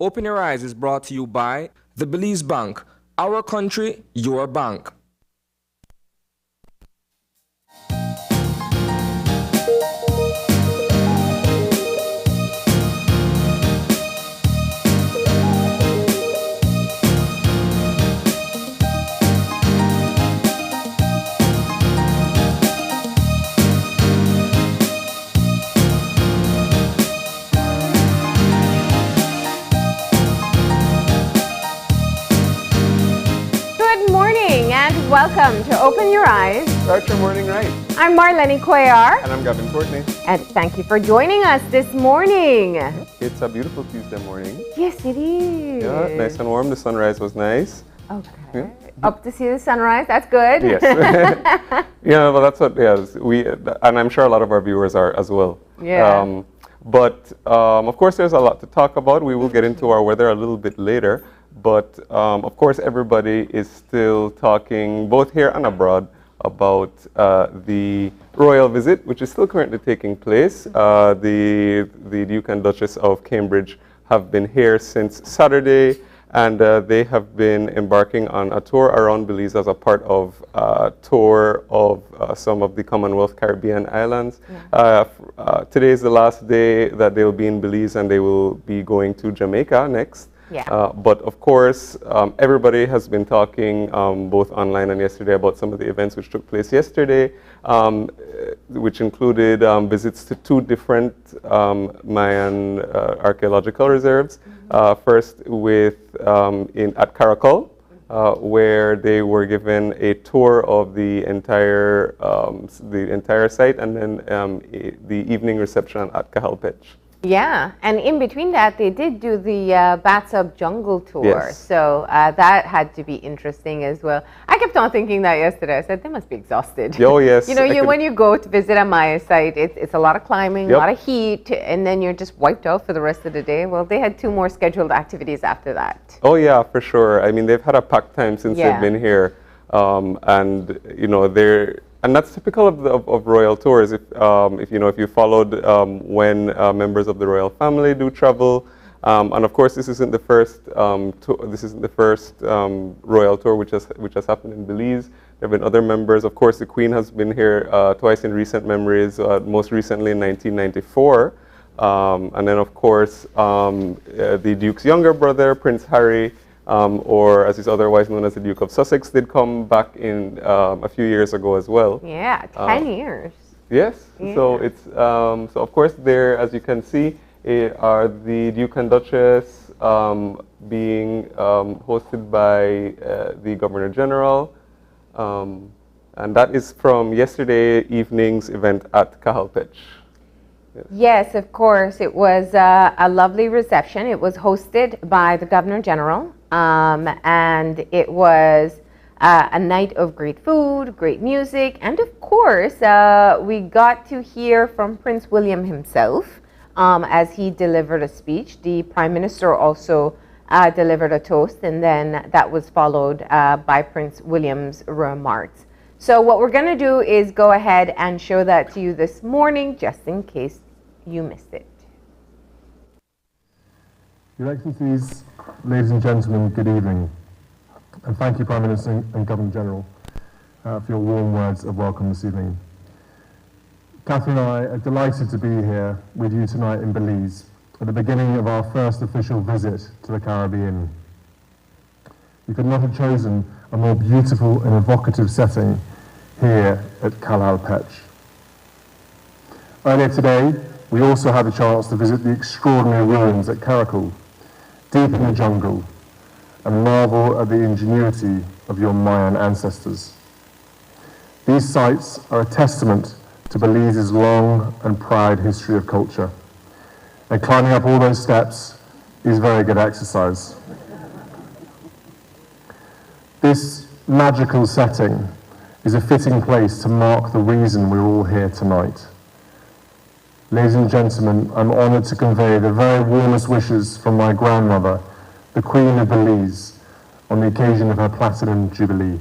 Open Your Eyes is brought to you by the Belize Bank. Our country, your bank. Welcome to Open Your Eyes. Start your morning right. I'm Marlene Cuellar. And I'm Gavin Courtney. And thank you for joining us this morning. It's a beautiful Tuesday morning. Yes, it is. Yeah, nice and warm. The sunrise was nice. Okay. Yeah. Up to see the sunrise. That's good. Yes. Yeah, well, that's what, yes. And I'm sure a lot of our viewers are as well. Yeah. But of course, there's a lot to talk about. We will get into our weather a little bit later. But of course, everybody is still talking, both here and abroad, about the royal visit, which is still currently taking place. The Duke and Duchess of Cambridge have been here since Saturday, and they have been embarking on a tour around Belize as a part of a tour of some of the Commonwealth Caribbean islands. Yeah. Today is the last day that they'll be in Belize, and they will be going to Jamaica next. Yeah. But of course, everybody has been talking both online and yesterday about some of the events which took place yesterday, which included visits to two different Mayan archaeological reserves. First at Caracol, where they were given a tour of the entire site, and then the evening reception at Cahalpech. Yeah, and in between that, they did do the Bathtub Jungle Tour. Yes. So that had to be interesting as well. I kept on thinking that yesterday. I said, they must be exhausted. Oh, yes. You know, when you go to visit a Maya site, it's a lot of climbing, yep. a lot of heat, and then you're just wiped out for the rest of the day. Well, they had two more scheduled activities after that. Oh, yeah, for sure. I mean, they've had a packed time since they've been here. And, you know, and that's typical of royal tours. If you followed when members of the royal family do travel, and of course this isn't the first royal tour which has happened in Belize. There have been other members. Of course, the Queen has been here twice in recent memories. Most recently in 1994, and then of course the Duke's younger brother, Prince Harry. Or as is otherwise known as the Duke of Sussex, did come back in a few years ago as well. Yeah, 10 years. Yes. Yeah. So it's so of course there, as you can see, are the Duke and Duchess being hosted by the Governor General, and that is from yesterday evening's event at Cahalpech. Yes, of course. It was a lovely reception. It was hosted by the Governor General, and it was a night of great food, great music, and of course, we got to hear from Prince William himself as he delivered a speech. The Prime Minister also delivered a toast, and then that was followed by Prince William's remarks. So what we're going to do is go ahead and show that to you this morning, just in case you missed it. Your Excellencies, ladies and gentlemen, good evening. And thank you, Prime Minister and Governor General, for your warm words of welcome this evening. Catherine and I are delighted to be here with you tonight in Belize at the beginning of our first official visit to the Caribbean. We could not have chosen a more beautiful and evocative setting here at Cahalpech. Earlier today, we also had the chance to visit the extraordinary ruins at Caracol, deep in the jungle, and marvel at the ingenuity of your Mayan ancestors. These sites are a testament to Belize's long and proud history of culture, and climbing up all those steps is very good exercise. This magical setting is a fitting place to mark the reason we're all here tonight. Ladies and gentlemen, I'm honoured to convey the very warmest wishes from my grandmother, the Queen of Belize, on the occasion of her Platinum Jubilee.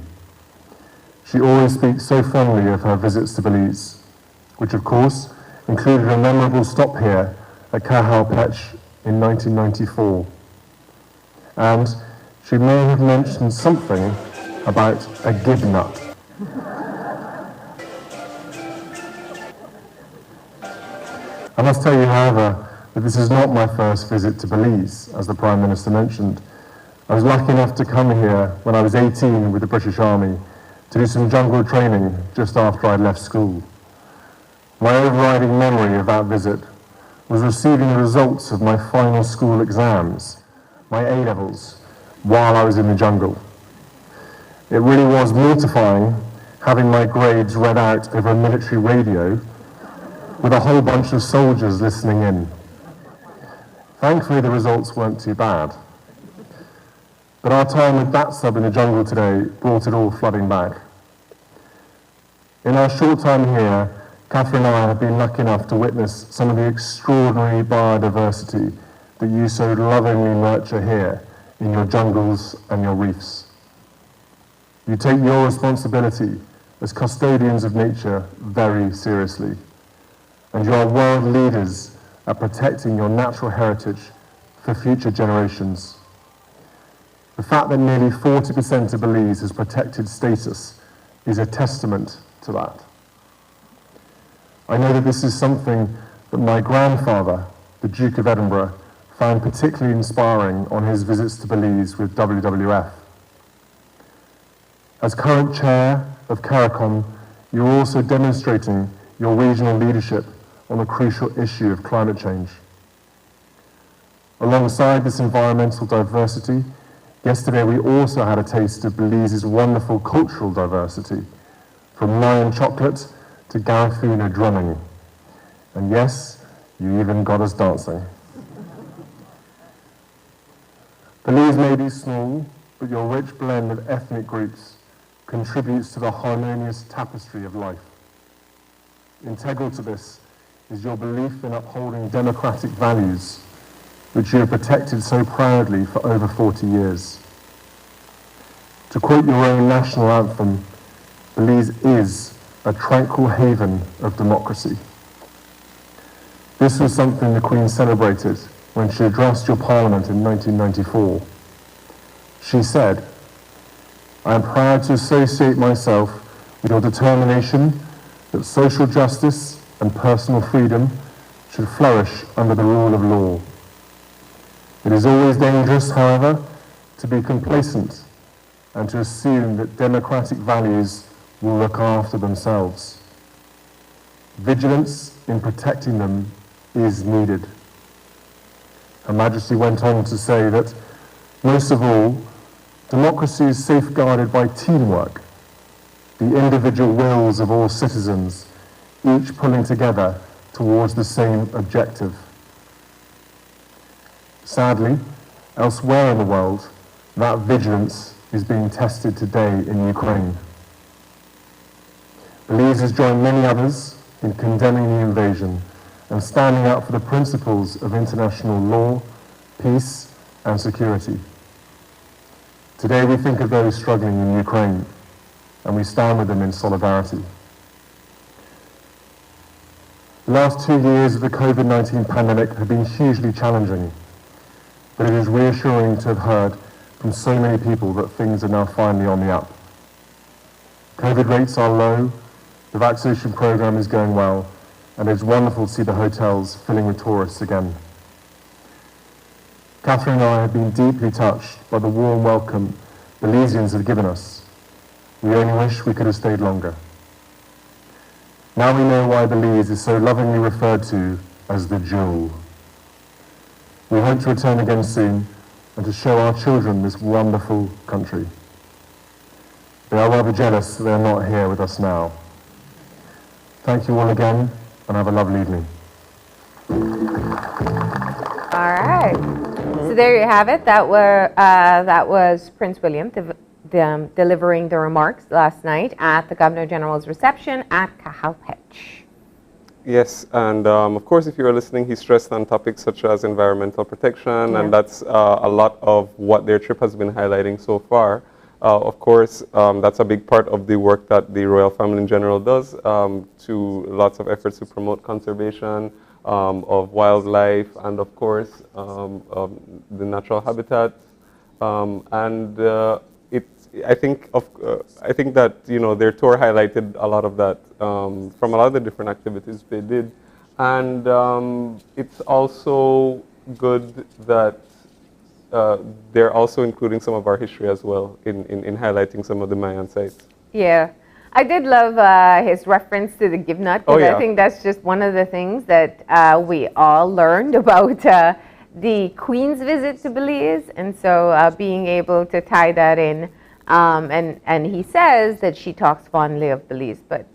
She always speaks so fondly of her visits to Belize, which of course included a memorable stop here at Cahalpech in 1994. and she may have mentioned something about a gib nut. I must tell you, however, that this is not my first visit to Belize, as the Prime Minister mentioned. I was lucky enough to come here when I was 18 with the British Army to do some jungle training just after I'd left school. My overriding memory of that visit was receiving the results of my final school exams, my A-levels, while I was in the jungle. It really was mortifying having my grades read out over a military radio with a whole bunch of soldiers listening in. Thankfully, the results weren't too bad. But our time with that sub in the jungle today brought it all flooding back. In our short time here, Catherine and I have been lucky enough to witness some of the extraordinary biodiversity that you so lovingly nurture here in your jungles and your reefs. You take your responsibility as custodians of nature very seriously, and you are world leaders at protecting your natural heritage for future generations. The fact that nearly 40% of Belize has protected status is a testament to that. I know that this is something that my grandfather, the Duke of Edinburgh, found particularly inspiring on his visits to Belize with WWF. As current chair of CARICOM, you're also demonstrating your regional leadership on the crucial issue of climate change. Alongside this environmental diversity, yesterday we also had a taste of Belize's wonderful cultural diversity, from Mayan chocolate to Garifuna drumming. And yes, you even got us dancing. Belize may be small, but your rich blend of ethnic groups contributes to the harmonious tapestry of life. Integral to this is your belief in upholding democratic values, which you have protected so proudly for over 40 years. To quote your own national anthem, Belize is a tranquil haven of democracy. This was something the Queen celebrated when she addressed your Parliament in 1994. She said, "I am proud to associate myself with your determination that social justice and personal freedom should flourish under the rule of law. It is always dangerous, however, to be complacent and to assume that democratic values will look after themselves. Vigilance in protecting them is needed." Her Majesty went on to say that, most of all, democracy is safeguarded by teamwork, the individual wills of all citizens, each pulling together towards the same objective. Sadly, elsewhere in the world, that vigilance is being tested today in Ukraine. Belize has joined many others in condemning the invasion and standing up for the principles of international law, peace, and security. Today we think of those struggling in Ukraine, and we stand with them in solidarity. The last 2 years of the COVID-19 pandemic have been hugely challenging, but it is reassuring to have heard from so many people that things are now finally on the up. COVID rates are low, the vaccination program is going well, and it's wonderful to see the hotels filling with tourists again. Catherine and I have been deeply touched by the warm welcome Belizeans have given us. We only wish we could have stayed longer. Now we know why Belize is so lovingly referred to as the jewel. We hope to return again soon and to show our children this wonderful country. They are rather jealous that they are not here with us now. Thank you all again, and have a lovely evening. All right. So there you have it. That was Prince William delivering the remarks last night at the Governor General's reception at Cahalpech. Yes, and of course, if you were listening, he stressed on topics such as environmental protection, and that's a lot of what their trip has been highlighting so far. Of course, that's a big part of the work that the Royal Family in general does, to lots of efforts to promote conservation of wildlife and, of course, the natural habitat And I think that their tour highlighted a lot of that from a lot of the different activities they did, and it's also good that they're also including some of our history as well in highlighting some of the Mayan sites. Yeah. I did love his reference to the give nut, because I think that's just one of the things that we all learned about the Queen's visit to Belize, and so being able to tie that in. And he says that she talks fondly of Belize, but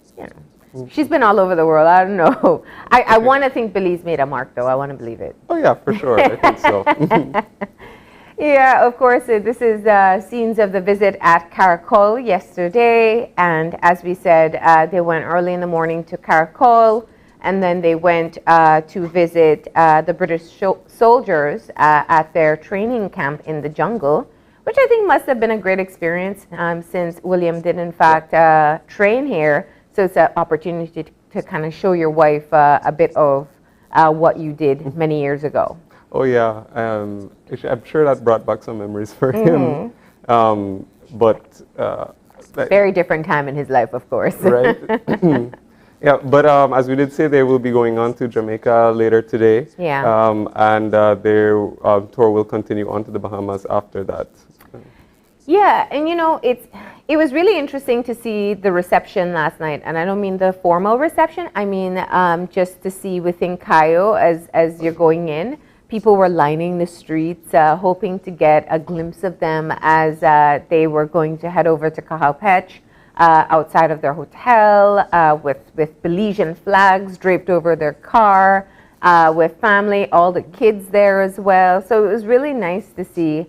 she's been all over the world. I don't know. I want to think Belize made a mark, though. I want to believe it. Oh yeah, for sure. I think so. Yeah, of course. This is scenes of the visit at Caracol yesterday, and as we said, they went early in the morning to Caracol, and then they went to visit the British soldiers at their training camp in the jungle, which I think must have been a great experience since William did in fact train here. So it's an opportunity to kind of show your wife a bit of what you did many years ago. Oh yeah, I'm sure that brought back some memories for him. But very different time in his life, of course. Right. Yeah, but as we did say, they will be going on to Jamaica later today. Yeah. And their tour will continue on to the Bahamas after that. Yeah, and it was really interesting to see the reception last night, and I don't mean the formal reception. I mean just to see within Cayo as you're going in. People were lining the streets, hoping to get a glimpse of them as they were going to head over to Cajapech outside of their hotel with Belizean flags draped over their car, with family, all the kids there as well. So it was really nice to see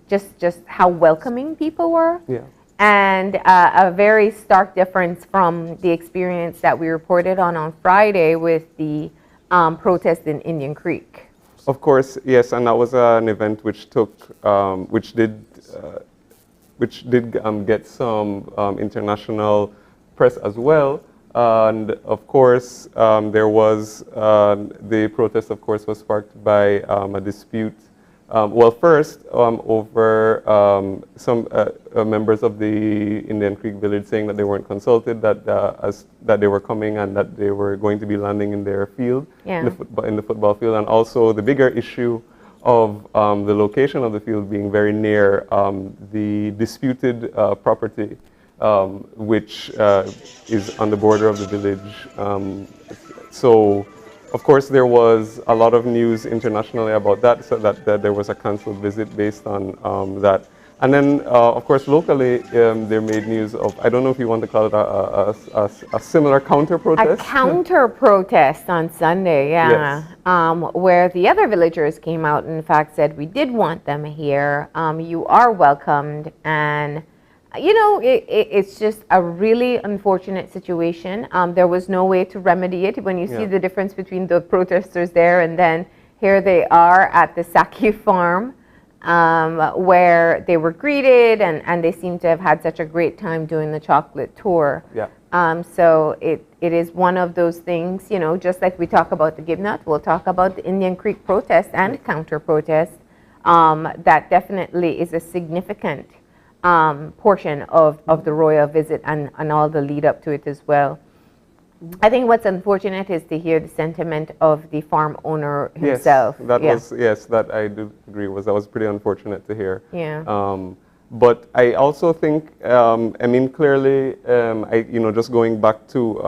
just how welcoming people were. Yeah. And a very stark difference from the experience that we reported on Friday with the protest in Indian Creek. Of course, yes, and that was an event which did get some international press as well. And of course, there was the protest. Of course, was sparked by a dispute. Well, first over some members of the Indian Creek village saying that they weren't consulted, that they were coming and that they were going to be landing in their field, in the football field, and also the bigger issue of the location of the field being very near the disputed property, which is on the border of the village. So. Of course, there was a lot of news internationally about that, so that there was a cancelled visit based on that. And then, of course, locally, they made news of, I don't know if you want to call it a similar counter-protest? A counter-protest on Sunday, yeah. Yes. Where the other villagers came out and, in fact, said, we did want them here. You are welcomed. And it's just a really unfortunate situation. There was no way to remedy it. When you see the difference between the protesters there and then here they are at the Saki farm, where they were greeted and they seem to have had such a great time doing the chocolate tour. Yeah. So it is one of those things, just like we talk about the Gibnut, we'll talk about the Indian Creek protest and counter-protest. That definitely is a significant portion of the royal visit and all the lead up to it as well. I think what's unfortunate is to hear the sentiment of the farm owner himself. That I do agree that was pretty unfortunate to hear. Yeah. But I also think, clearly, just going back to,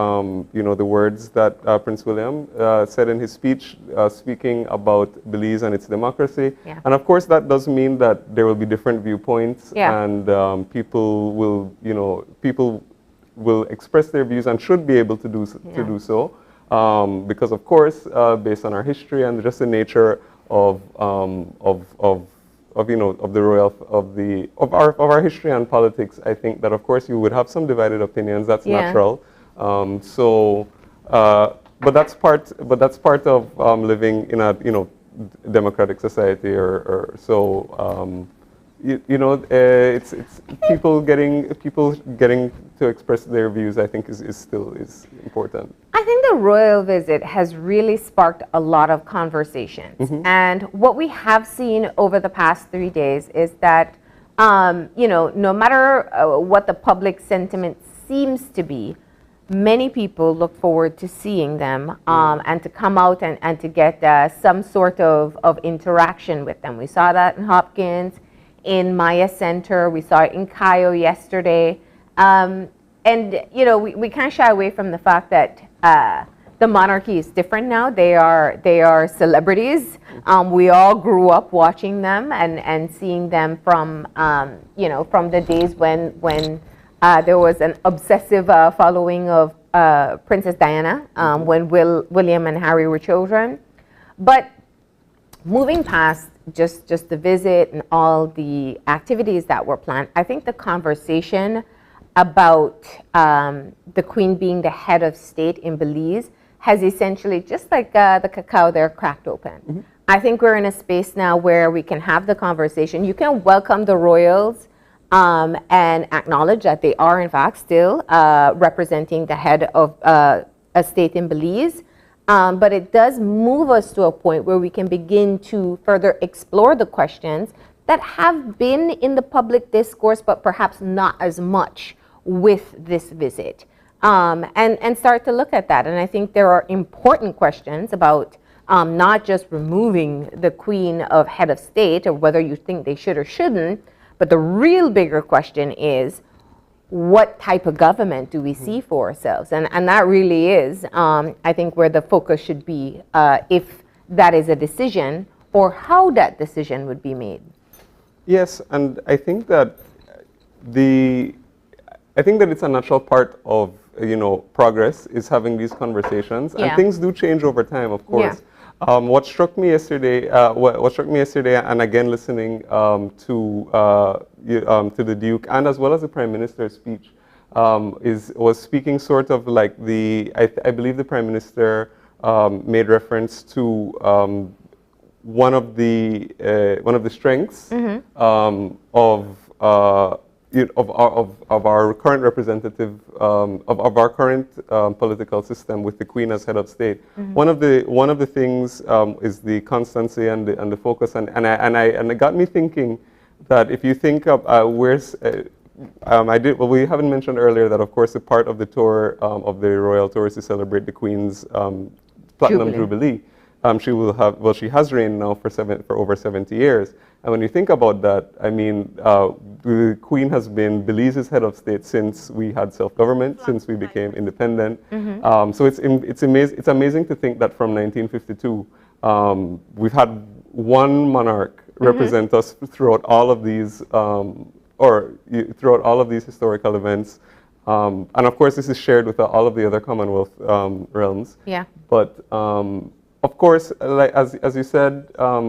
the words that Prince William said in his speech, speaking about Belize and its democracy. Yeah. And of course, that does mean that there will be different viewpoints, and people will express their views and should be able to do so, because of course, based on our history and just the nature of the royal of our history and politics, I think that of course you would have some divided opinions. That's natural. But that's part of living in a democratic society, it's people getting to express their views. I think is important. I think the royal visit has really sparked a lot of conversations. And what we have seen over the past 3 days is that, no matter what the public sentiment seems to be, many people look forward to seeing them and to come out and to get some sort of interaction with them. We saw that in Hopkins, in Maya Center, we saw it in Cayo yesterday. We can't shy away from the fact that the monarchy is different now. They are celebrities. We all grew up watching them and seeing them from the days when there was an obsessive following of Princess Diana when William and Harry were children. But moving past just the visit and all the activities that were planned, I think the conversation about the Queen being the head of state in Belize has essentially, just like the cacao there, cracked open. I think we're in a space now where we can have the conversation. You can welcome the royals and acknowledge that they are, in fact, still representing the head of a state in Belize. But it does move us to a point where we can begin to further explore the questions that have been in the public discourse, but perhaps not as much with this visit, and start to look at that. And I think there are important questions about not just removing the Queen of head of state, or whether you think they should or shouldn't, but the real bigger question is, what type of government do we see for ourselves? And that really is, I think, where the focus should be, if that is a decision, or how that decision would be made. Yes, and I think that it's a natural part of progress is having these conversations, and things do change over time, of course. What struck me yesterday, and again listening to the Duke and as well as the Prime Minister's speech, was speaking sort of like I believe the Prime Minister made reference to one of the strengths of our current representative of our current political system with the Queen as head of state. One of the things is the constancy and the focus, and it got me thinking that if you think of we haven't mentioned earlier that, of course, a part of the tour of the royal tour is to celebrate the Queen's platinum jubilee. She has reigned now for over 70 years. And when you think about that, I mean, the Queen has been Belize's head of state since we had self-government, since we became independent. So it's amazing to think that from 1952, we've had one monarch represent us throughout all of these, throughout all of these historical events. And of course, this is shared with all of the other Commonwealth realms. Yeah. But of course, like as you said,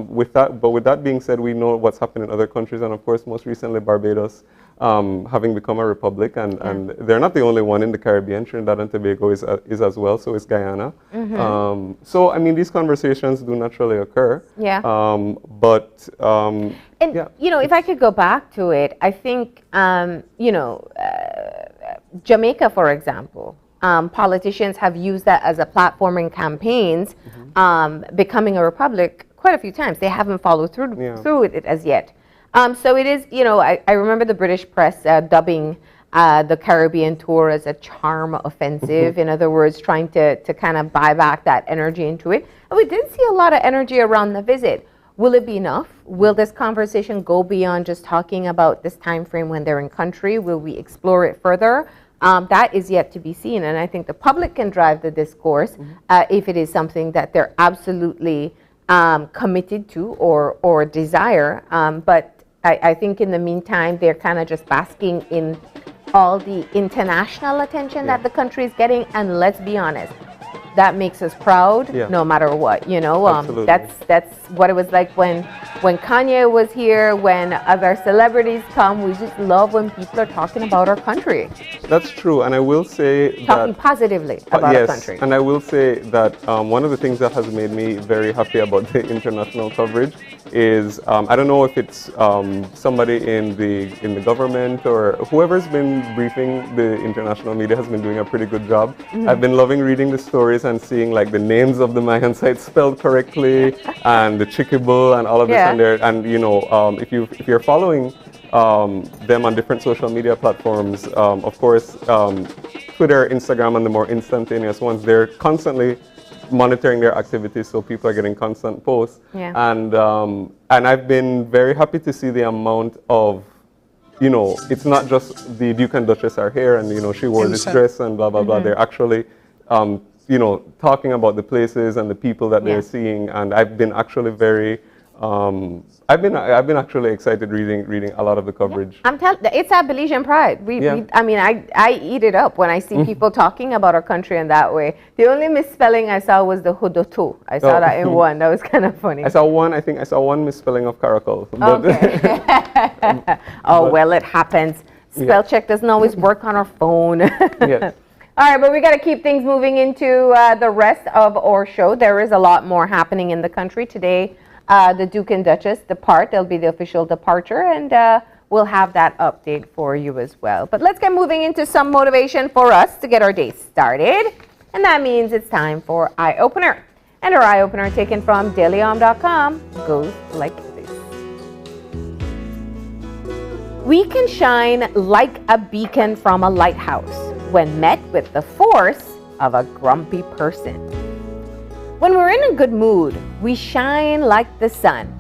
with that being said, we know what's happened in other countries, and of course, most recently Barbados, having become a republic, and they're not the only one in the Caribbean. Trinidad and Tobago is as well. So is Guyana. So I mean, these conversations do naturally occur. Yeah. If I could go back to it, I think Jamaica, for example. Politicians have used that as a platform in campaigns, becoming a republic quite a few times. They haven't followed through with it as yet. So it is, I remember the British press dubbing the Caribbean tour as a charm offensive. In other words, trying to kind of buy back that energy into it. And we did see a lot of energy around the visit. Will it be enough? Will this conversation go beyond just talking about this time frame when they're in country? Will we explore it further? That is yet to be seen, and I think the public can drive the discourse if it is something that they're absolutely committed to or desire. But I think in the meantime, they're kind of just basking in all the international attention that the country is getting, and let's be honest, that makes us proud no matter what. That's what it was like when when Kanye was here, when other celebrities come, we just love when people are talking about our country. That's true, and I will say Talking that positively about yes, our country. and I will say that one of the things that has made me very happy about the international coverage is I don't know if it's somebody in the government or whoever's been briefing the international media has been doing a pretty good job. I've been loving reading the stories and seeing like the names of the Mayan sites spelled correctly and the Chiquibu and all of this and there. And you know, if you're following them on different social media platforms, of course, Twitter, Instagram, and the more instantaneous ones, they're constantly monitoring their activities, so people are getting constant posts. And I've been very happy to see the amount of, you know, it's not just the Duke and Duchess are here and, you know, she wore this dress and blah, blah, blah. They're actually, you know, talking about the places and the people that they're seeing. And I've been actually very, I've been actually excited reading a lot of the coverage. I'm telling, it's our Belizean pride. I mean, I eat it up when I see people talking about our country in that way. The only misspelling I saw was the hudotu. I saw that in one. That was kind of funny. I think I saw one misspelling of Caracol. Okay. Well, it happens. Spell check doesn't always work on our phone. Yes. All right, but we got to keep things moving into the rest of our show. There is a lot more happening in the country today. The Duke and Duchess depart. There'll be the official departure, and we'll have that update for you as well. But let's get moving into some motivation for us to get our day started. And that means it's time for Eye Opener. And our Eye Opener, taken from dailyom.com, goes like this. We can shine like a beacon from a lighthouse when met with the force of a grumpy person. When we're in a good mood, we shine like the sun.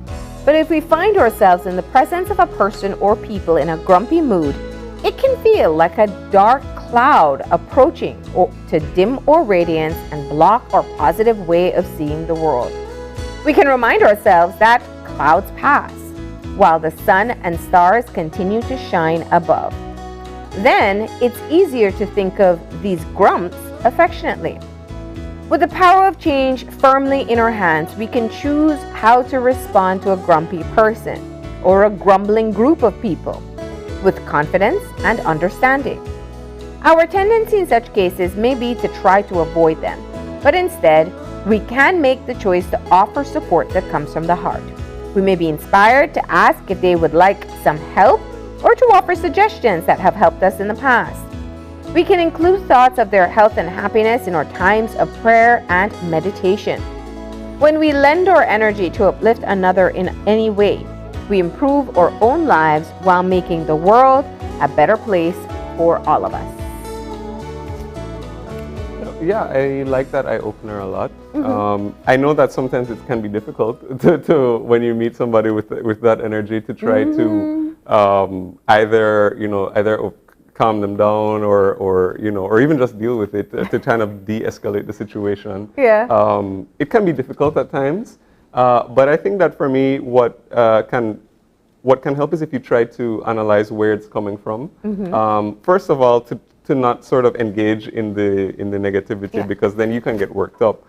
But if we find ourselves in the presence of a person or people in a grumpy mood, it can feel like a dark cloud approaching to dim our radiance and block our positive way of seeing the world. We can remind ourselves that clouds pass, while the sun and stars continue to shine above. Then it's easier to think of these grumps affectionately. With the power of change firmly in our hands, we can choose how to respond to a grumpy person or a grumbling group of people with confidence and understanding. Our tendency in such cases may be to try to avoid them, but instead, we can make the choice to offer support that comes from the heart. We may be inspired to ask if they would like some help or to offer suggestions that have helped us in the past. We can include thoughts of their health and happiness in our times of prayer and meditation. When we lend our energy to uplift another in any way, we improve our own lives while making the world a better place for all of us. Yeah, I like that eye opener a lot. I know that sometimes it can be difficult to when you meet somebody with that energy to try to either calm them down or even just deal with it to kind of de-escalate the situation. It can be difficult at times, but I think that for me, what can help is if you try to analyze where it's coming from. First of all, to not sort of engage in the negativity, because then you can get worked up.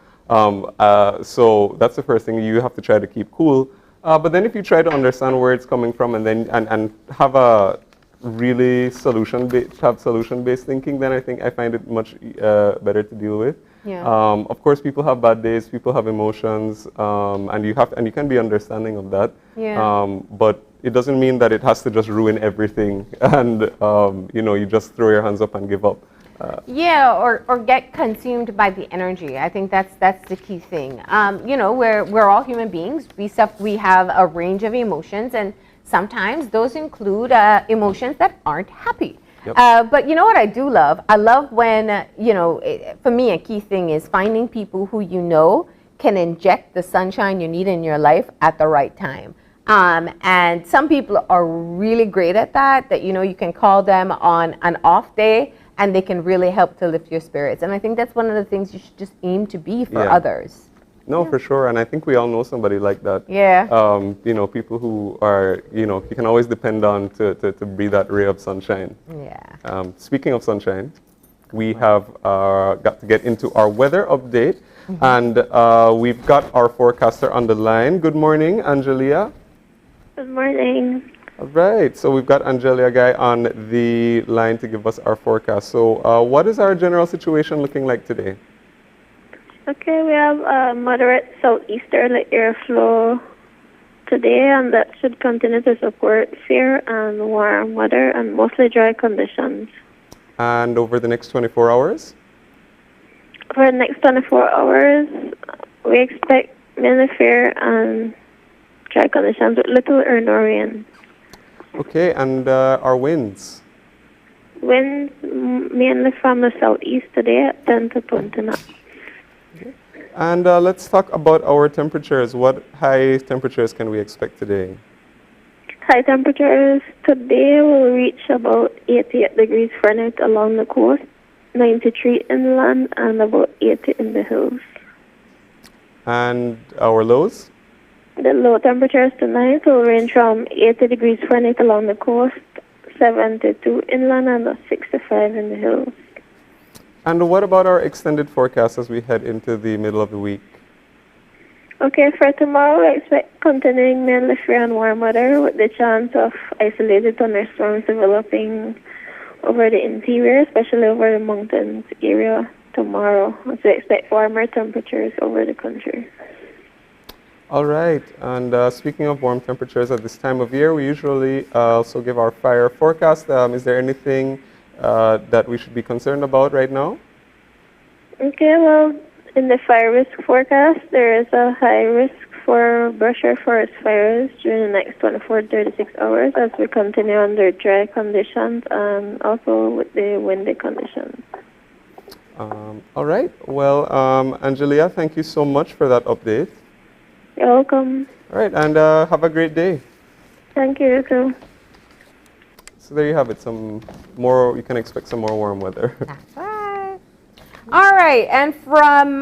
So that's the first thing. You have to try to keep cool. But then if you try to understand where it's coming from and have a really solution-based thinking, then I find it much better to deal with. Of course, people have bad days, people have emotions, and you can be understanding of that. But it doesn't mean that it has to just ruin everything, and you just throw your hands up and give up. Or get consumed by the energy. I think that's the key thing. We're all human beings. We have a range of emotions, and sometimes those include emotions that aren't happy. But you know what I do love? I love when, for me, a key thing is finding people who can inject the sunshine you need in your life at the right time. And some people are really great at that you can call them on an off day and they can really help to lift your spirits. And I think that's one of the things you should just aim to be for others. No, for sure. And I think we all know somebody like that. People who are, you can always depend on to be that ray of sunshine. Speaking of sunshine, we have got to get into our weather update. And we've got our forecaster on the line. Good morning, Angelia. Good morning. All right, so we've got Angelia Guy on the line to give us our forecast. So what is our general situation looking like today? Okay, we have a moderate southeasterly airflow today, and that should continue to support fair and warm weather and mostly dry conditions. And over the next 24 hours? For the next 24 hours, we expect mainly fair and dry conditions with little or no rain. Okay, and our winds? Winds mainly from the southeast today at 10 to 20 knots. And let's talk about our temperatures. What high temperatures can we expect today? High temperatures today will reach about 88 degrees Fahrenheit along the coast, 93 inland, and about 80 in the hills. And our lows? The low temperatures tonight will range from 80 degrees Fahrenheit along the coast, 72 inland, and 65 in the hills. And what about our extended forecast as we head into the middle of the week? Okay, for tomorrow, we expect continuing mainly fair and warm weather with the chance of isolated thunderstorms developing over the interior, especially over the mountains area tomorrow. So we expect warmer temperatures over the country. All right, and speaking of warm temperatures at this time of year, we usually also give our fire forecast. Is there anything that we should be concerned about right now? Okay, well, in the fire risk forecast, there is a high risk for brush or forest fires during the next 24 to 36 hours as we continue under dry conditions and also with the windy conditions. All right, well, Angelia, thank you so much for that update. You're welcome. All right, and have a great day. Thank you, too. So there you have it, some more, you can expect some more warm weather. That's right. All right, and from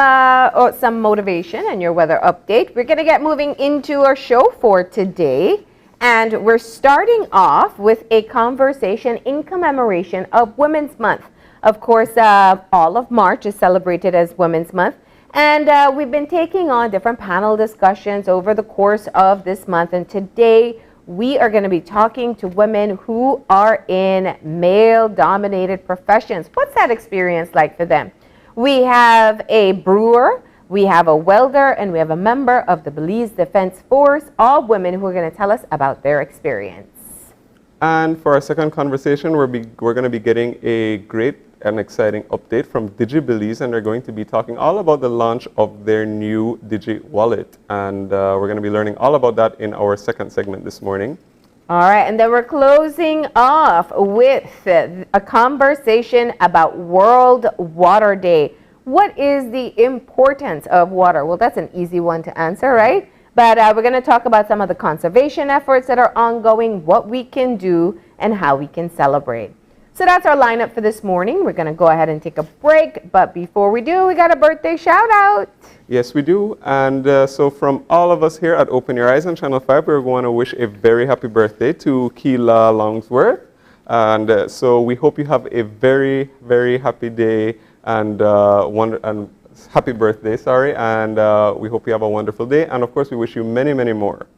some motivation and your weather update, we're going to get moving into our show for today. And we're starting off with a conversation in commemoration of Women's Month. Of course, all of March is celebrated as Women's Month. And we've been taking on different panel discussions over the course of this month. And today, we are going to be talking to women who are in male-dominated professions. What's that experience like for them? We have a brewer, we have a welder, and we have a member of the Belize Defense Force, all women who are going to tell us about their experience. And for our second conversation, we're going to be getting a great and exciting update from Digi Belize, and they're going to be talking all about the launch of their new Digi wallet. And we're going to be learning all about that in our second segment this morning. All right, and then we're closing off with a conversation about World Water Day. What is the importance of water? Well, that's an easy one to answer, right? But we're going to talk about some of the conservation efforts that are ongoing, what we can do, and how we can celebrate. So that's our lineup for this morning. We're going to go ahead and take a break. But before we do, we got a birthday shout out. Yes, we do. And so from all of us here at Open Your Eyes on Channel 5, we want to wish a very happy birthday to Keela Longsworth. And so we hope you have a very, very happy day and happy birthday, sorry. And we hope you have a wonderful day. And of course, we wish you many, many more.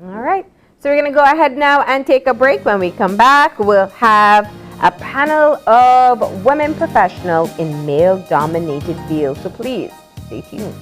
All right. So we're going to go ahead now and take a break. When we come back, we'll have a panel of women professionals in male-dominated fields. So please, stay tuned.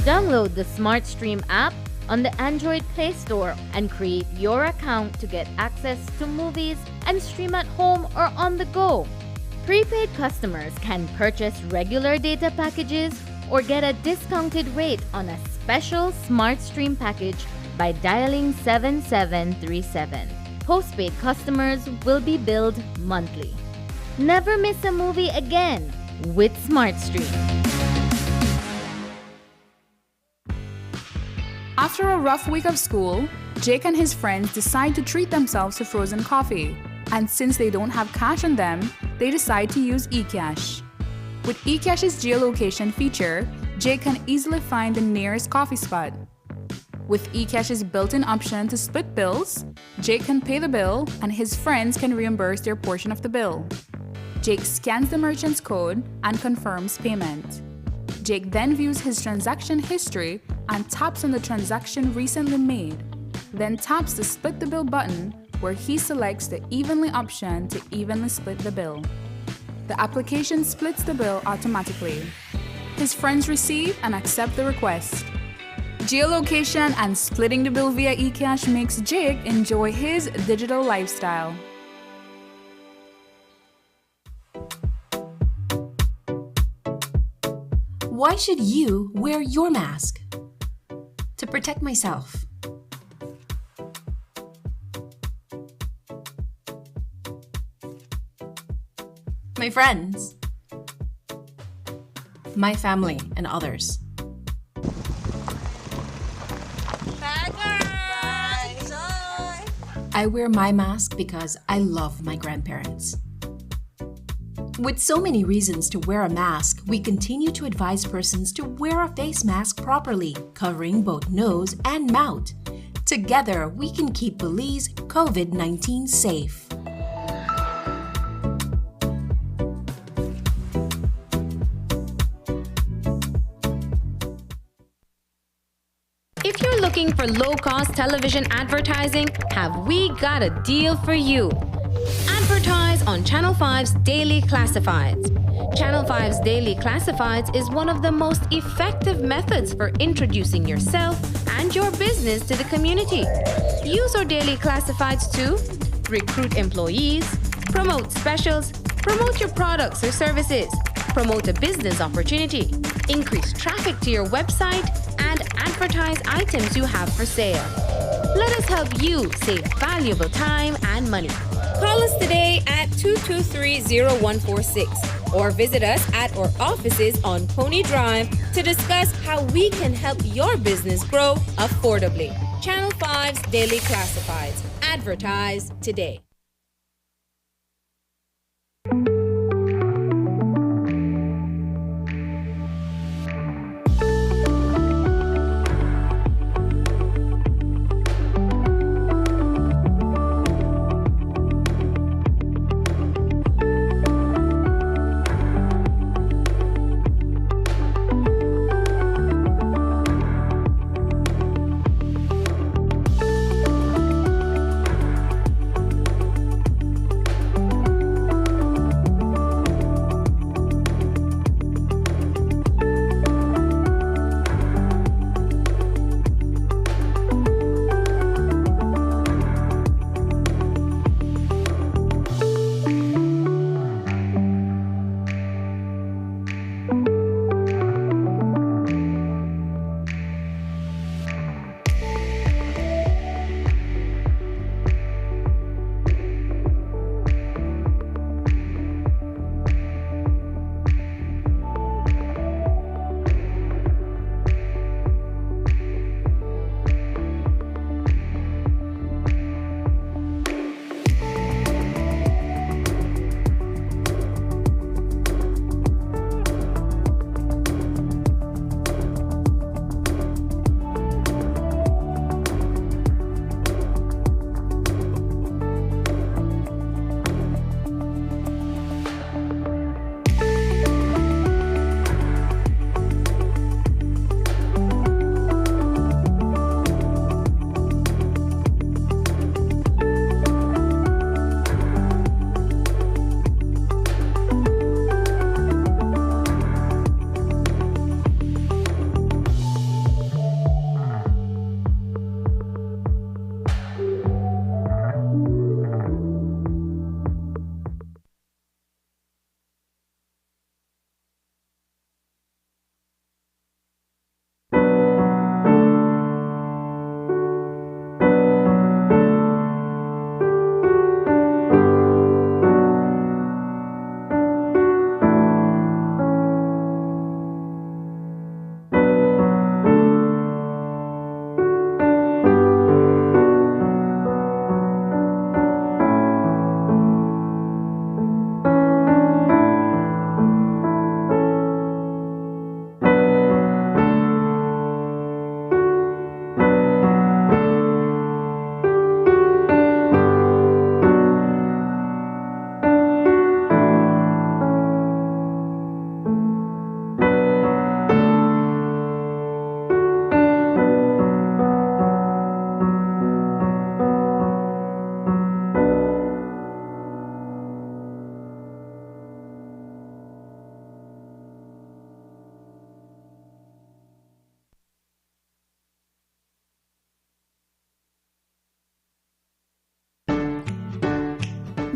Download the SmartStream app on the Android Play Store and create your account to get access to movies and stream at home or on the go. Prepaid customers can purchase regular data packages or get a discounted rate on a special SmartStream package by dialing 7737. Postpaid customers will be billed monthly. Never miss a movie again with SmartStream. After a rough week of school, Jake and his friends decide to treat themselves to frozen coffee. And since they don't have cash on them, they decide to use eCash. With eCash's geolocation feature, Jake can easily find the nearest coffee spot. With eCash's built-in option to split bills, Jake can pay the bill and his friends can reimburse their portion of the bill. Jake scans the merchant's code and confirms payment. Jake then views his transaction history and taps on the transaction recently made, then taps the Split the Bill button where he selects the Evenly option to evenly split the bill. The application splits the bill automatically. His friends receive and accept the request. Geolocation and splitting the bill via eCash makes Jake enjoy his digital lifestyle. Why should you wear your mask? To protect myself. My friends. My family and others. I wear my mask because I love my grandparents. With so many reasons to wear a mask, we continue to advise persons to wear a face mask properly, covering both nose and mouth. Together, we can keep Belize COVID-19 safe. If you're looking for low-cost television advertising, have we got a deal for you? Advertise on Channel 5's Daily Classifieds. Channel 5's Daily Classifieds is one of the most effective methods for introducing yourself and your business to the community. Use our Daily Classifieds to recruit employees, promote specials, promote your products or services, promote a business opportunity, increase traffic to your website, and advertise items you have for sale. Let us help you save valuable time and money. Call us today at 223-0146 or visit us at our offices on Pony Drive to discuss how we can help your business grow affordably. Channel 5's Daily Classifieds. Advertise today.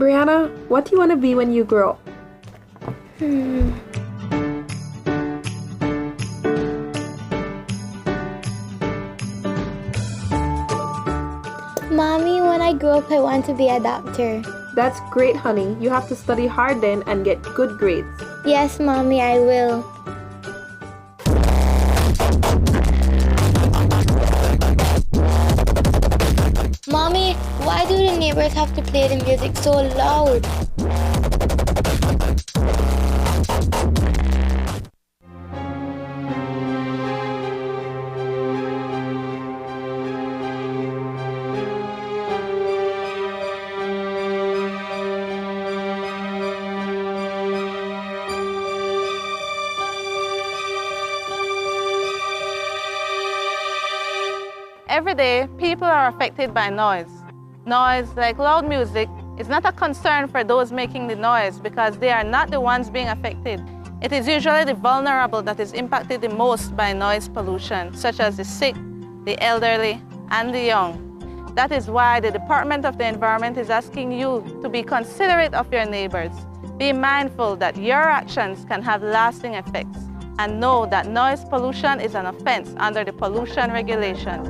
Brianna, what do you want to be when you grow up? Mommy, when I grow up, I want to be a doctor. That's great, honey. You have to study hard then and get good grades. Yes, Mommy, I will. Mommy, why do the neighbors have to play the music so loud? Every day, people are affected by noise. Noise, like loud music, is not a concern for those making the noise because they are not the ones being affected. It is usually the vulnerable that is impacted the most by noise pollution, such as the sick, the elderly, and the young. That is why the Department of the Environment is asking you to be considerate of your neighbors. Be mindful that your actions can have lasting effects, and know that noise pollution is an offense under the pollution regulation.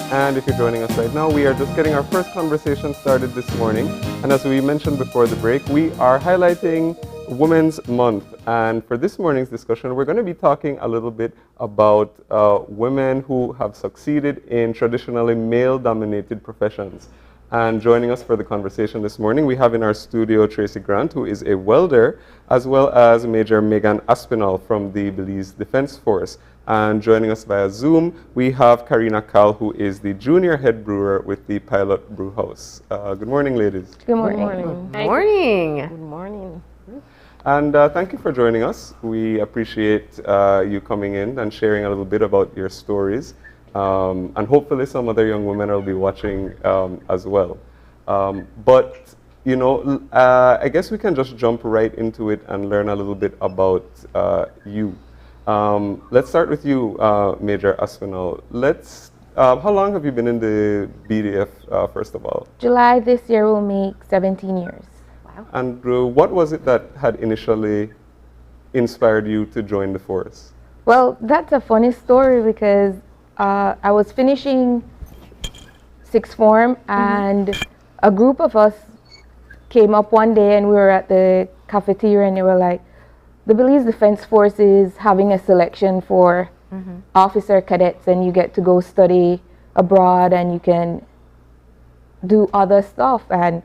And if you're joining us right now, we are just getting our first conversation started this morning. And as we mentioned before the break, we are highlighting Women's Month. And for this morning's discussion, we're going to be talking a little bit about women who have succeeded in traditionally male-dominated professions. And joining us for the conversation this morning, we have in our studio Tracy Grant, who is a welder, as well as Major Megan Aspinall from the Belize Defense Force. And joining us via Zoom, we have Karina Kal, who is the junior head brewer with the Pilot Brew House. Good morning, ladies. Good morning. Good morning. Good morning. And thank you for joining us. We appreciate you coming in and sharing a little bit about your stories. And hopefully some other young women will be watching as well. But, you know, I guess we can just jump right into it and learn a little bit about you. Let's start with you, Major Aspinall. How long have you been in the BDF, first of all? July this year will make 17 years. Wow. And what was it that had initially inspired you to join the force? Well, that's a funny story because I was finishing sixth form and a group of us came up one day and we were at the cafeteria and they were like, the Belize Defense Force is having a selection for officer cadets and you get to go study abroad and you can do other stuff. And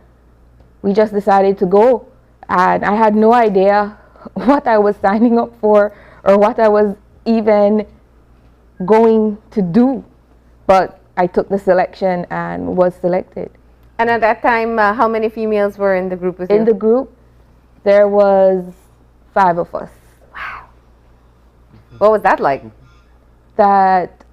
we just decided to go. And I had no idea what I was signing up for or what I was even going to do. But I took the selection and was selected. And at that time, how many females were in the group with you? In the group, there was 5 of us. Wow. What was that like? That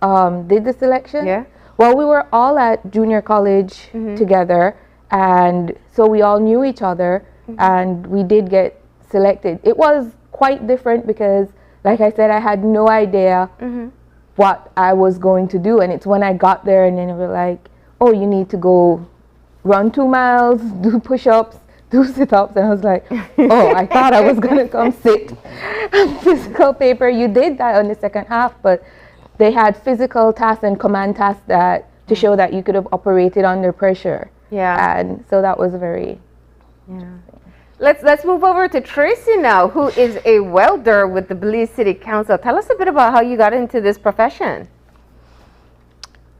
did the selection? Yeah. Well, we were all at junior college together, and so we all knew each other, and we did get selected. It was quite different because, like I said, I had no idea what I was going to do, and it's when I got there and then they were like, oh, you need to go run 2 miles, do push-ups, do sit-ups, and I was like, oh, I thought I was going to come sit on physical paper. You did that on the second half, but they had physical tasks and command tasks that to show that you could have operated under pressure. Yeah. And so that was very Let's move over to Tracy now, who is a welder with the Belize City Council. Tell us a bit about how you got into this profession.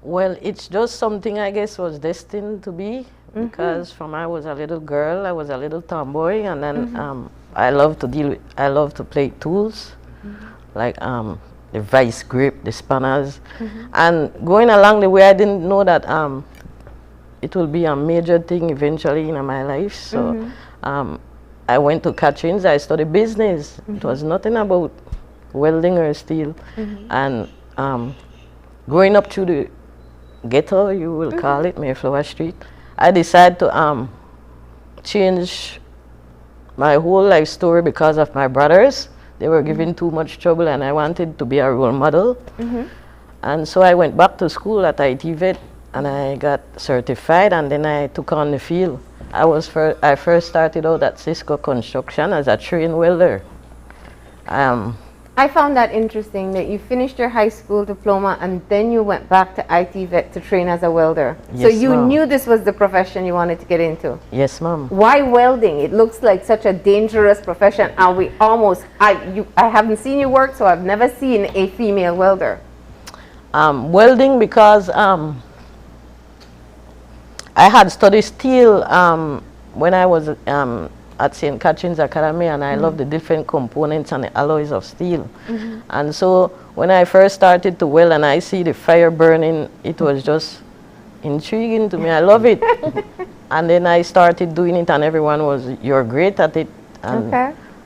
Well, it's just something I guess was destined to be because from I was a little girl, I was a little tomboy, and then I love to play tools, like the vice grip, the spanners, and going along the way, I didn't know that it will be a major thing eventually in my life. So I went to Catherine's. I studied business. It was nothing about welding or steel. And growing up through the ghetto, you will call it, Mayflower Street, I decided to change my whole life story because of my brothers. They were giving too much trouble, and I wanted to be a role model. And so I went back to school at ITVET, and I got certified, and then I took on the field. I first started out at Cisco Construction as a trained welder. I found that interesting that you finished your high school diploma and then you went back to ITVET to train as a welder. Yes, so you ma'am. knew this was the profession you wanted to get into. Yes, ma'am. Why welding? It looks like such a dangerous profession, and we almost, I haven't seen you work, so I've never seen a female welder. Welding because I had studied steel when I was at St. Catherine's Academy, and I love the different components and the alloys of steel. And so when I first started to weld and I see the fire burning, it was just intriguing to me. I love it. And then I started doing it, and everyone was, "You're great at it." And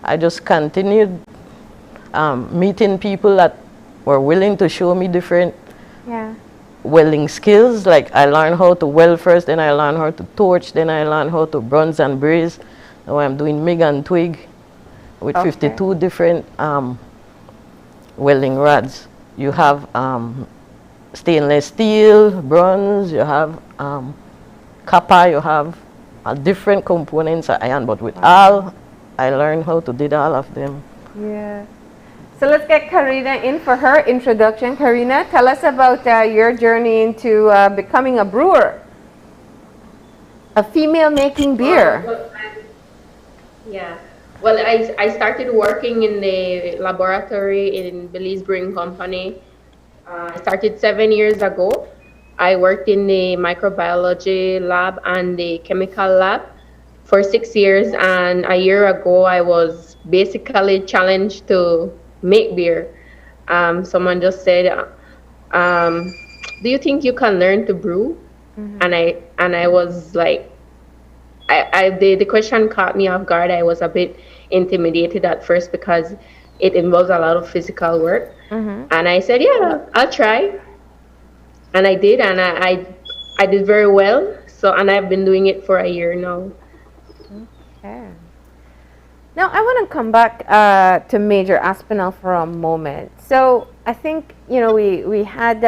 I just continued meeting people that were willing to show me different welding skills. Like I learned how to weld first, then I learned how to torch, then I learned how to bronze and braze. Now I'm doing MIG and TWIG with 52 different welding rods. You have stainless steel, bronze, you have copper, you have different components of iron, but with all, I learned how to do all of them. Yeah. So let's get Karina in for her introduction. Karina, tell us about your journey into becoming a brewer, a female making beer. Well, I started working in the laboratory in Belize Brewing Company. I started 7 years ago. I worked in the microbiology lab and the chemical lab for 6 years, and a year ago I was basically challenged to make beer. Someone just said, "Do you think you can learn to brew?" And I was like, the question caught me off guard. I was a bit intimidated at first because it involves a lot of physical work. And I said, "Yeah, I'll try." And I did, and I did very well. So, and I've been doing it for a year now. Okay. Now I want to come back to Major Aspinall for a moment. So I think, you know, we had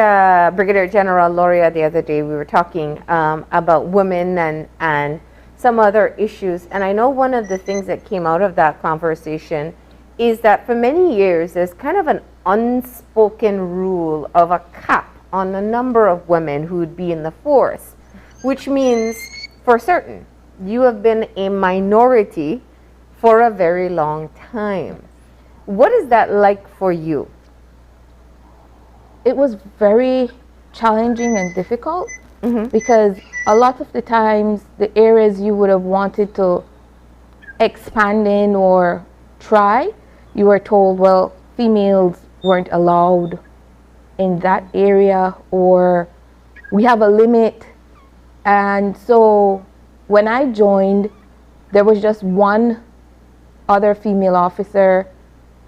Brigadier General Loria the other day. We were talking about women and some other issues. And I know one of the things that came out of that conversation is that for many years there's kind of an unspoken rule of a cap on the number of women who would be in the force, which means for certain you have been a minority for a very long time. What is that like for you? It was very challenging and difficult because a lot of the times the areas you would have wanted to expand in or try, you were told, well, females weren't allowed in that area, or we have a limit. And so when I joined, there was just one other female officer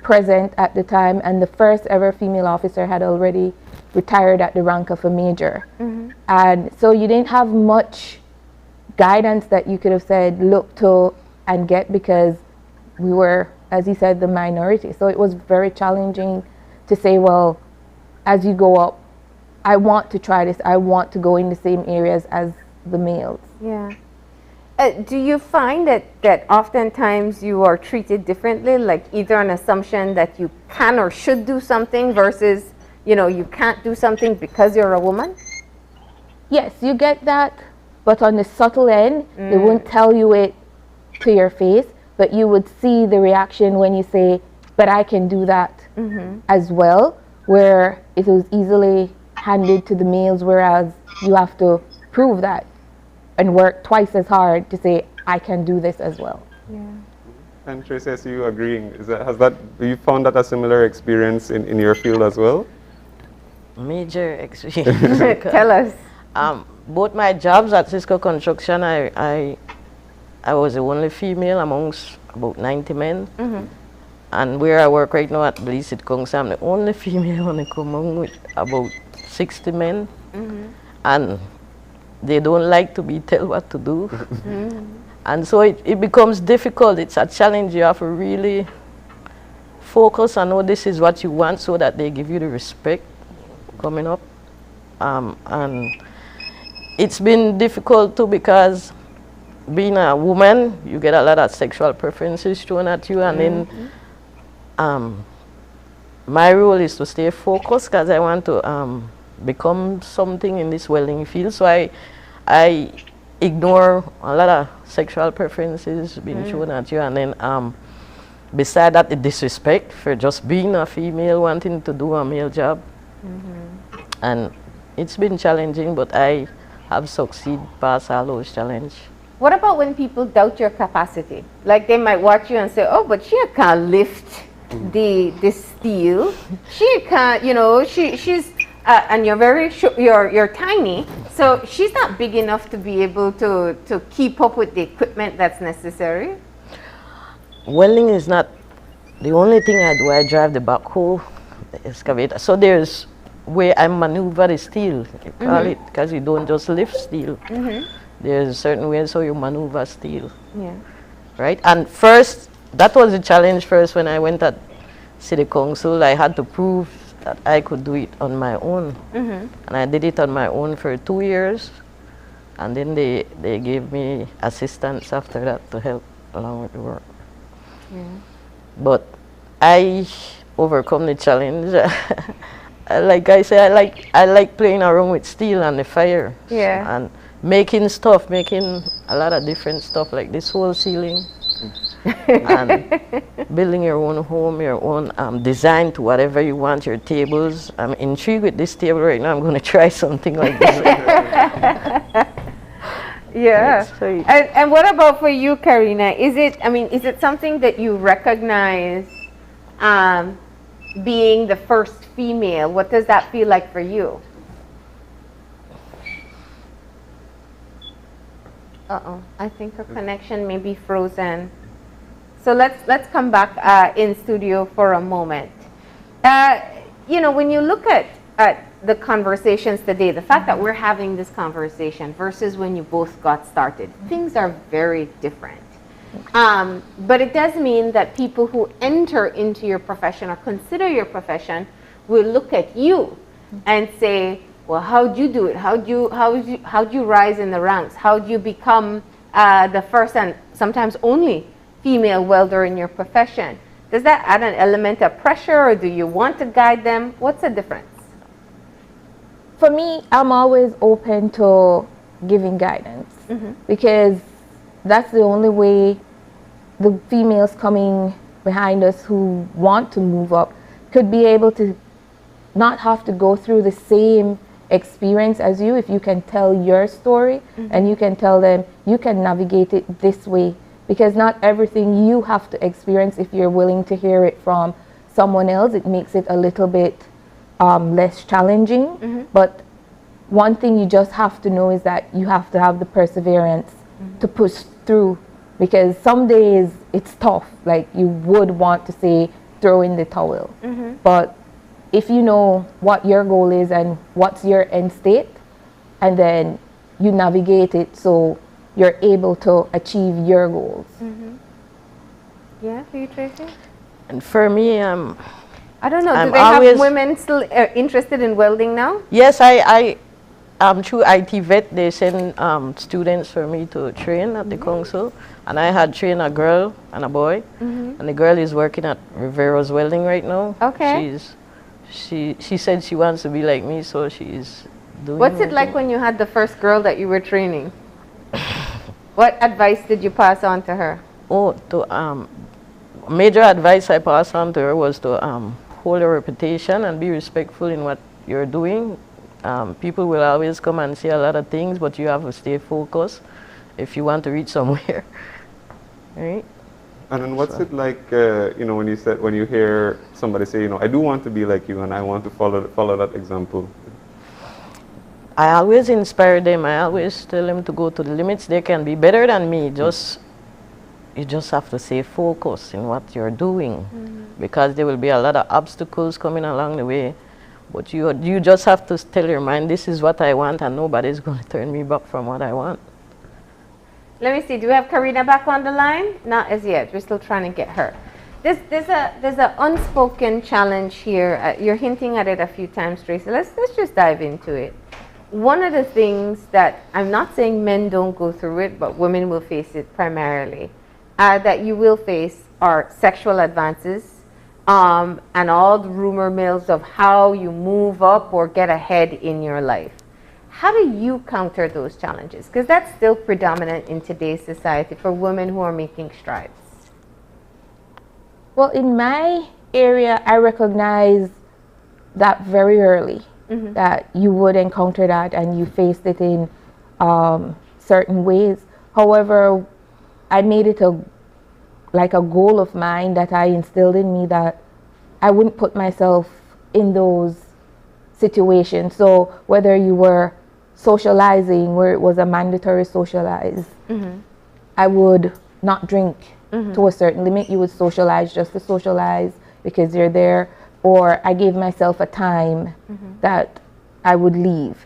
present at the time, and the first ever female officer had already retired at the rank of a major. And so you didn't have much guidance that you could have said, look to and get, because we were, as he said, the minority. So it was very challenging to say, well, as you go up, I want to try this, I want to go in the same areas as the males. Yeah. Do you find that oftentimes you are treated differently, like either an assumption that you can or should do something versus, you know, you can't do something because you're a woman? Yes, you get that, but on the subtle end, they won't tell you it to your face, but you would see the reaction when you say, but I can do that as well, where it was easily handed to the males, whereas you have to prove that and work twice as hard to say, I can do this as well. Yeah. And Tracy, I see you agreeing. You found that a similar experience in your field as well? Major experience. Tell us. both my jobs at Cisco Construction, I was the only female amongst about 90 men. And where I work right now at Belize Sitcongs, I'm the only female on the common with about 60 men. And they don't like to be told what to do. And so it becomes difficult. It's a challenge. You have to really focus and know this is what you want so that they give you the respect coming up. And it's been difficult too because being a woman, you get a lot of sexual preferences thrown at you, and then my role is to stay focused because I want to become something in this welding field. So I ignore a lot of sexual preferences being shown at you, and then beside that, the disrespect for just being a female wanting to do a male job. And it's been challenging, but I have succeeded past all those challenges. What about when people doubt your capacity? Like they might watch you and say, oh, but she can't lift the steel. She can't, you know, she's and you're very you're tiny, so she's not big enough to be able to keep up with the equipment that's necessary. Welding is not the only thing I do. I drive the backhoe, the excavator. So there's where I maneuver the steel, you call it, because you don't just lift steel. There's a certain way so you maneuver steel. Yeah. Right? And first, that was the challenge first when I went at City Council. I had to prove that I could do it on my own. And I did it on my own for 2 years. And then they gave me assistants after that to help along with the work. But I overcome the challenge. Like I say, I like playing around with steel and the fire. And making stuff, making a lot of different stuff like this whole ceiling. And building your own home, your own design to whatever you want, your tables. I'm intrigued with this table right now. I'm going to try something like this. And what about for you, Karina? Is it something that you recognize being the first female? What does that feel like for you? I think her connection may be frozen. So let's come back in studio for a moment. You know, when you look at the conversations today, the fact that we're having this conversation versus when you both got started, things are very different. But it does mean that people who enter into your profession or consider your profession will look at you and say, well, how'd you do it? How'd you rise in the ranks? How'd you become the first and sometimes only female welder in your profession? Does that add an element of pressure, or do you want to guide them? What's the difference? For me, I'm always open to giving guidance because that's the only way the females coming behind us who want to move up could be able to not have to go through the same experience as you. If you can tell your story and you can tell them you can navigate it this way, because not everything you have to experience, if you're willing to hear it from someone else, it makes it a little bit less challenging. But one thing you just have to know is that you have to have the perseverance to push through, because some days it's tough, like you would want to say throw in the towel. But if you know what your goal is and what's your end state, and then you navigate it so you're able to achieve your goals. Yeah, for you, Tracy? And for me, I don't know, do they have women still interested in welding now? Yes, through IT Vet, they send students for me to train at the council. And I had trained a girl and a boy. And the girl is working at Rivero's Welding right now. Okay. She said she wants to be like me, so she's doing What's it like when you had the first girl that you were training? What advice did you pass on to her? Major advice I passed on to her was to hold a reputation and be respectful in what you're doing. People will always come and say a lot of things, but you have to stay focused if you want to reach somewhere. Right? And then what's it like, you know, when you hear somebody say, you know, I do want to be like you and I want to follow that example? I always inspire them. I always tell them to go to the limits. They can be better than me. You just have to stay focused in what you're doing, because there will be a lot of obstacles coming along the way. But you just have to tell your mind, this is what I want, and nobody's going to turn me back from what I want. Let me see. Do we have Karina back on the line? Not as yet. We're still trying to get her. There's an unspoken challenge here. You're hinting at it a few times, Tracy. Let's just dive into it. One of the things that I'm not saying men don't go through it, but women will face it primarily, that you will face are sexual advances, and all the rumor mills of how you move up or get ahead in your life. How do you counter those challenges? Because that's still predominant in today's society for women who are making strides. Well, in my area, I recognize that very early, that you would encounter that and you faced it in certain ways. However, I made it a goal of mine that I instilled in me that I wouldn't put myself in those situations. So whether you were socializing where it was a mandatory socialize, I would not drink to a certain limit. You would socialize just to socialize because you're there. Or I gave myself a time that I would leave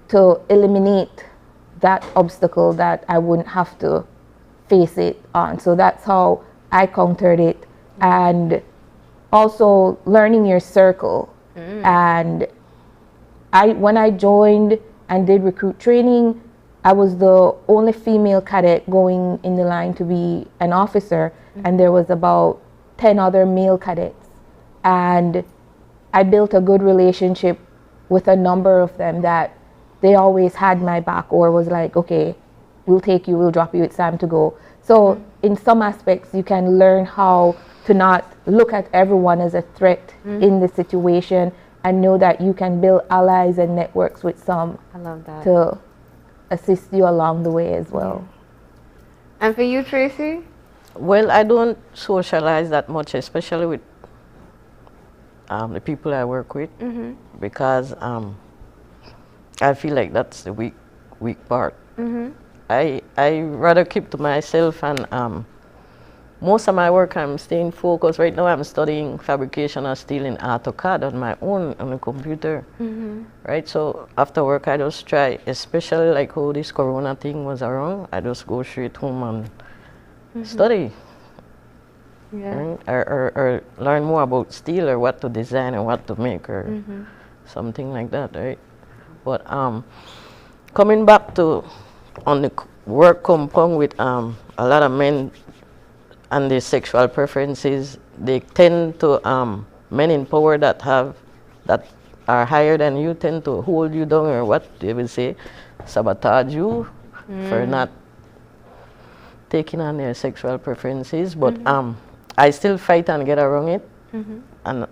to eliminate that obstacle that I wouldn't have to face it on. So that's how I countered it. And also learning your circle. And when I joined and did recruit training, I was the only female cadet going in the line to be an officer, and there was about 10 other male cadets. And I built a good relationship with a number of them that they always had my back, or was like, okay, we'll take you, we'll drop you, it's time to go. So in some aspects, you can learn how to not look at everyone as a threat in the situation, and know that you can build allies and networks with some. I love that. To assist you along the way as well. And for you, Tracy? Well, I don't socialize that much, especially with the people I work with, because I feel like that's the weak part. I rather keep to myself, and most of my work I'm staying focused. Right now I'm studying fabrication of steel in AutoCAD on my own on the computer. Right, so after work I just try, especially like how this corona thing was around, I just go straight home and study. Right? Or learn more about steel, or what to design and what to make, or something like that, right? But coming back to on the work compound with a lot of men and their sexual preferences, they tend to men in power that are higher than you tend to hold you down, or what they will say, sabotage you for not taking on their sexual preferences. But I still fight and get around it, and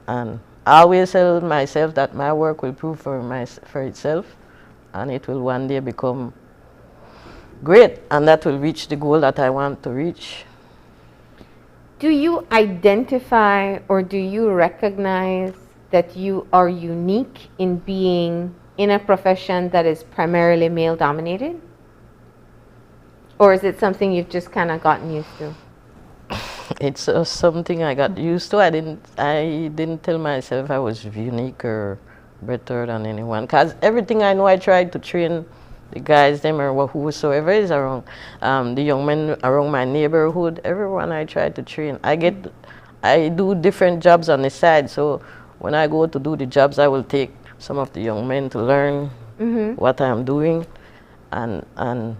I always tell myself that my work will prove for itself, and it will one day become great, and that will reach the goal that I want to reach. Do you identify or do you recognize that you are unique in being in a profession that is primarily male dominated? Or is it something you've just kind of gotten used to? It's something I got used to. I didn't tell myself I was unique or better than anyone, because everything I know I tried to train the guys, them, or whosoever is around, the young men around my neighborhood, everyone I try to train. I do different jobs on the side, so when I go to do the jobs, I will take some of the young men to learn what I'm doing, and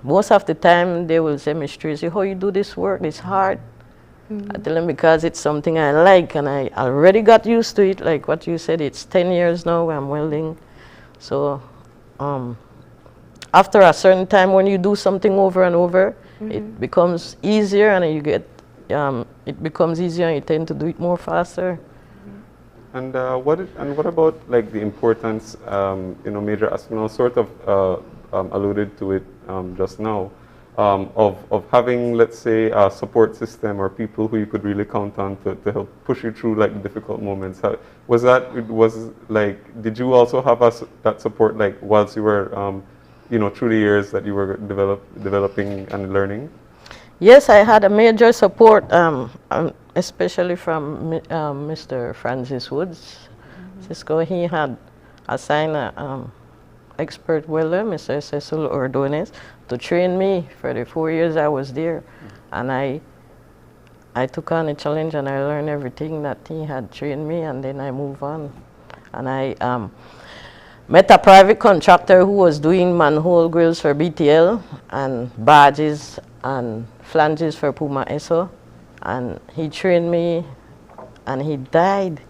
most of the time they will say, Miss Tracy, how you do this work? It's hard. I tell them because it's something I like, and I already got used to it. Like what you said, it's 10 years now I'm welding, so after a certain time, when you do something over and over, it becomes easier, and you get it becomes easier, and you tend to do it more faster. And what about like the importance? Major Aspinall sort of alluded to it just now. of having, let's say, a support system or people who you could really count on to help push you through like difficult moments. Did you also have that support like whilst you were, through the years that you were developing and learning? Yes, I had a major support, especially from Mr. Francis Woods. Cisco, he had assigned an expert welder, Mr. Cecil Ordonez, to train me for the 4 years I was there. And I took on a challenge and I learned everything that he had trained me, and then I moved on. And I met a private contractor who was doing manhole grills for BTL and badges and flanges for Puma ESO. And he trained me, and he died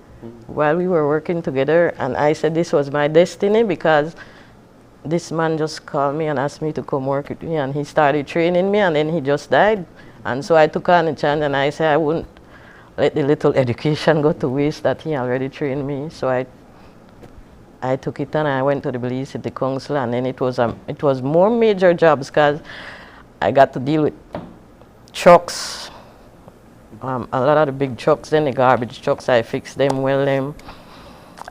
while we were working together. And I said this was my destiny, because this man just called me and asked me to come work with me, and he started training me, and then he just died. And so I took on a chance, and I said I wouldn't let the little education go to waste that he already trained me. So I took it on, and I went to the Belize City Council, and then it was more major jobs, because I got to deal with trucks, a lot of the big trucks, then the garbage trucks, I fix them, weld them,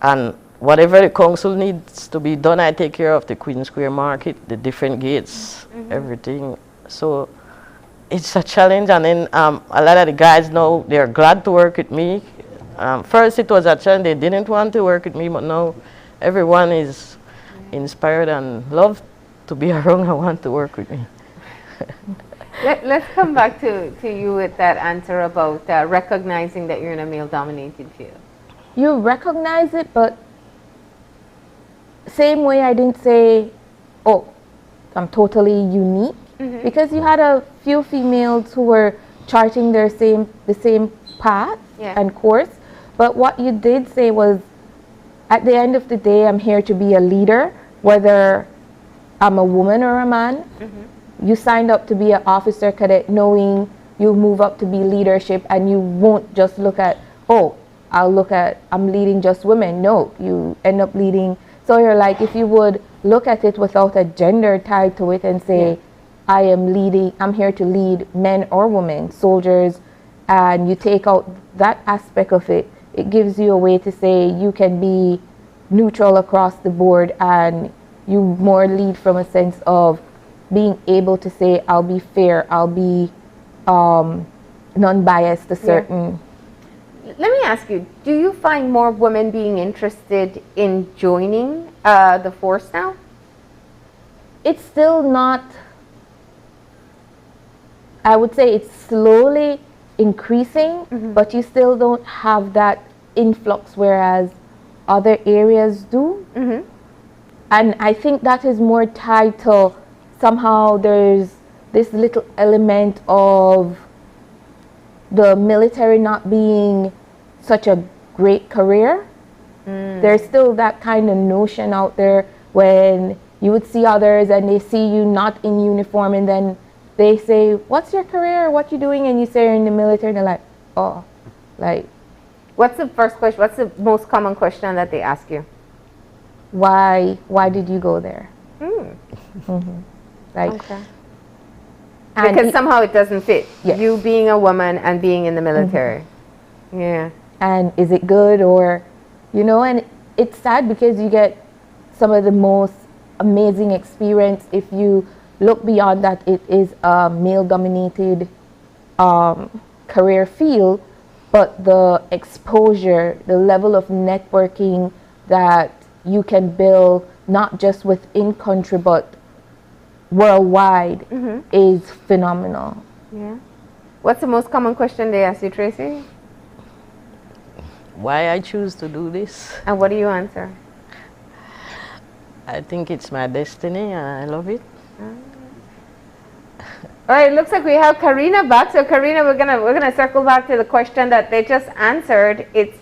and whatever the council needs to be done, I take care of the Queen Square Market, the different gates, everything. So it's a challenge, and then a lot of the guys now, they're glad to work with me. First it was a challenge, they didn't want to work with me, but now everyone is inspired and love to be around and want to work with me. Let's come back to you with that answer about recognizing that you're in a male-dominated field. You recognize it, but same way I didn't say, oh, I'm totally unique, because you had a few females who were charting the same path and course. But what you did say was, at the end of the day, I'm here to be a leader, whether I'm a woman or a man. You signed up to be an officer cadet knowing you'll move up to be leadership, and you won't just look at, oh, I'm leading just women. No, you end up leading. So you're like, if you would look at it without a gender tied to it and say, I'm here to lead men or women, soldiers, and you take out that aspect of it, it gives you a way to say you can be neutral across the board, and you more lead from a sense of being able to say, I'll be fair, I'll be non-biased to certain. Let me ask you, do you find more women being interested in joining the force now? It's still not, I would say it's slowly increasing, but you still don't have that influx, whereas other areas do. And I think that is more tied to somehow there's this little element of the military not being such a great career. There's still that kind of notion out there when you would see others and they see you not in uniform, and then they say, what's your career, what you doing, and you say you're in the military, and they're like, oh, like. What's the first question, what's the most common question that they ask you? Why did you go there? Like, okay. Because somehow it doesn't fit. Yes. You being a woman and being in the military. Yeah. And is it good, or, and it's sad because you get some of the most amazing experience if you look beyond that. It is a male-dominated career field, but the exposure, the level of networking that you can build, not just within country, but worldwide, is phenomenal. Yeah. What's the most common question they ask you, Tracy? Why I choose to do this. And what do you answer? I think it's my destiny, and I love it. All right, looks like we have Karina back. So Karina, we're gonna circle back to the question that they just answered. It's,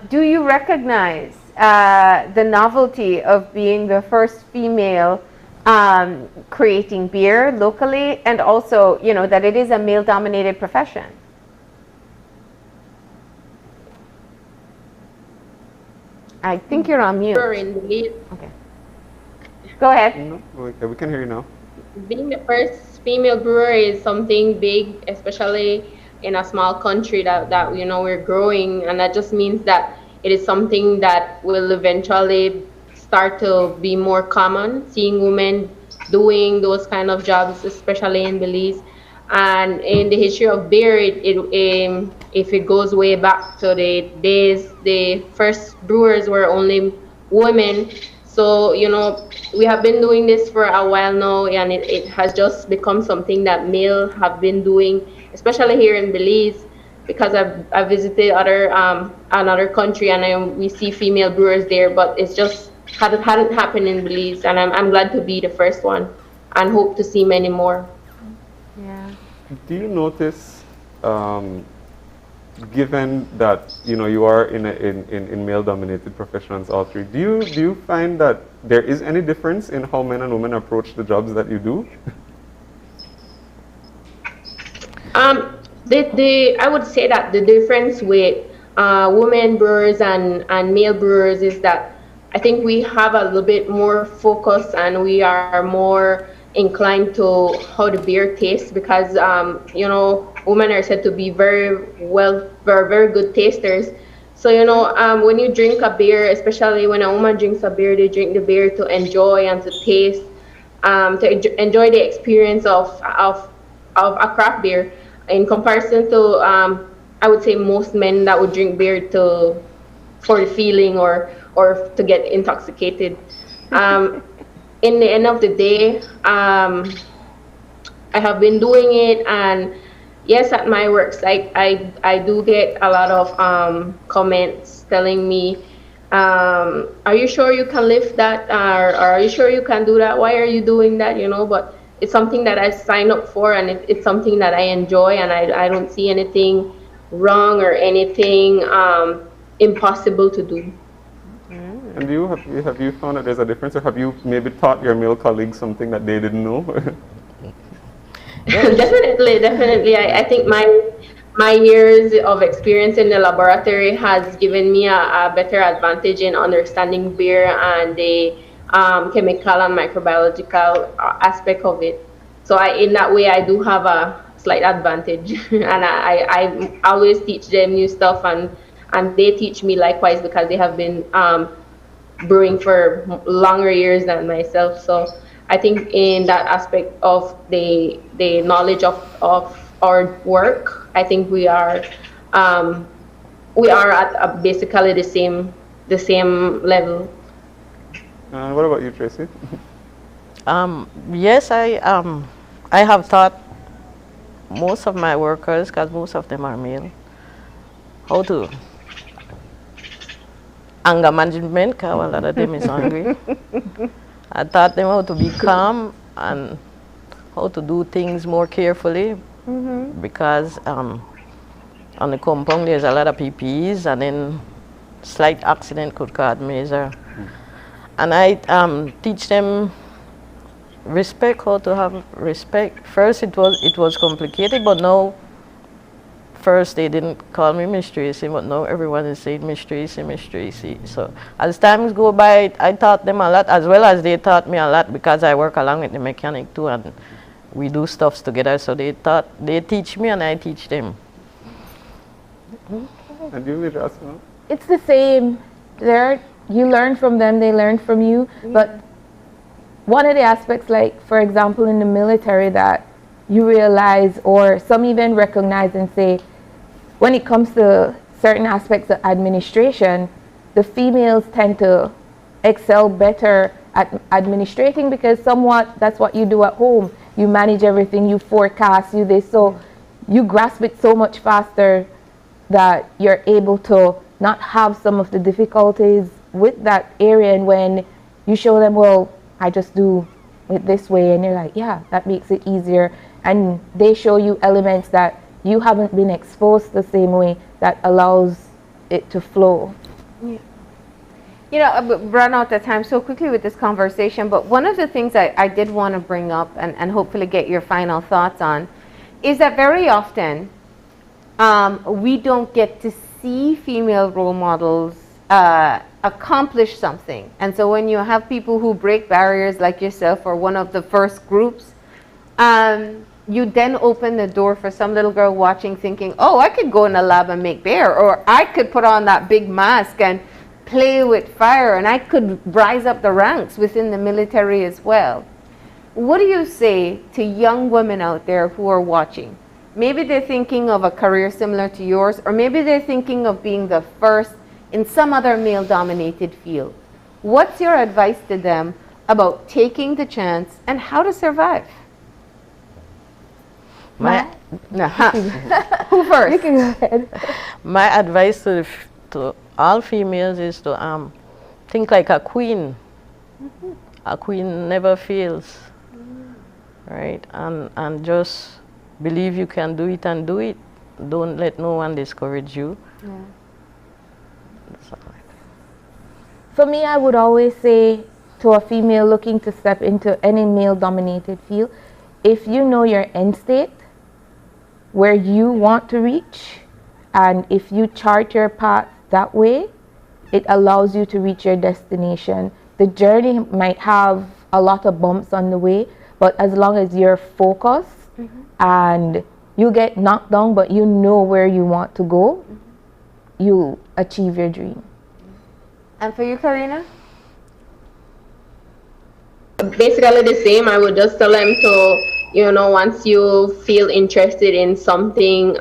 do you recognize the novelty of being the first female creating beer locally, and also, that it is a male-dominated profession? I think you're on mute. Indeed. Okay. Go ahead. No, okay, we can hear you now. Being the first female brewer is something big, especially in a small country that we're growing, and that just means that it is something that will eventually start to be more common, seeing women doing those kind of jobs, especially in Belize. And in the history of beer, if it goes way back to the days, the first brewers were only women. So, we have been doing this for a while now, and it has just become something that male have been doing, especially here in Belize, because I've visited another country, and we see female brewers there, but it's just hadn't happened in Belize, and I'm glad to be the first one, and hope to see many more. Yeah. Do you notice, given that you are in male-dominated professions, all three, do you find that there is any difference in how men and women approach the jobs that you do? I would say that the difference with women brewers and male brewers is that I think we have a little bit more focus, and we are more inclined to how the beer tastes, because women are said to be very good tasters. So when you drink a beer, especially when a woman drinks a beer, they drink the beer to enjoy and to taste, to enjoy the experience of a craft beer, in comparison to I would say most men that would drink beer for the feeling or to get intoxicated. In the end of the day, I have been doing it, and yes, at my work site, I do get a lot of comments telling me, are you sure you can lift that, or are you sure you can do that? Why are you doing that? But it's something that I signed up for, and it's something that I enjoy, and I don't see anything wrong or anything impossible to do. And have you found that there's a difference, or have you maybe taught your male colleagues something that they didn't know? Definitely. I think my years of experience in the laboratory has given me a better advantage in understanding beer and the chemical and microbiological aspect of it. So in that way, I do have a slight advantage, and I always teach them new stuff, and they teach me likewise, because they have been brewing for longer years than myself. So I think in that aspect of the knowledge of our work, I think we are at basically the same level. What about you, Tracy? Yes, I have taught most of my workers, because most of them are male, how to anger management, because a lot of them is angry. I taught them how to be calm and how to do things more carefully, because on the compound there's a lot of PPEs, and then slight accident could cause major. And I teach them respect, how to have respect. First it was complicated, but now, first they didn't call me Miss Tracy, but now everyone is saying Miss Tracy, Miss Tracy. So as times go by, I taught them a lot, as well as they taught me a lot, because I work along with the mechanic too, and we do stuff together. So they teach me and I teach them. And you, Vidya? It's the same. You learn from them, they learn from you. But one of the aspects, like for example in the military, that you realize, or some even recognize and say, when it comes to certain aspects of administration, the females tend to excel better at administrating, because somewhat that's what you do at home. You manage everything, you forecast, you this, so you grasp it so much faster that you're able to not have some of the difficulties with that area. And when you show them, well, I just do it this way, and they're like, yeah, that makes it easier. And they show you elements that you haven't been exposed the same way, that allows it to flow. Yeah. Run out of time so quickly with this conversation, but one of the things I did want to bring up and hopefully get your final thoughts on is that very often we don't get to see female role models accomplish something. And so when you have people who break barriers like yourself, or one of the first groups, you then open the door for some little girl watching thinking, oh, I could go in the lab and make bear, or I could put on that big mask and play with fire, and I could rise up the ranks within the military as well. What do you say to young women out there who are watching? Maybe they're thinking of a career similar to yours, or maybe they're thinking of being the first in some other male-dominated field. What's your advice to them about taking the chance and how to survive? Who first? You can go ahead. My advice to all females is to think like a queen. A queen never fails, right? And just believe you can do it and do it. Don't let no one discourage you. Yeah. For me, I would always say to a female looking to step into any male-dominated field, if you know your end state, where you want to reach, and if you chart your path that way, it allows you to reach your destination. The journey might have a lot of bumps on the way, but as long as you're focused and you get knocked down, but you know where you want to go, you'll achieve your dream. And for you, Karina? Basically the same. I would just tell them to, once you feel interested in something,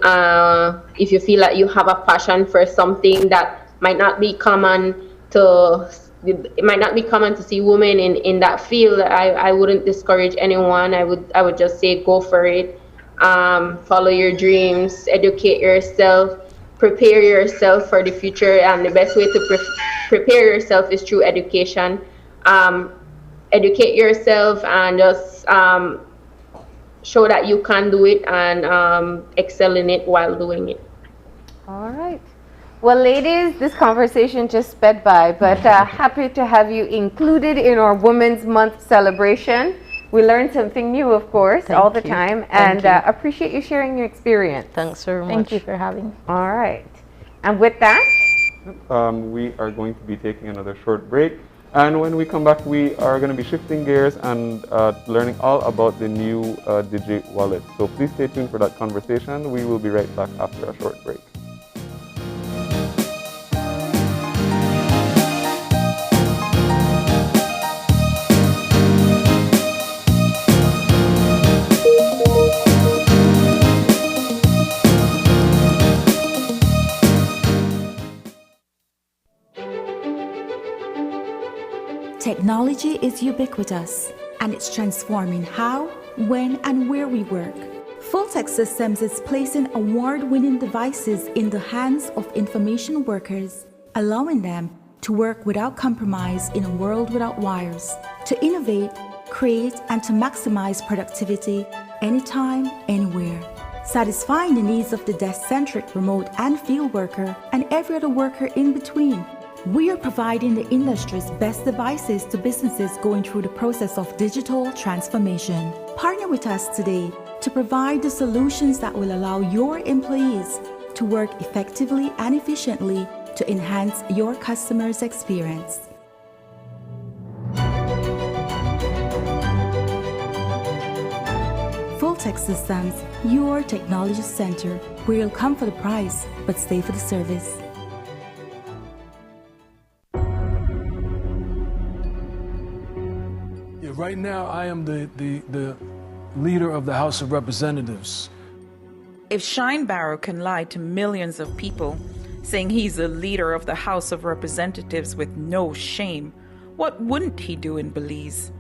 if you feel like you have a passion for something that might not be common to see women in that field, I wouldn't discourage anyone. I would just say go for it. Follow your dreams, educate yourself, prepare yourself for the future, and the best way to prepare yourself is through education. Educate yourself and just show that you can do it and excel in it while doing it. All right. Well, ladies, this conversation just sped by, but happy to have you included in our Women's Month celebration. We learn something new, of course, all the time, and appreciate you sharing your experience. Thanks very much. Thank you for having me. All right. And with that, we are going to be taking another short break. And when we come back, we are going to be shifting gears and learning all about the new Digi wallet. So please stay tuned for that conversation. We will be right back after a short break. Technology is ubiquitous, and it's transforming how, when, and where we work. Fulltech Systems is placing award-winning devices in the hands of information workers, allowing them to work without compromise in a world without wires, to innovate, create, and to maximize productivity anytime, anywhere, satisfying the needs of the desk-centric remote and field worker and every other worker in between. We are providing the industry's best devices to businesses going through the process of digital transformation. Partner with us today to provide the solutions that will allow your employees to work effectively and efficiently to enhance your customers' experience. Fulltech Systems, your technology center, where you'll come for the price, but stay for the service. Right now, I am the leader of the House of Representatives. If Shine Barrow can lie to millions of people, saying he's the leader of the House of Representatives with no shame, what wouldn't he do in Belize?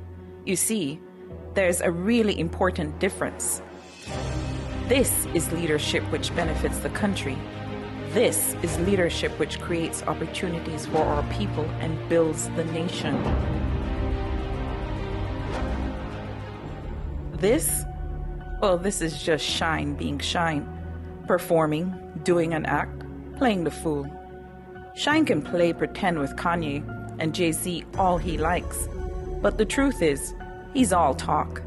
You see, there's a really important difference. This is leadership which benefits the country. This is leadership which creates opportunities for our people and builds the nation. This? Well, this is just Shine being Shine. Performing, doing an act, playing the fool. Shine can play pretend with Kanye and Jay-Z all he likes. But the truth is, he's all talk.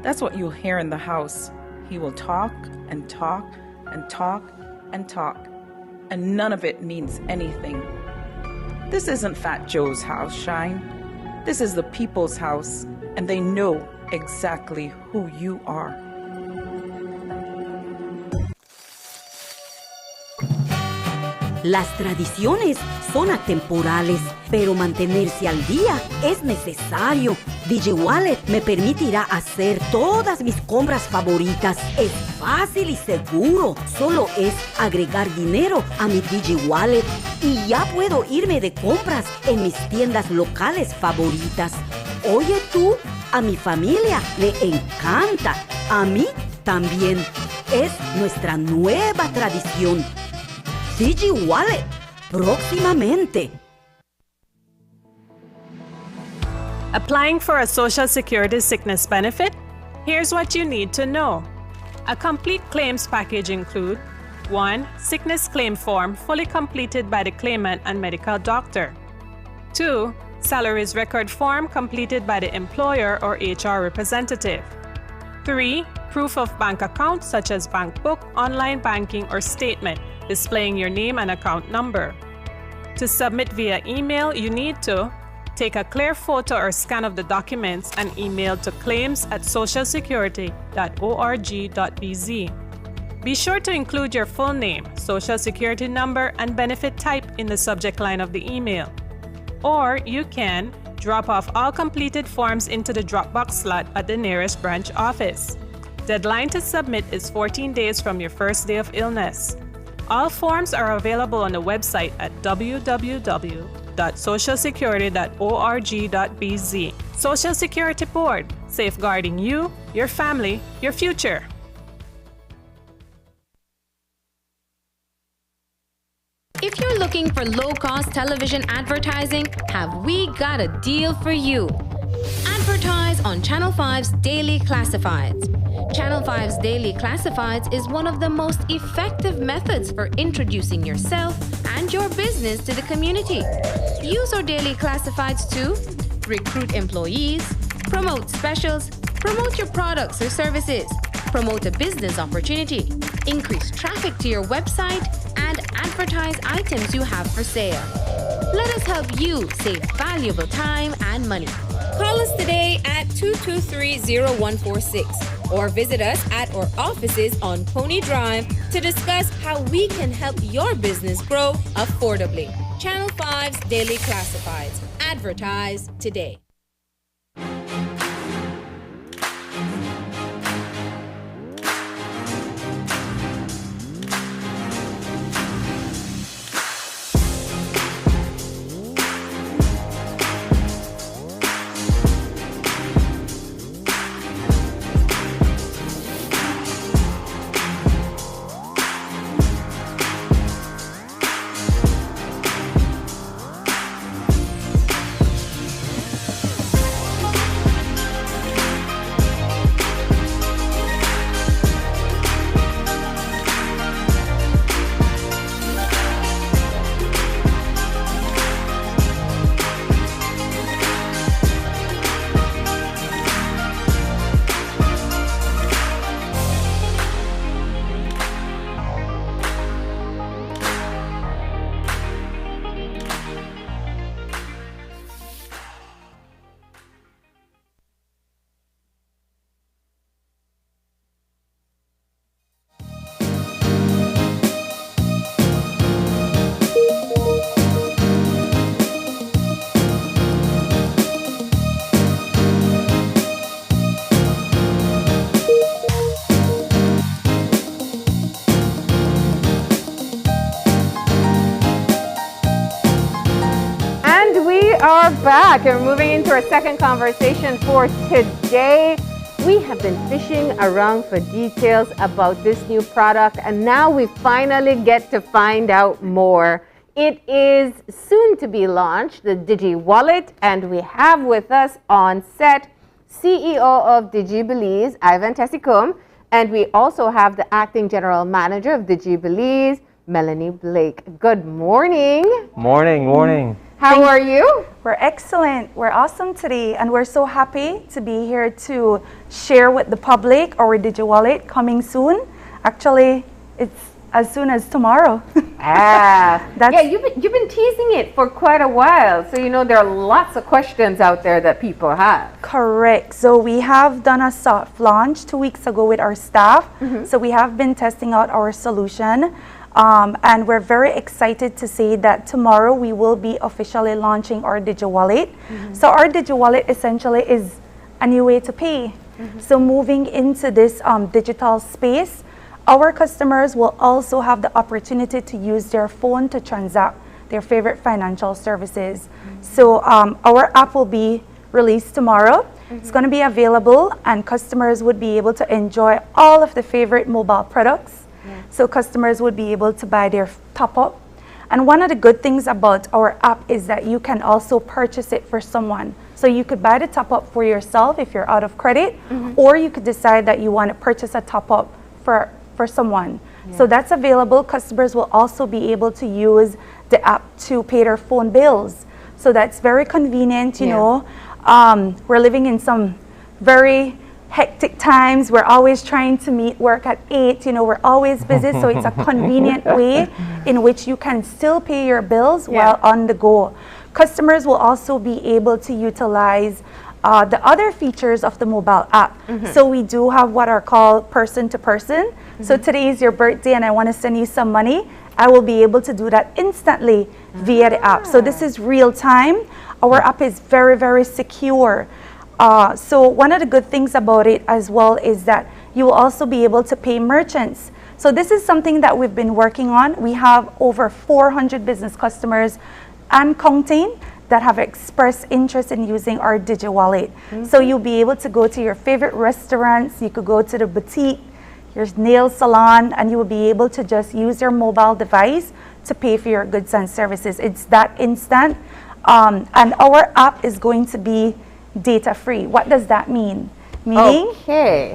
That's what you'll hear in the House. He will talk and talk and talk and talk. And none of it means anything. This isn't Fat Joe's house, Shine. This is the people's house, and they know exactly who you are. Las tradiciones son atemporales, pero mantenerse al día es necesario. Digi Wallet me permitirá hacer todas mis compras favoritas. Es fácil y seguro. Solo es agregar dinero a mi Digi Wallet y ya puedo irme de compras en mis tiendas locales favoritas. Oye tú, a mi familia le encanta. A mí también. Es nuestra nueva tradición. Digi Wallet, próximamente. Applying for a Social Security sickness benefit? Here's what you need to know. A complete claims package include 1. Sickness claim form fully completed by the claimant and medical doctor. 2. Salaries record form completed by the employer or HR representative. 3. Proof of bank account such as bank book, online banking, or statement displaying your name and account number. To submit via email, you need to take a clear photo or scan of the documents and email to claims@socialsecurity.org.bz. Be sure to include your full name, social security number, and benefit type in the subject line of the email. Or you can drop off all completed forms into the Dropbox slot at the nearest branch office. Deadline to submit is 14 days from your first day of illness. All forms are available on the website at www.socialsecurity.org.bz. Social Security Board, safeguarding you, your family, your future. If you're looking for low-cost television advertising, have we got a deal for you? Advertise on Channel 5's Daily Classifieds. Channel 5's Daily Classifieds is one of the most effective methods for introducing yourself and your business to the community. Use our Daily Classifieds to recruit employees, promote specials, promote your products or services, promote a business opportunity, increase traffic to your website, and advertise items you have for sale. Let us help you save valuable time and money. Call us today at 223-0146 or visit us at our offices on Pony Drive to discuss how we can help your business grow affordably. Channel 5's Daily Classifieds. Advertise today. Are back and we're moving into our second conversation for today. We have been fishing around for details about this new product and now we finally get to find out more. It is soon to be launched, the Digi Wallet, and we have with us on set CEO of Digi Belize, Ivan Tessikum, and we also have the acting general manager of Digi Belize, Melanie Blake. Good morning. Morning. How are you? We're excellent. We're awesome today, and we're so happy to be here to share with the public our Digi Wallet coming soon. Actually, it's as soon as tomorrow. Yeah, you've been teasing it for quite a while, so you know there are lots of questions out there that people have. Correct. So we have done a soft launch 2 weeks ago with our staff. So we have been testing out our solution. And we're very excited to say that tomorrow we will be officially launching our Digi Wallet. So our Digi Wallet essentially is a new way to pay. So moving into this digital space, our customers will also have the opportunity to use their phone to transact their favorite financial services. So our app will be released tomorrow. It's going to be available, and customers would be able to enjoy all of the favorite mobile products. So customers would be able to buy their top-up. And one of the good things about our app is that you can also purchase it for someone. So you could buy the top-up for yourself if you're out of credit, or you could decide that you want to purchase a top-up for someone. So that's available. Customers will also be able to use the app to pay their phone bills. So that's very convenient, you know. We're living in some very hectic times. We're always trying to meet work at 8, you know, we're always busy. So it's a convenient way in which you can still pay your bills while on the go. Customers will also be able to utilize the other features of the mobile app. So we do have what are called person to person. So today is your birthday and I want to send you some money. I will be able to do that instantly via the app. So this is real time. Our app is very, very secure. So one of the good things about it as well is that you will also be able to pay merchants. So this is something that we've been working on. We have over 400 business customers and counting that have expressed interest in using our Digi Wallet. So you'll be able to go to your favorite restaurants, you could go to the boutique, your nail salon, and you will be able to just use your mobile device to pay for your goods and services. It's that instant. And our app is going to be data free. What does that mean? Meaning, okay.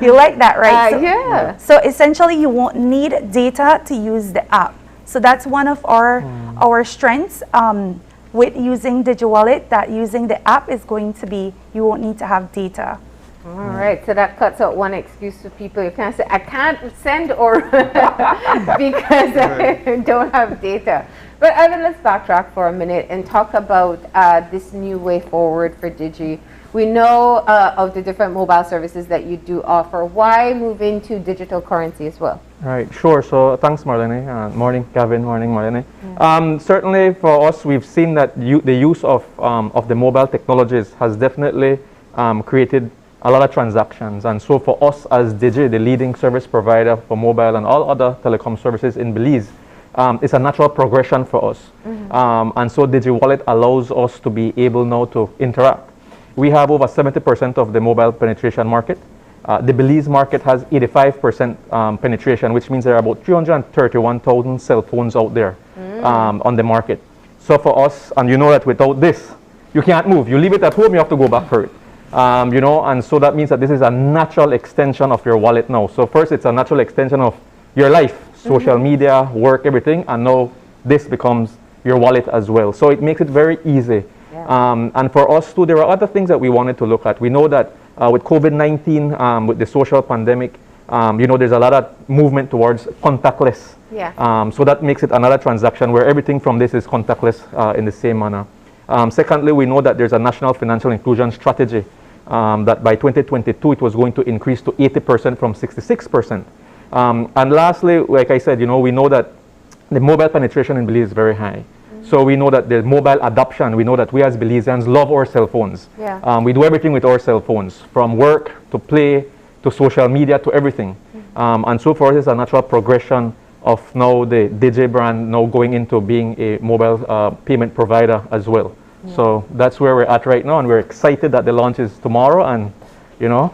You like that, right? So essentially you won't need data to use the app. So that's one of our strengths with using Digi Wallet, that using the app is going to be, you won't need to have data. All right, so that cuts out one excuse for people. You can't say, I can't send or because I don't have data. But Ivan, let's backtrack for a minute and talk about this new way forward for Digi. We know of the different mobile services that you do offer. Why move into digital currency as well? Right, sure. So thanks, Marlene. Morning, Gavin. Morning, Marlene. Certainly for us, we've seen that the use of the mobile technologies has definitely created a lot of transactions. And so for us as Digi, the leading service provider for mobile and all other telecom services in Belize, it's a natural progression for us. And so Digi Wallet allows us to be able now to interact. We have over 70% of the mobile penetration market. The Belize market has 85% penetration, which means there are about 331,000 cell phones out there on the market. So for us, and you know that without this, you can't move. You leave it at home, you have to go back for it. You know, and so that means that this is a natural extension of your wallet now. So first, it's a natural extension of your life, social media, work, everything, and now this becomes your wallet as well. So it makes it very easy. And for us too, there are other things that we wanted to look at. We know that with COVID-19, with the social pandemic, you know, there's a lot of movement towards contactless. So that makes it another transaction where everything from this is contactless in the same manner. Secondly, we know that there's a national financial inclusion strategy that by 2022 it was going to increase to 80% from 66%. And lastly, like I said, you know, we know that the mobile penetration in Belize is very high. So we know that the mobile adoption, we know that we as Belizeans love our cell phones. We do everything with our cell phones, from work to play to social media to everything. And so for us, it's a natural progression of now the Digi brand now going into being a mobile payment provider as well. So that's where we're at right now, and we're excited that the launch is tomorrow, and you know,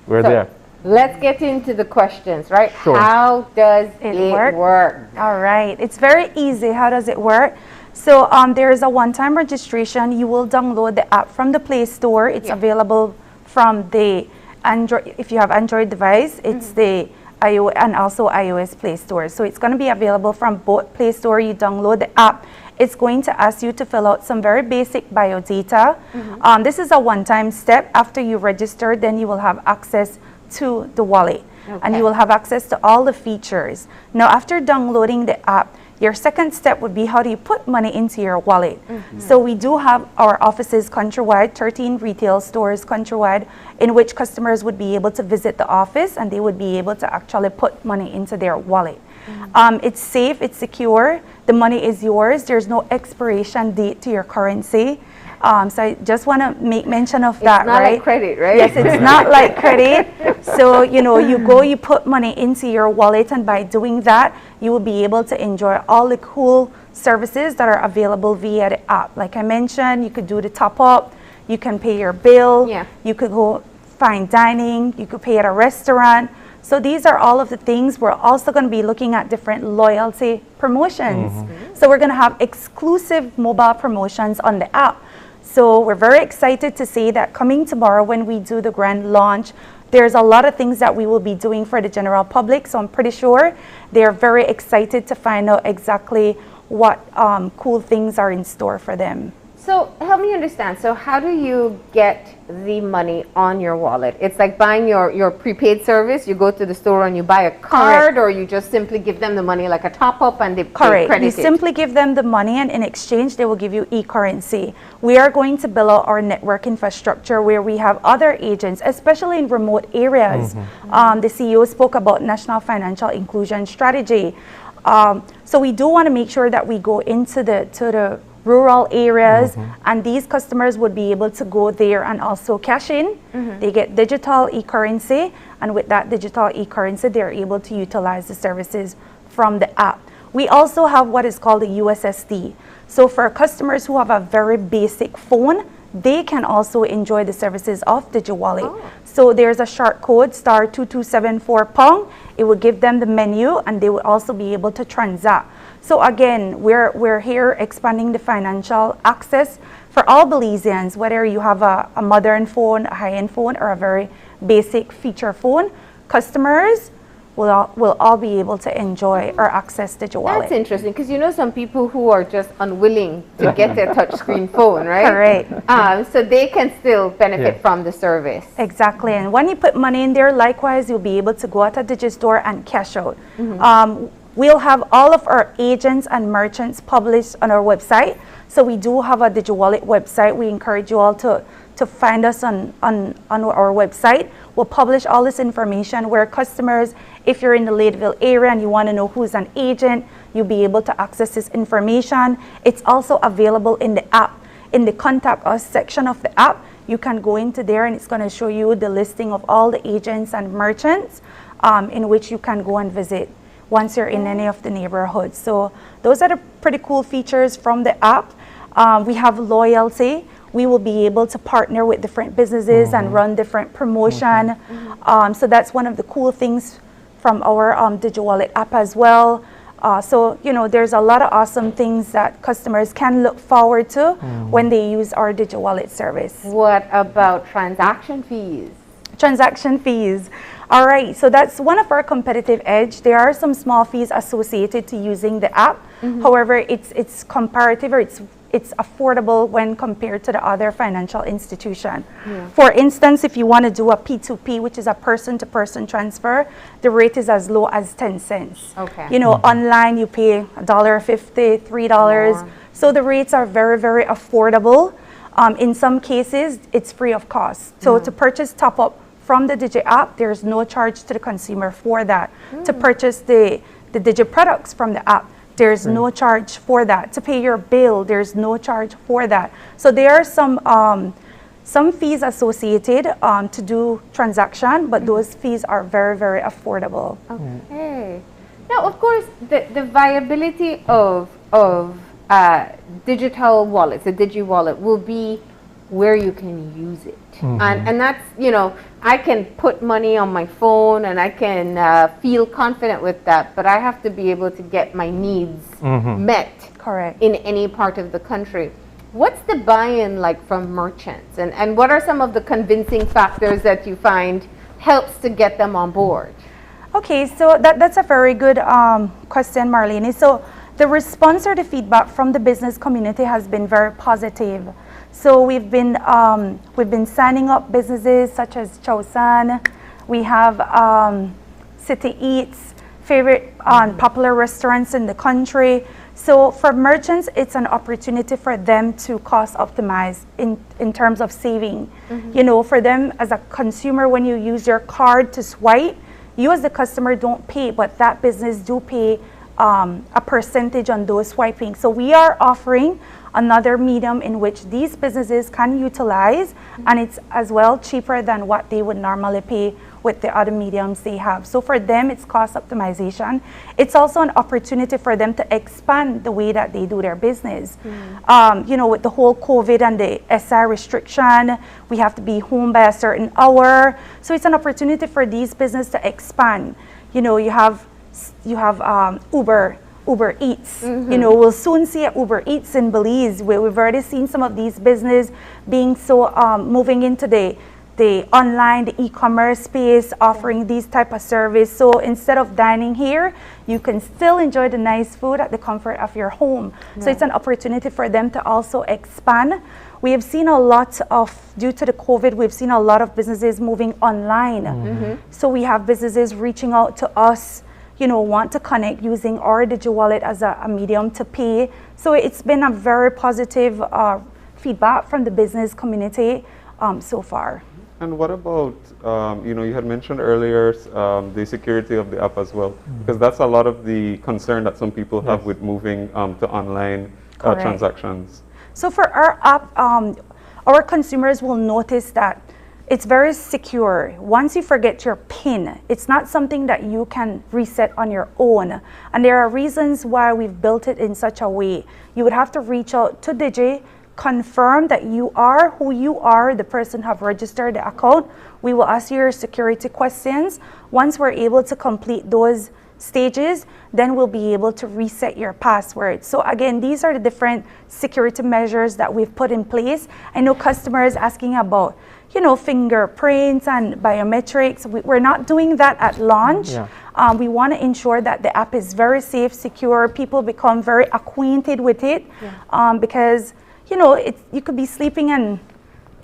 we're there. Let's get into the questions, right? How does it work? All right, it's very easy. How does it work? So there is a one-time registration. You will download the app from the Play Store. It's available from the Android. If you have Android device, it's the iOS and also iOS Play Store. So it's going to be available from both Play Store. You download the app. It's going to ask you to fill out some very basic biodata. This is a one-time step. After you register, then you will have access to the wallet. and you will have access to all the features. Now, after downloading the app, your second step would be how do you put money into your wallet. So we do have our offices countrywide, 13 retail stores countrywide, in which customers would be able to visit the office and they would be able to actually put money into their wallet. It's safe, it's secure, the money is yours, there's no expiration date to your currency. So I just want to make mention of that, It's not right? like credit, right? Yes, it's not like credit. So, you know, you go, you put money into your wallet, and by doing that, you will be able to enjoy all the cool services that are available via the app. Like I mentioned, you could do the top up, you can pay your bill, you could go fine dining, you could pay at a restaurant. So these are all of the things. We're also going to be looking at different loyalty promotions. So we're going to have exclusive mobile promotions on the app. So we're very excited to say that coming tomorrow when we do the grand launch, there's a lot of things that we will be doing for the general public. So I'm pretty sure they're very excited to find out exactly what cool things are in store for them. So help me understand. So how do you get the money on your wallet? It's like buying your prepaid service. You go to the store and you buy a card, or you just simply give them the money like a top up and they credit You it? simply give them the money, and in exchange they will give you e-currency. We are going to build out our network infrastructure where we have other agents, especially in remote areas. The CEO spoke about National Financial Inclusion Strategy. So we do want to make sure that we go into the rural areas, and these customers would be able to go there and also cash in. They get digital e-currency, and with that digital e-currency, they're able to utilize the services from the app. We also have what is called the USSD. So for customers who have a very basic phone, they can also enjoy the services of Digi Wallet. So there's a short code, *2274#. It will give them the menu, and they will also be able to transact. So again, we're here expanding the financial access for all Belizeans, whether you have a modern phone, a high-end phone, or a very basic feature phone. Customers will all be able to enjoy or access Digi Wallet. That's interesting, because you know some people who are just unwilling to get their touchscreen phone, right? Correct. So they can still benefit from the service. Exactly, and when you put money in there, likewise, you'll be able to go at a Digi store and cash out. We'll have all of our agents and merchants published on our website. So we do have a Digi Wallet website. We encourage you all to find us on our website. We'll publish all this information where customers, if you're in the Ladeville area and you want to know who's an agent, you'll be able to access this information. It's also available in the app. In the Contact Us section of the app, you can go into there and it's going to show you the listing of all the agents and merchants in which you can go and visit once you're in any of the neighborhoods. So those are the pretty cool features from the app. We have loyalty. We will be able to partner with different businesses and run different promotion. So that's one of the cool things from our Digi Wallet app as well. So, you know, there's a lot of awesome things that customers can look forward to when they use our Digi Wallet service. What about transaction fees? Transaction fees. All right, so that's one of our competitive edge. There are some small fees associated to using the app. However, it's comparative, or it's affordable when compared to the other financial institution. For instance, if you want to do a P2P, which is a person-to-person transfer, the rate is as low as 10 cents. You know, online you pay $1.50, $3. So the rates are very, very affordable. In some cases, it's free of cost. So to purchase top-up from the Digi app, there's no charge to the consumer for that. To purchase the Digi products from the app, there's no charge for that. To pay your bill, there's no charge for that. So there are some fees associated to do transaction, but those fees are very, very affordable. Okay. Now, of course, the viability of digital wallets, the Digi wallet, will be where you can use it. And that's, you know, I can put money on my phone and I can feel confident with that, but I have to be able to get my needs met in any part of the country. What's the buy-in like from merchants? And what are some of the convincing factors that you find helps to get them on board? Okay, so that's a very good question, Marlene. So the response or the feedback from the business community has been very positive. So we've been signing up businesses such as Chosan. We have city eats, favorite popular restaurants in the country. So for merchants, it's an opportunity for them to cost optimize in terms of saving. You know, for them as a consumer, when you use your card to swipe, you as the customer don't pay, but that business do pay a percentage on those swiping. So we are offering another medium in which these businesses can utilize, and it's as well cheaper than what they would normally pay with the other mediums they have. So for them, it's cost optimization. It's also an opportunity for them to expand the way that they do their business. You know, with the whole COVID and the SI restriction, we have to be home by a certain hour. So it's an opportunity for these businesses to expand. You know, you have Uber Eats. You know, we'll soon see a Uber Eats in Belize, where we've already seen some of these businesses being so moving into the online, the e-commerce space, offering these type of service. So instead of dining here, you can still enjoy the nice food at the comfort of your home. So it's an opportunity for them to also expand. We have seen a lot of, due to the COVID, we've seen a lot of businesses moving online. So we have businesses reaching out to us, you know, want to connect using our Digi Wallet as a medium to pay. So it's been a very positive feedback from the business community so far. And what about, you know, you had mentioned earlier the security of the app as well, because that's a lot of the concern that some people have with moving to online transactions. So for our app, our consumers will notice that it's very secure. Once you forget your PIN, it's not something that you can reset on your own. And there are reasons why we've built it in such a way. You would have to reach out to Digi, confirm that you are who you are, the person have registered the account. We will ask you your security questions. Once we're able to complete those stages, then we'll be able to reset your password. So again, these are the different security measures that we've put in place. I know customers asking about, you know, fingerprints and biometrics. We're not doing that at launch. We want to ensure that the app is very safe, secure. People become very acquainted with it because, you know, you could be sleeping and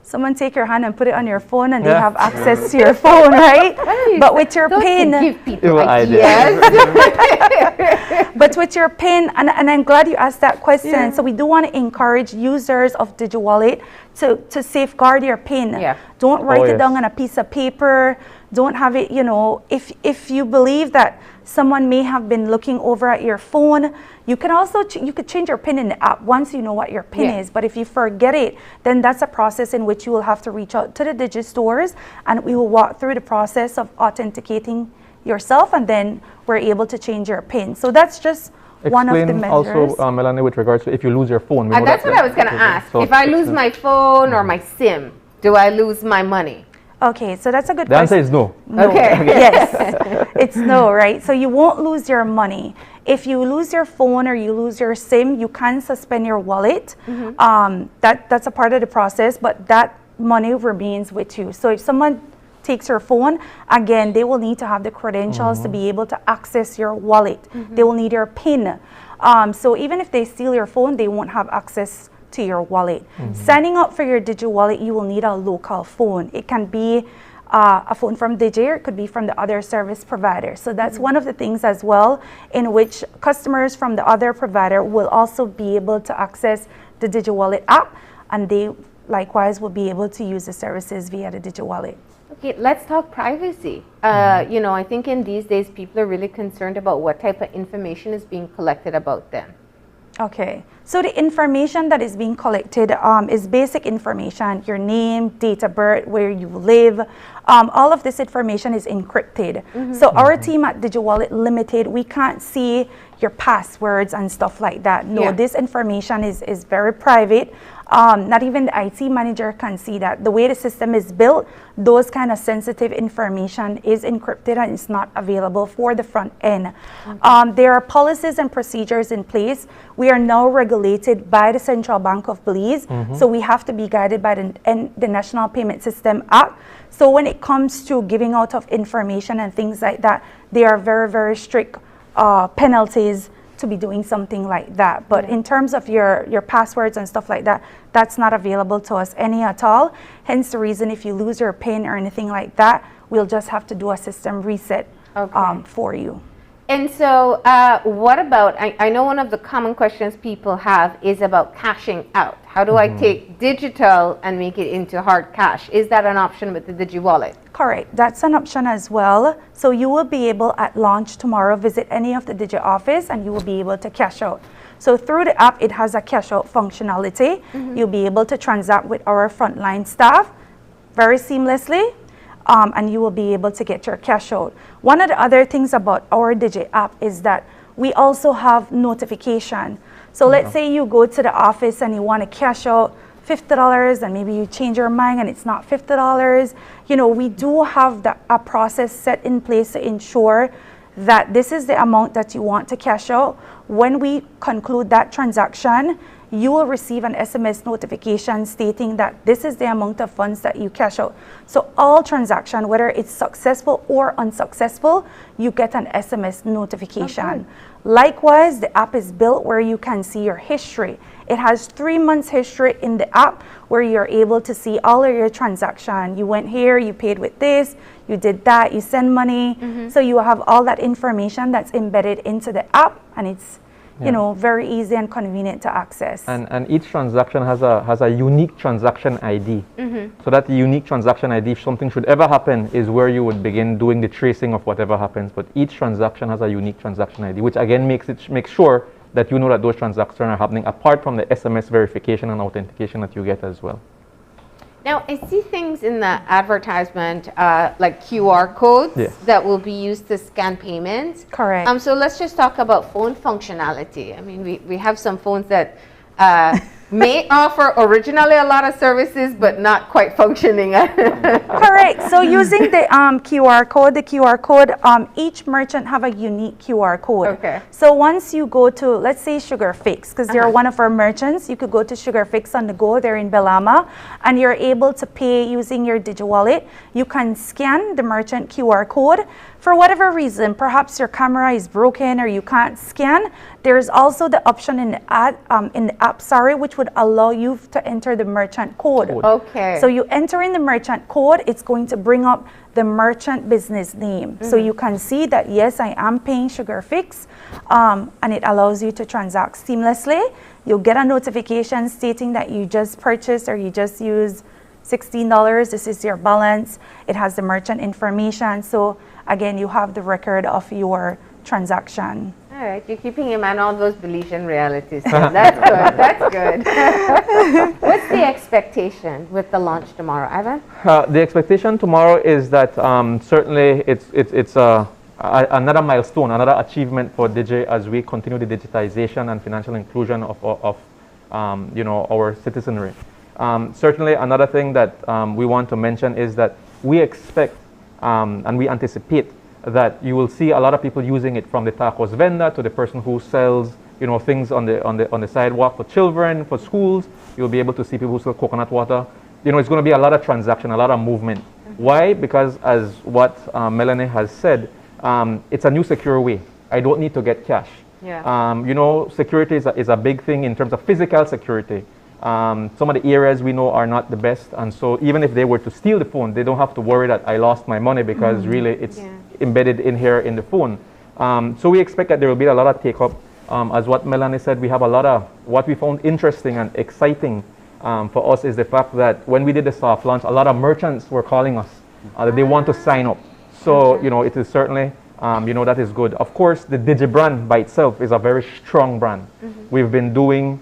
someone take your hand and put it on your phone and they have access to your phone, right? But with your PIN, but with your PIN, and I'm glad you asked that question. So we do want to encourage users of Digi Wallet to safeguard your PIN. Don't write it down on a piece of paper. Don't have it, you know, if you believe that someone may have been looking over at your phone, you can also you could change your PIN in the app once you know what your PIN is. But if you forget it, then that's a process in which you will have to reach out to the Digi stores, and we will walk through the process of authenticating yourself, and then we're able to change your PIN. So that's just one of the measures. Also, Melanie, with regards to if you lose your phone. That's what I was going to ask. So if I lose my phone or my SIM, do I lose my money? Okay, so that's a good question. The answer is no. Okay. Yes, it's no, right? So you won't lose your money. If you lose your phone or you lose your SIM, you can suspend your wallet. That's a part of the process, but that money remains with you. So if someone takes your phone, again, they will need to have the credentials to be able to access your wallet. They will need your PIN. So even if they steal your phone, they won't have access to your wallet. Signing up for your Digi Wallet, you will need a local phone. It can be a phone from Digi, or it could be from the other service provider. So that's one of the things as well, in which customers from the other provider will also be able to access the Digi Wallet app, and they likewise will be able to use the services via the Digi Wallet. Okay, let's talk privacy. You know, I think in these days people are really concerned about what type of information is being collected about them. Okay, so the information that is being collected is basic information: your name, date of birth, where you live. All of this information is encrypted. So our team at Digi Wallet Limited, we can't see your passwords and stuff like that. No, this information is very private. Not even the IT manager can see that. The way the system is built, those kind of sensitive information is encrypted and it's not available for the front end. There are policies and procedures in place. We are now regulated by the Central Bank of Belize, so we have to be guided by the National Payment System Act. So when it comes to giving out of information and things like that, there are very, very strict penalties to be doing something like that. But in terms of your passwords and stuff like that, that's not available to us any at all. Hence the reason, if you lose your PIN or anything like that, we'll just have to do a system reset for you. And so what about, I know one of the common questions people have is about cashing out. How do I take digital and make it into hard cash? Is that an option with the Digi wallet? Correct. That's an option as well. So you will be able at launch tomorrow, visit any of the Digi office and you will be able to cash out. So through the app, it has a cash out functionality. You'll be able to transact with our frontline staff very seamlessly. And you will be able to get your cash out. One of the other things about our Digi app is that we also have notification. So let's say you go to the office and you want to cash out $50 and maybe you change your mind and it's not $50. You know, we do have a process set in place to ensure that this is the amount that you want to cash out. When we conclude that transaction, you will receive an SMS notification stating that this is the amount of funds that you cash out. So all transaction, whether it's successful or unsuccessful, you get an SMS notification. Likewise, the app is built where you can see your history. It has 3 months history in the app where you're able to see all of your transaction. You went here, you paid with this, you did that, you send money. So you have all that information that's embedded into the app, and it's you know, very easy and convenient to access. And each transaction has a unique transaction ID. So that unique transaction ID, if something should ever happen, is where you would begin doing the tracing of whatever happens. But each transaction has a unique transaction ID, which again makes sure that you know that those transactions are happening apart from the SMS verification and authentication that you get as well. Now, I see things in the advertisement like QR codes that will be used to scan payments. Correct. So let's just talk about phone functionality. I mean, we have some phones that may offer originally a lot of services, but not quite functioning. Correct. So using the QR code, each merchant have a unique QR code. Okay. So once you go to, let's say Sugar Fix, because they're one of our merchants, you could go to Sugar Fix on the go, they're in Belama, and you're able to pay using your Digi wallet. You can scan the merchant QR code. For whatever reason, perhaps your camera is broken or you can't scan, there's also the option in the app, which would allow you to enter the merchant code. Okay. So you enter in the merchant code, it's going to bring up the merchant business name. So you can see that, yes, I am paying Sugar Fix, and it allows you to transact seamlessly. You'll get a notification stating that you just purchased or you just used $16. This is your balance. It has the merchant information. So again, you have the record of your transaction. All right, you're keeping in mind all those Belizean realities. So that's good. That's good. What's the expectation with the launch tomorrow, Ivan? The expectation tomorrow is that certainly it's another milestone, another achievement for Digi as we continue the digitization and financial inclusion of you know, our citizenry. Certainly, another thing that we want to mention is that we expect and we anticipate that you will see a lot of people using it, from the tacos vendor to the person who sells, you know, things on the sidewalk for children, for schools. You'll be able to see people who sell coconut water. You know, it's going to be a lot of transaction, a lot of movement. Why? Because as what Melanie has said, it's a new secure way. I don't need to get cash. You know, security is a big thing in terms of physical security. Some of the areas we know are not the best, and so even if they were to steal the phone, they don't have to worry that I lost my money, because really it's embedded in here in the phone. So we expect that there will be a lot of take-up. As what Melanie said, we have a lot of what we found interesting and exciting for us is the fact that when we did the soft launch, a lot of merchants were calling us that they want to sign up. So you know, it is certainly you know, that is good. Of course, the Digi brand by itself is a very strong brand. We've been doing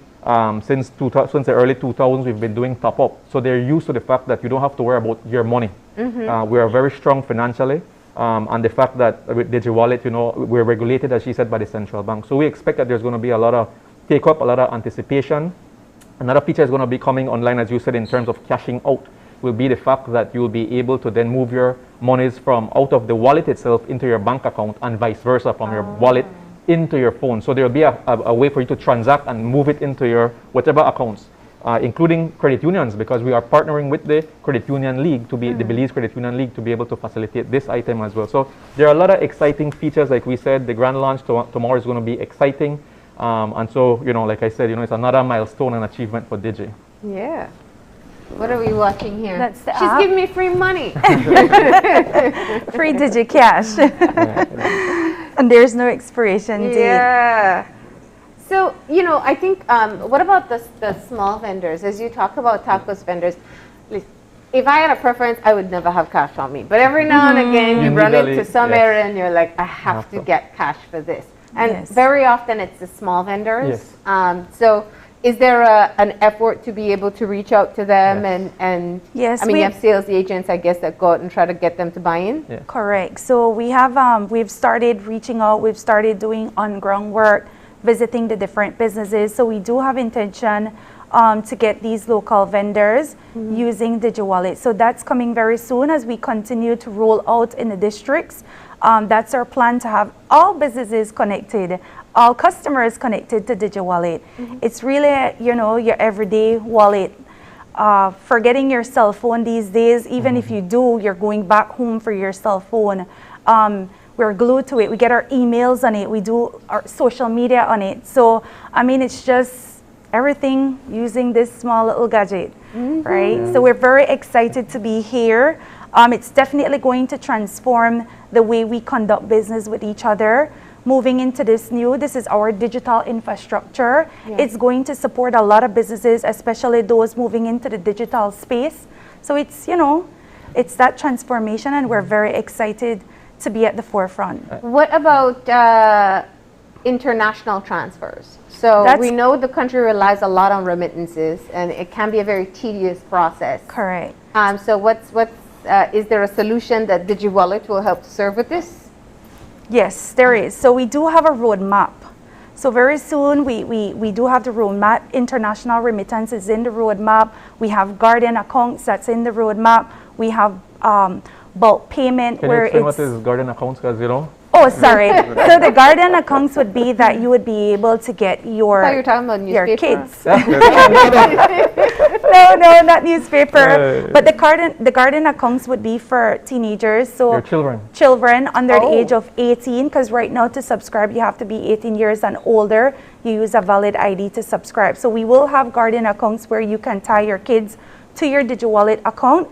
since the early 2000s, we've been doing top up. So they're used to the fact that you don't have to worry about your money. We are very strong financially. And the fact that with Digi Wallet, you know, we're regulated, as she said, by the central bank. So we expect that there's going to be a lot of take-up, a lot of anticipation. Another feature is going to be coming online, as you said, in terms of cashing out, will be the fact that you'll be able to then move your monies from out of the wallet itself into your bank account, and vice versa, from your wallet into your phone. So there will be a way for you to transact and move it into your whatever accounts, including credit unions, because we are partnering with the Credit Union League to be the Belize Credit Union League to be able to facilitate this item as well. So there are a lot of exciting features. Like we said, the grand launch tomorrow is going to be exciting, and so, you know, like I said, you know, it's another milestone and achievement for Digi. Yeah. What are we watching here? That's the She's app. giving me free money. Free Digi cash. And there's no expiration date. Yeah. So, you know, I think, what about the small vendors? As you talk about tacos vendors, if I had a preference, I would never have cash on me. But every now and again, you run into some area and you're like, I have to get cash for this. And very often it's the small vendors. So is there an effort to be able to reach out to them and Yes, I mean, you have sales agents, I guess, that go out and try to get them to buy in? Correct. So we have, we've started reaching out, we've started doing on-ground work, visiting the different businesses. So we do have intention to get these local vendors using DigiWallet. So that's coming very soon as we continue to roll out in the districts. That's our plan, to have all businesses connected, all customers connected to DigiWallet. It's really, you know, your everyday wallet. Forgetting your cell phone these days, even if you do, you're going back home for your cell phone. We're glued to it. We get our emails on it. We do our social media on it. So, I mean, it's just everything using this small little gadget, right? So we're very excited to be here. It's definitely going to transform the way we conduct business with each other. Moving into this is our digital infrastructure. It's going to support a lot of businesses, especially those moving into the digital space. So it's, you know, it's that transformation, and we're very excited to be at the forefront. What about international transfers? So we know the country relies a lot on remittances, and it can be a very tedious process. Correct. So is there a solution that DigiWallet will help to serve with this? Yes, there is. So we do have a roadmap. So very soon we do have the roadmap. International remittance is in the roadmap. We have Guardian accounts that's in the roadmap. We have bulk payment. Can you explain what is Guardian accounts, because you know? Oh, sorry. So the Guardian accounts would be that you would be able to get your, you're talking about your newspaper. kids. No, not newspaper. But the Guardian accounts would be for teenagers. So your children. Children under the age of 18, because right now to subscribe you have to be 18 years and older. You use a valid ID to subscribe. So we will have Guardian accounts where you can tie your kids to your DigiWallet account.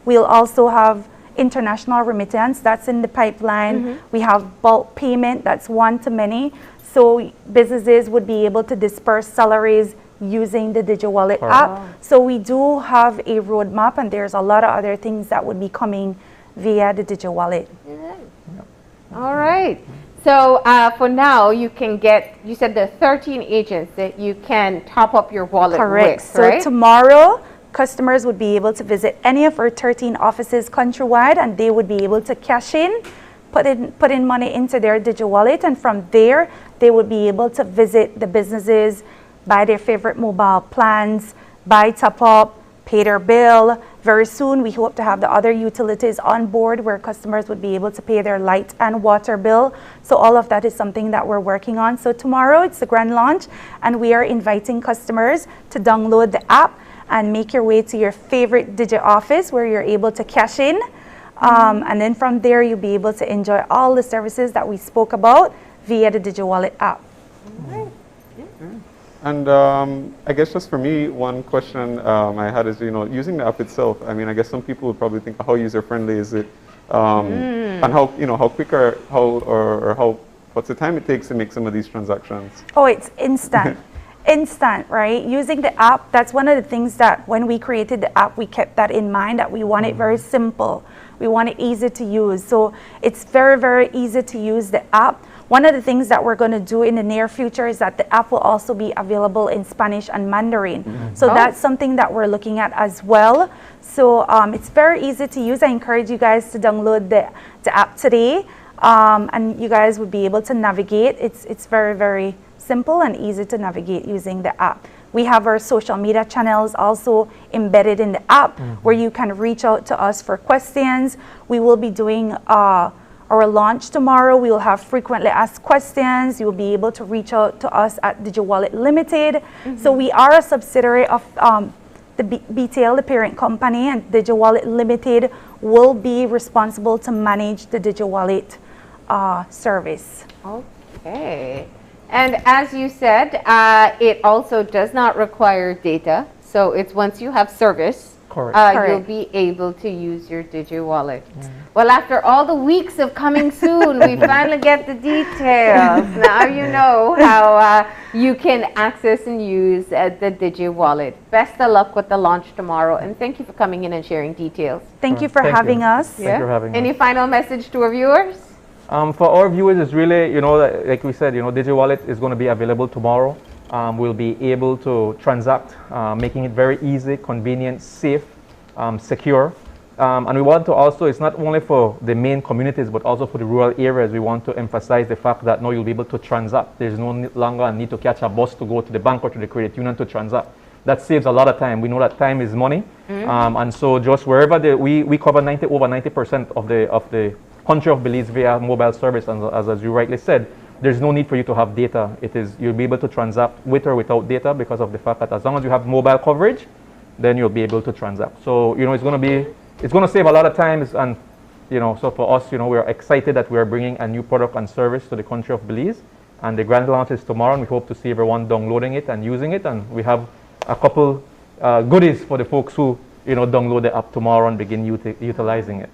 We'll also have international remittance, that's in the pipeline. We have bulk payment, that's one-to-many. So businesses would be able to disperse salaries using the DigiWallet app. So we do have a roadmap, and there's a lot of other things that would be coming via the DigiWallet. All right. So for now, you can get, you said there are 13 agents that you can top up your wallet Correct. with, So right? tomorrow, customers would be able to visit any of our 13 offices countrywide, and they would be able to cash in, put in money into their DigiWallet, and from there they would be able to visit the businesses, buy their favorite mobile plans, buy top up, pay their bill. Very soon we hope to have the other utilities on board where customers would be able to pay their light and water bill. So all of that is something that we're working on. So tomorrow it's the grand launch, and we are inviting customers to download the app and make your way to your favorite Digi office where you're able to cash in. And then from there, you'll be able to enjoy all the services that we spoke about via the DigiWallet app. And I guess just for me, one question I had is, you know, using the app itself, I mean, I guess some people would probably think, how user-friendly is it? And how, you know, how quick or what's the time it takes to make some of these transactions? Oh, it's instant. Instant, right? Using the app, that's one of the things that when we created the app, we kept that in mind, that we want it very simple. We want it easy to use. So it's very, very easy to use the app. One of the things that we're going to do in the near future is that the app will also be available in Spanish and Mandarin. So that's something that we're looking at as well. So it's very easy to use. I encourage you guys to download the app today, and you guys would be able to navigate. It's very, very simple and easy to navigate using the app. We have our social media channels also embedded in the app where you can reach out to us for questions. We will be doing our launch tomorrow. We will have frequently asked questions. You'll be able to reach out to us at DigiWallet Limited. So we are a subsidiary of the BTL, the parent company, and DigiWallet Limited will be responsible to manage the DigiWallet service. Okay. And as you said, it also does not require data. So it's once you have service, Correct. you'll be able to use your Digi wallet. Well, after all the weeks of coming soon, we finally get the details. Now you know how you can access and use the Digi wallet. Best of luck with the launch tomorrow, and thank you for coming in and sharing details. Thank you for having us. Thank you for having Any us. final message to our viewers? For our viewers, it's really, like we said, Digi wallet is going to be available tomorrow. We'll be able to transact, making it very easy, convenient, safe, secure. And we want to also, it's not only for the main communities, but also for the rural areas. We want to emphasize the fact that now you'll be able to transact. There's no longer a need to catch a bus to go to the bank or to the credit union to transact. That saves a lot of time. We know that time is money. And so just wherever we cover over 90% of the country of Belize via mobile service, and as you rightly said, there's no need for you to have data. You'll be able to transact with or without data because of the fact that as long as you have mobile coverage, then you'll be able to transact. So, it's going to save a lot of time. And, so for us, we're excited that we're bringing a new product and service to the country of Belize. And the grand launch is tomorrow, and we hope to see everyone downloading it and using it. And we have a couple goodies for the folks who, download the app tomorrow and begin utilizing it.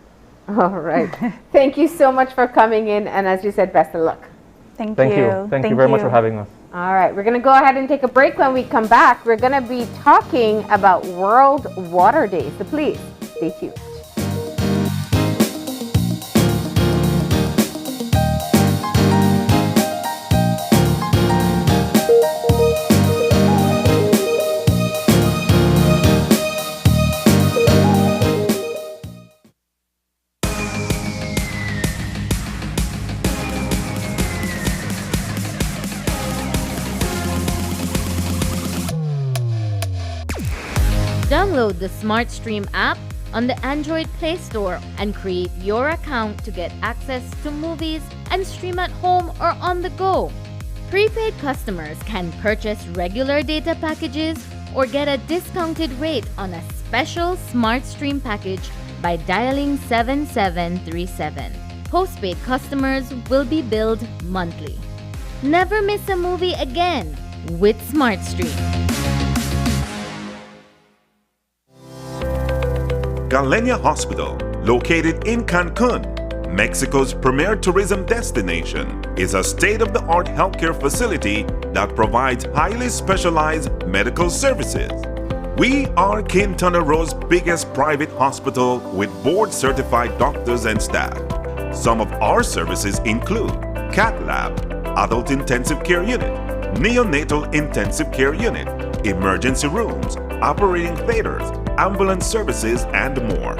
All right. Thank you so much for coming in. And as you said, best of luck. Thank you. you. Thank you very much for having us. All right, we're going to go ahead and take a break. When we come back, we're going to be talking about World Water Day. So please stay tuned. Download the SmartStream app on the Android Play Store and create your account to get access to movies and stream at home or on the go. Prepaid customers can purchase regular data packages or get a discounted rate on a special SmartStream package by dialing 7737. Postpaid customers will be billed monthly. Never miss a movie again with SmartStream. Galenia Hospital, located in Cancun, Mexico's premier tourism destination, is a state-of-the-art healthcare facility that provides highly specialized medical services. We are Quintana Roo's biggest private hospital with board-certified doctors and staff. Some of our services include Cath Lab, Adult Intensive Care Unit, Neonatal Intensive Care Unit, emergency rooms, operating theaters, ambulance services, and more.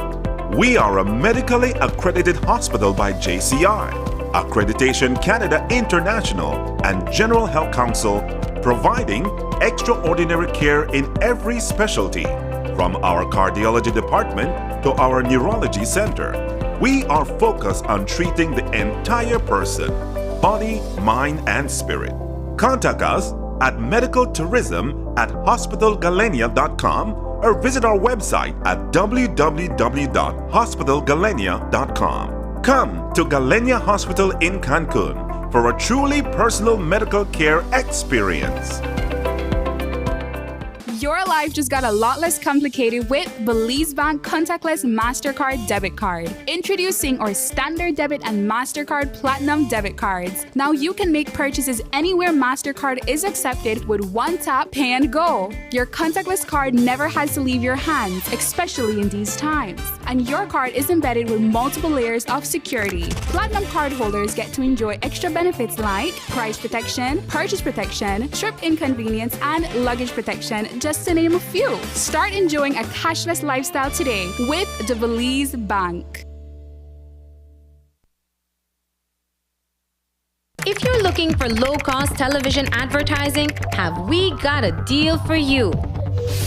We are a medically accredited hospital by JCI, Accreditation Canada International, and General Health Council, providing extraordinary care in every specialty, from our cardiology department to our neurology center. We are focused on treating the entire person, body, mind, and spirit. Contact us at medicaltourism@hospitalgalenia.com or visit our website at www.hospitalgalenia.com. Come to Galenia Hospital in Cancun for a truly personal medical care experience. Your life just got a lot less complicated with Belize Bank Contactless MasterCard Debit Card. Introducing our Standard Debit and MasterCard Platinum Debit Cards. Now you can make purchases anywhere MasterCard is accepted with one tap, pay and go. Your contactless card never has to leave your hands, especially in these times. And your card is embedded with multiple layers of security. Platinum card holders get to enjoy extra benefits like price protection, purchase protection, trip inconvenience, and luggage protection, just to name a few. Start enjoying a cashless lifestyle today with the Belize Bank. If you're looking for low-cost television advertising, have we got a deal for you?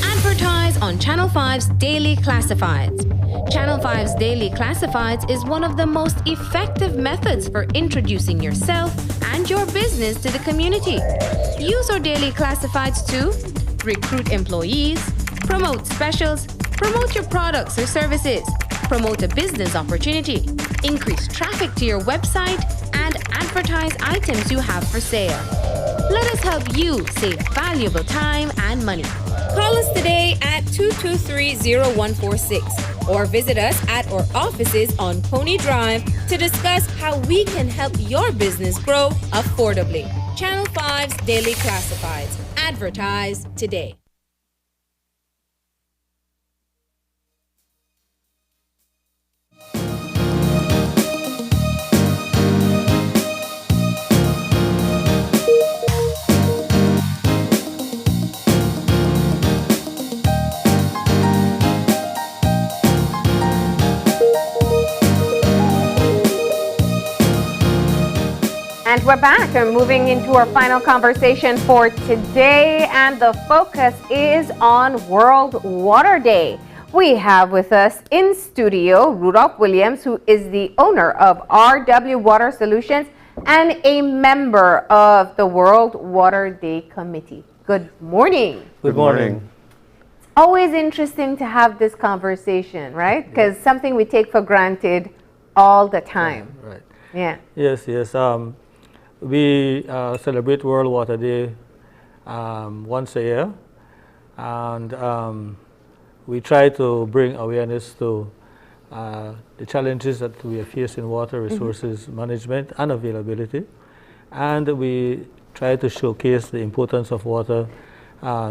Advertise on Channel 5's Daily Classifieds. Channel 5's Daily Classifieds is one of the most effective methods for introducing yourself and your business to the community. Use our Daily Classifieds to recruit employees, promote specials, promote your products or services, promote a business opportunity, increase traffic to your website, and advertise items you have for sale. Let us help you save valuable time and money. Call us today at 223-0146 or visit us at our offices on Pony Drive to discuss how we can help your business grow affordably. Channel 5's Daily Classifieds. Advertise today. And we're back and moving into our final conversation for today, and the focus is on World Water Day. We have with us in studio Rudolph Williams, who is the owner of RW Water Solutions and a member of the World Water Day Committee. Good morning. Good morning. Always interesting to have this conversation, right? Because something we take for granted all the time. Right. Yeah. Yes, yes. We celebrate World Water Day once a year, and we try to bring awareness to the challenges that we face in water resources management and availability, and we try to showcase the importance of water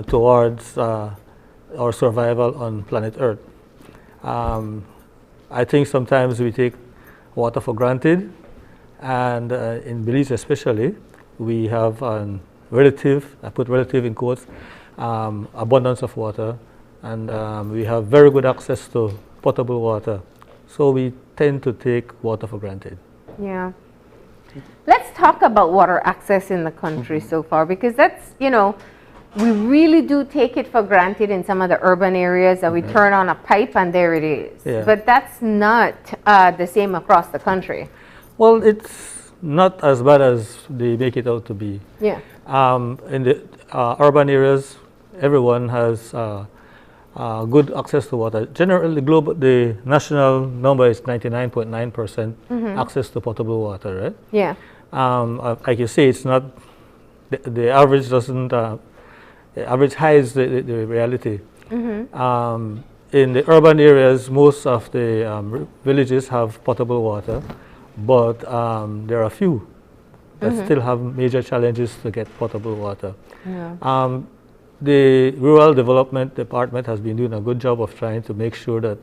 towards our survival on planet Earth. I think sometimes we take water for granted, and in Belize especially, we have relative, I put relative in quotes, abundance of water, and we have very good access to potable water. So we tend to take water for granted. Yeah. Let's talk about water access in the country so far, because that's, you know, we really do take it for granted in some of the urban areas that we turn on a pipe and there it is. Yeah. But that's not the same across the country. Well, it's not as bad as they make it out to be. Yeah. In the urban areas, everyone has good access to water. Generally, the national number is 99.9% access to potable water, right? Yeah. Like you say, it's not, the average doesn't, the average hides the reality. In the urban areas, most of the villages have potable water, but there are a few that still have major challenges to get potable water. Yeah. The Rural Development Department has been doing a good job of trying to make sure that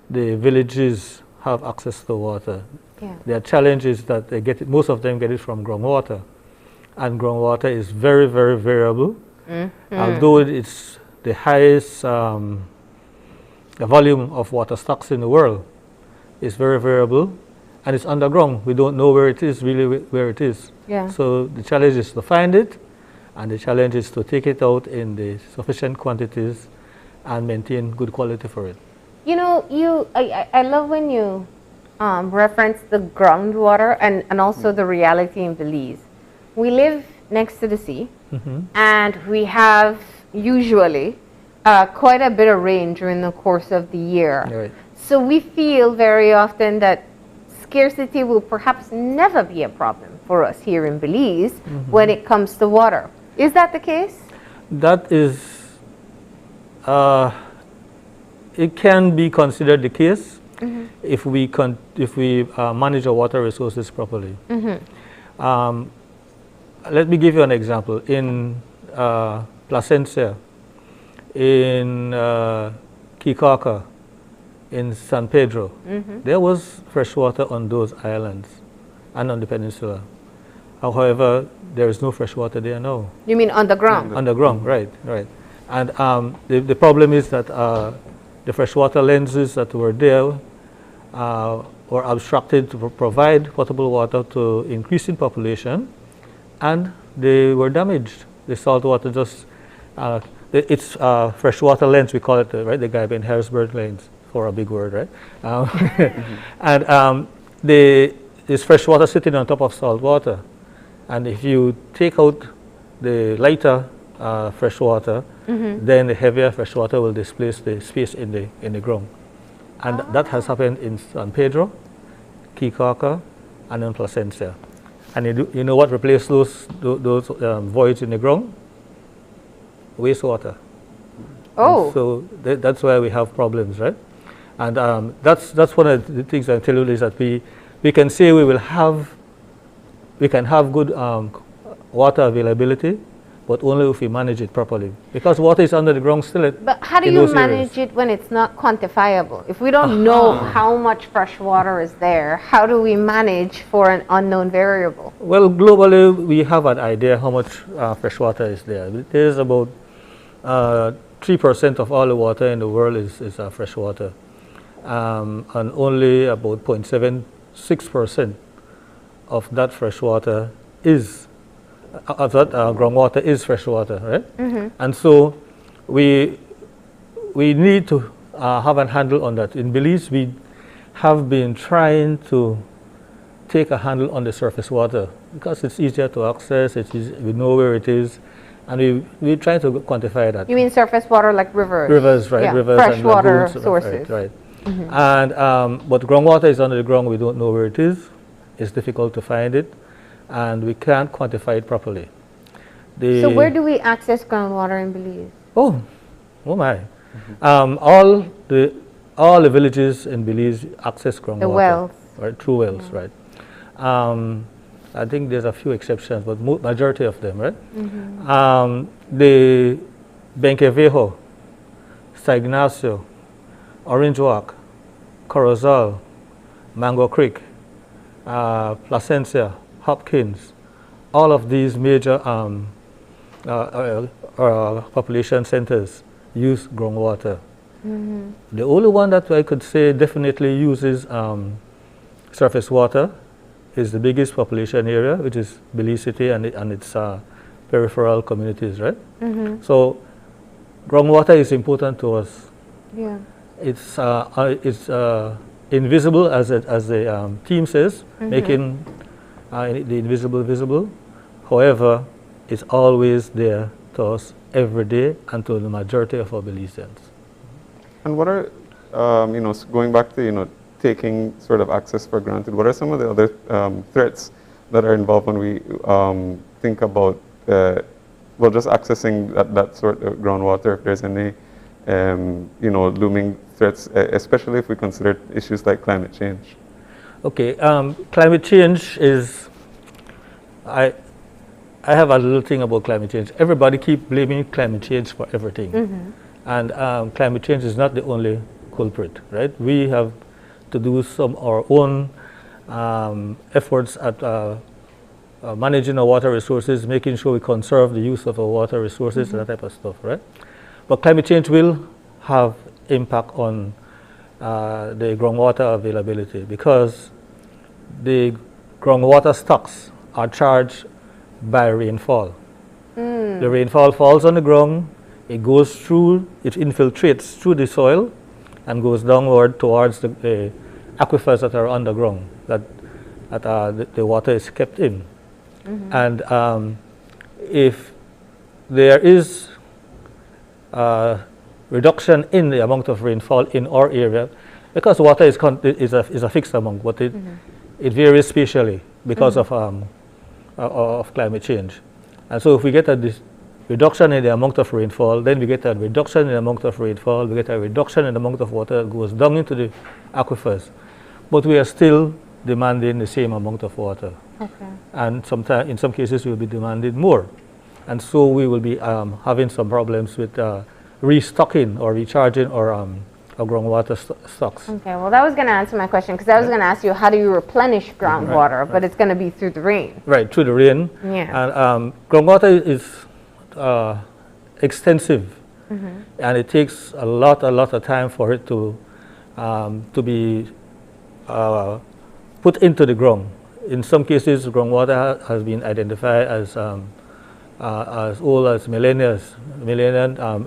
the villages have access to water. Yeah. Their challenge is that they get it, most of them get it from groundwater, and groundwater is very, very variable. Although it's the highest the volume of water stocks in the world, it's very variable, and it's underground. We don't know where it is, really where it is. Yeah. So the challenge is to find it, and the challenge is to take it out in the sufficient quantities and maintain good quality for it. You know, I love when you reference the groundwater and also the reality in Belize. We live next to the sea, and we have usually quite a bit of rain during the course of the year. Right. So we feel very often that scarcity will perhaps never be a problem for us here in Belize when it comes to water. Is that the case? That is, it can be considered the case if we manage our water resources properly. Let me give you an example. In Placencia, in Kikaka, in San Pedro, there was fresh water on those islands and on the peninsula. However, there is no fresh water there now. You mean underground? Underground, right, right. And the problem is that the freshwater lenses that were there were obstructed to provide potable water to increasing population, and they were damaged. The salt water just, it's freshwater lens, we call it, right? The Guy Ben Harrisburg lens, for a big word, right? And there's fresh water sitting on top of salt water. And if you take out the lighter fresh water, then the heavier fresh water will displace the space in the ground. And that has happened in San Pedro, Kikaka, and in Placencia. And you know what replaced those voids in the ground? Wastewater. Oh. And so that's why we have problems, right? And that's one of the things I tell you is that we can say we can have good water availability, but only if we manage it properly. Because water is under the ground still. But how do you manage it when it's not quantifiable? If we don't know how much fresh water is there, how do we manage for an unknown variable? Well, globally, we have an idea how much fresh water is there. There's about 3% of all the water in the world is fresh water. And only about 0.76% of that fresh water is groundwater is fresh water, right? Mm-hmm. And so we need to have a handle on that. In Belize, we have been trying to take a handle on the surface water because it's easier to access, we know where it is, and we try to quantify that. You mean surface water like rivers? Rivers, right? Yeah. Rivers Fresh and water lagoons, sources. Right. Mm-hmm. And but groundwater is under the ground. We don't know where it is. It's difficult to find it, and we can't quantify it properly. So where do we access groundwater in Belize? Oh my! All the villages in Belize access groundwater. The wells. Right, through wells, right? I think there's a few exceptions, but majority of them, right? Mm-hmm. The Benquevejo, San Ignacio, Orange Walk, Corozal, Mango Creek, Placencia, Hopkins, all of these major population centers use groundwater. Mm-hmm. The only one that I could say definitely uses surface water is the biggest population area, which is Belize City and its peripheral communities, right? Mm-hmm. So groundwater is important to us. Yeah. It's invisible, as the team says, Mm-hmm. making the invisible visible. However, it's always there to us every day and to the majority of our Belizeans. And what are, going back to, taking sort of access for granted, what are some of the other threats that are involved when we think about, just accessing that sort of groundwater, if there's any, looming threats, especially if we consider issues like climate change? Okay, climate change is, I have a little thing about climate change. Everybody keep blaming climate change for everything. Mm-hmm. And climate change is not the only culprit, right? We have to do some our own efforts at managing our water resources, making sure we conserve the use of our water resources, Mm-hmm. and that type of stuff, right? But climate change will have impact on the groundwater availability because the groundwater stocks are charged by rainfall. The rainfall falls on the ground, it goes through, it infiltrates through the soil and goes downward towards the aquifers that are underground, that the water is kept in. Mm-hmm. And if there is reduction in the amount of rainfall in our area, because water is a fixed amount, but it varies spatially because of climate change. And so if we get a reduction in the amount of rainfall, then we get a reduction in the amount of rainfall, we get a reduction in the amount of water that goes down into the aquifers. But we are still demanding the same amount of water. Okay. And sometimes, in some cases, we'll be demanding more. And so we will be having some problems with restocking or recharging our groundwater stocks. Okay, well that was going to answer my question because I was going to ask you how do you replenish groundwater, but it's going to be through the rain. Right, through the rain. Yeah. And groundwater is extensive, and it takes a lot of time for it to be put into the ground. In some cases, groundwater has been identified as old as millennium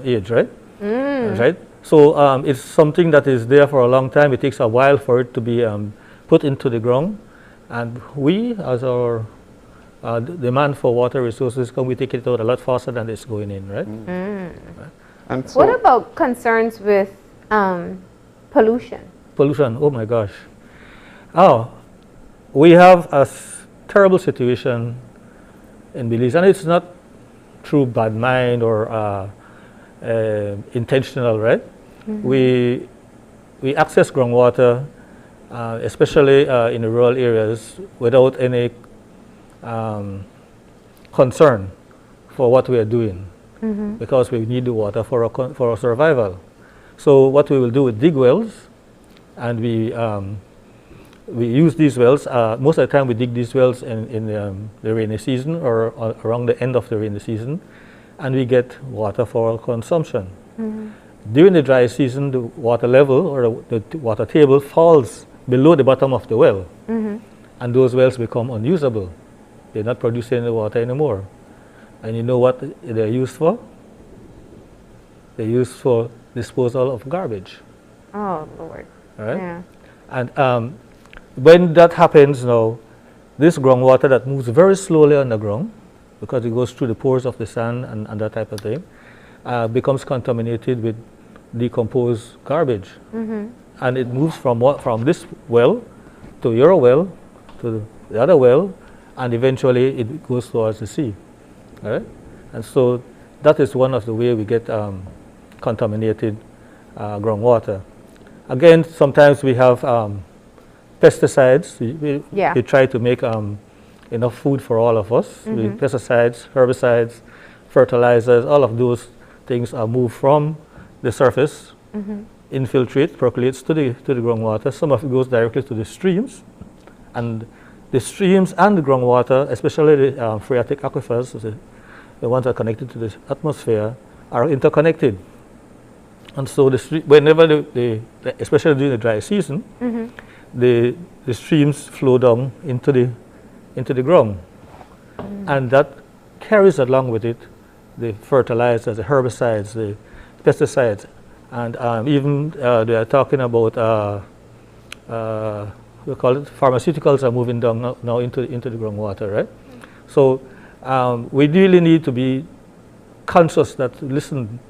age, right? Right. So it's something that is there for a long time. It takes a while for it to be put into the ground, and we, as our demand for water resources, we take it out a lot faster than it's going in, right? Right. And so what about concerns with pollution? Pollution, oh my gosh. Oh, we have a terrible situation in Belize, and it's not through bad mind or intentional, right? We access groundwater, especially in the rural areas, without any concern for what we are doing, because we need the water for our survival. So what we will do with dig wells, and we use these wells. Most of the time we dig these wells in the rainy season or around the end of the rainy season, and we get water for our consumption. During the dry season, the water level or the water table falls below the bottom of the well, and those wells become unusable. They're not producing the water anymore. And you know what they're used for? They're used for disposal of garbage. Oh, Lord. Right? Yeah. And when that happens now, this groundwater that moves very slowly on the ground, because it goes through the pores of the sand and that type of thing, becomes contaminated with decomposed garbage. And it moves from this well to your well to the other well, and eventually it goes towards the sea. Right? And so that is one of the ways we get contaminated groundwater. Again, sometimes we have pesticides. We try to make enough food for all of us. Pesticides, herbicides, fertilizers, all of those things are moved from the surface, infiltrate, percolates to the groundwater. Some of it goes directly to the streams, and the streams and the groundwater, especially the phreatic aquifers, the ones that are connected to the atmosphere, are interconnected. And so whenever especially during the dry season, the streams flow down into the ground, and that carries along with it the fertilizers, the herbicides, the pesticides, and even they are talking about we call it pharmaceuticals are moving down now into the groundwater, right? So we really need to be conscious that, listen,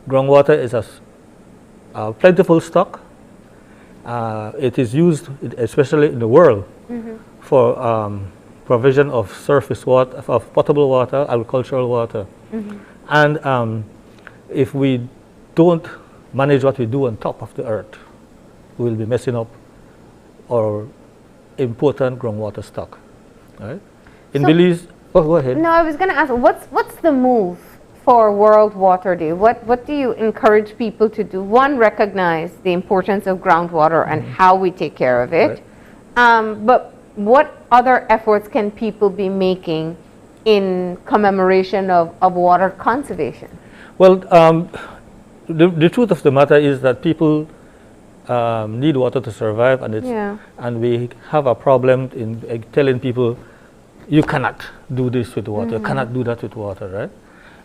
groundwater is a plentiful stock. It is used, especially in the world, for provision of surface water, of potable water, agricultural water. And if we don't manage what we do on top of the earth, we will be messing up our important groundwater stock. Right? In Belize, go ahead. No, I was going to ask, what's the move for World Water Day? What do you encourage people to do? One, recognize the importance of groundwater and how we take care of it. Right. But what other efforts can people be making in commemoration of water conservation? Well, the truth of the matter is that people need water to survive, and and we have a problem in telling people, you cannot do this with water, you cannot do that with water, right?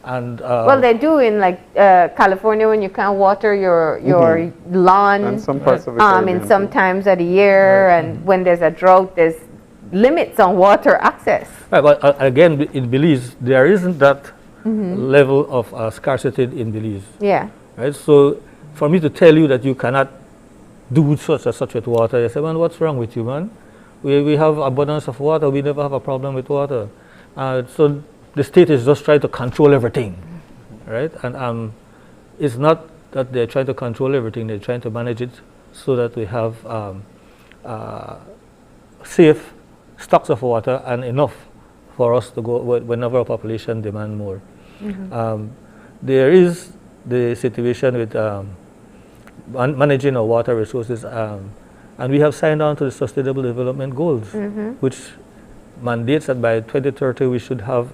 And well, they do in California, when you can't water your lawn, and some parts of it in some times of the year, and when there's a drought, there's limits on water access. Right, but again, in Belize, there isn't that level of scarcity in Belize. Yeah. Right. So for me to tell you that you cannot do such and such with water, I say, man, what's wrong with you, man? We have abundance of water. We never have a problem with water. So the state is just trying to control everything, right? And it's not that they're trying to control everything. They're trying to manage it so that we have safe stocks of water and enough for us to go whenever our population demand more. There is the situation with managing our water resources, and we have signed on to the Sustainable Development Goals, which mandates that by 2030 we should have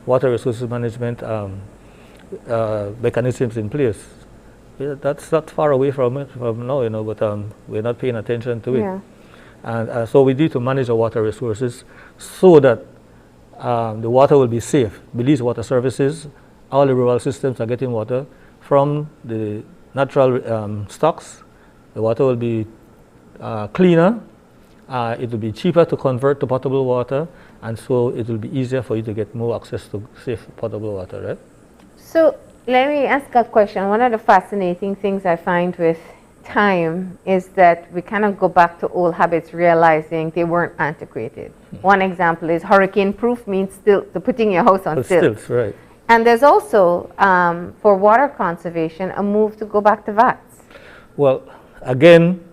water resources management mechanisms in place. That's not far away from now, but we're not paying attention to it. And so we need to manage our water resources so that the water will be safe. Belize Water Services, all the rural systems are getting water from the natural stocks. The water will be cleaner. It will be cheaper to convert to potable water, and so it will be easier for you to get more access to safe potable water, right? So let me ask a question. One of the fascinating things I find with time is that we kind of go back to old habits, realizing they weren't antiquated. One example is hurricane proof means putting your house on stilts. Right. And there's also, for water conservation, a move to go back to vats. Well, again,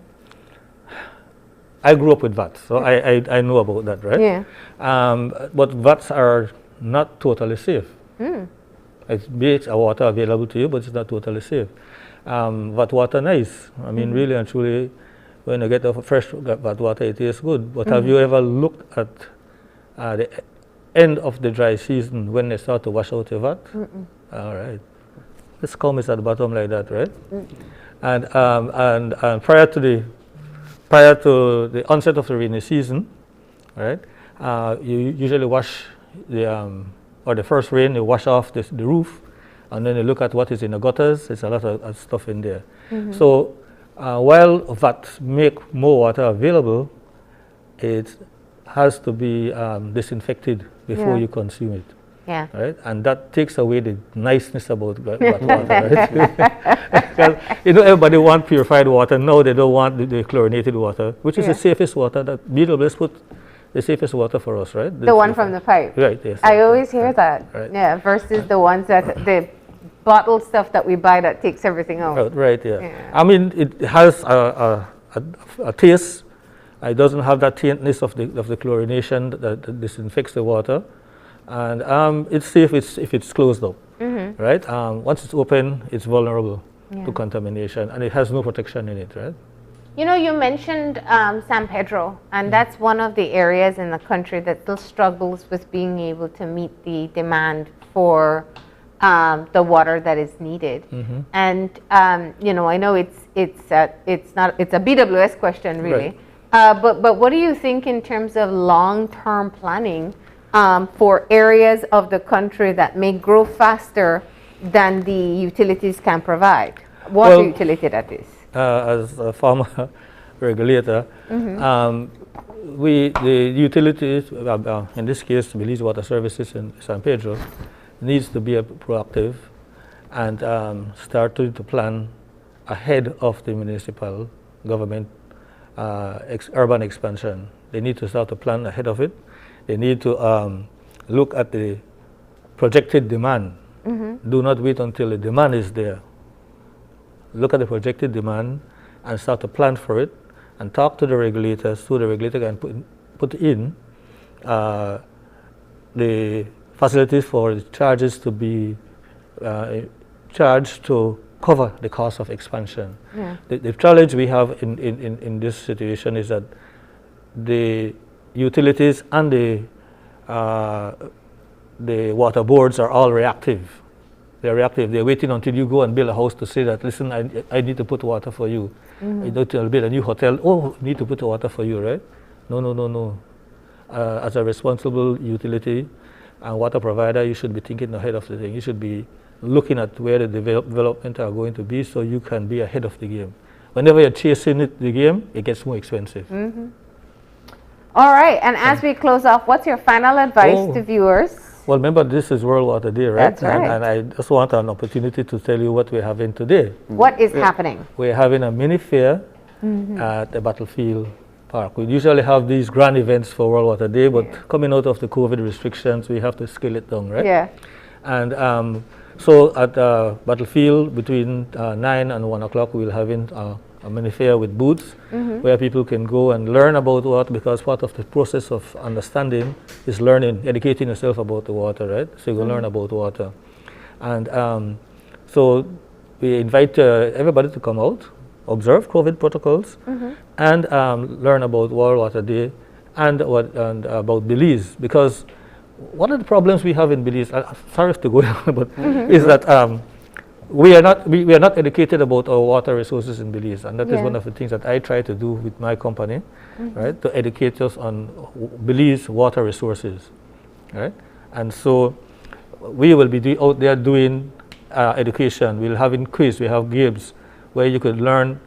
I grew up with vats, so I know about that, right? Yeah. But vats are not totally safe. It's a water available to you, but it's not totally safe. Vat water nice. I mean, really and truly, when you get the fresh vat water, it tastes good. But have you ever looked at the end of the dry season when they start to wash out your vat? All right. The scum is at the bottom like that, right? And prior to the onset of the rainy season, right? You usually wash or the first rain, you wash off the roof, and then you look at what is in the gutters. There's a lot of stuff in there. So while vats make more water available, it has to be disinfected before you consume it. Yeah. Right? And that takes away the niceness about vat water, right? Because, you know, everybody wants purified water. No, they don't want the chlorinated water, which is the safest water that BWS put the safest water for us, right? The one from the pipe. Right, yes. I always hear that. Right. Yeah, versus the ones that, the bottled stuff that we buy that takes everything out. Right, yeah. I mean, it has a taste. It doesn't have that taintness of the chlorination that disinfects the water. And it's safe if it's closed up, right? Once it's open, it's vulnerable to contamination, and it has no protection in it, right? You know, you mentioned San Pedro, and that's one of the areas in the country that still struggles with being able to meet the demand for the water that is needed. And you know, I know it's a BWS question, really. Right. But what do you think in terms of long-term planning for areas of the country that may grow faster than the utilities can provide? Water utility, that is. As a former regulator, the utilities, in this case, Belize Water Services in San Pedro, needs to be proactive and start to plan ahead of the municipal government urban expansion. They need to start to plan ahead of it. They need to look at the projected demand. Do not wait until the demand is there. Look at the projected demand and start to plan for it and talk to the regulators so the regulator can put in the facilities for the charges to be charged to cover the cost of expansion. The challenge we have in this situation is that the utilities and the water boards are all reactive. They're reactive. They're waiting until you go and build a house to say that, listen, I need to put water for you. You don't build a new hotel. Oh, I need to put water for you, right? No. As a responsible utility and water provider, you should be thinking ahead of the thing. You should be looking at where the development are going to be so you can be ahead of the game. Whenever you're chasing the game, it gets more expensive. All right, and as we close off, what's your final advice to viewers? Well, remember, this is World Water Day, right? That's right. And I just want an opportunity to tell you what we're having today. What is happening? We're having a mini fair at the Battlefield Park. We usually have these grand events for World Water Day, but coming out of the COVID restrictions, we have to scale it down, right? Yeah. And so at Battlefield, between 9 and 1 o'clock, we'll having a mini fair with booths where people can go and learn about water, because part of the process of understanding is learning, educating yourself about the water, right? So you can learn about water. And so we invite everybody to come out, observe COVID protocols, and learn about World Water Day and about Belize. Because one of the problems we have in Belize, sorry to go down, but is that we are not educated about our water resources in Belize, and that is one of the things that I try to do with my company, right? To educate us on Belize water resources, right? And so we will be out there doing education. We'll have quiz, we have games where you could learn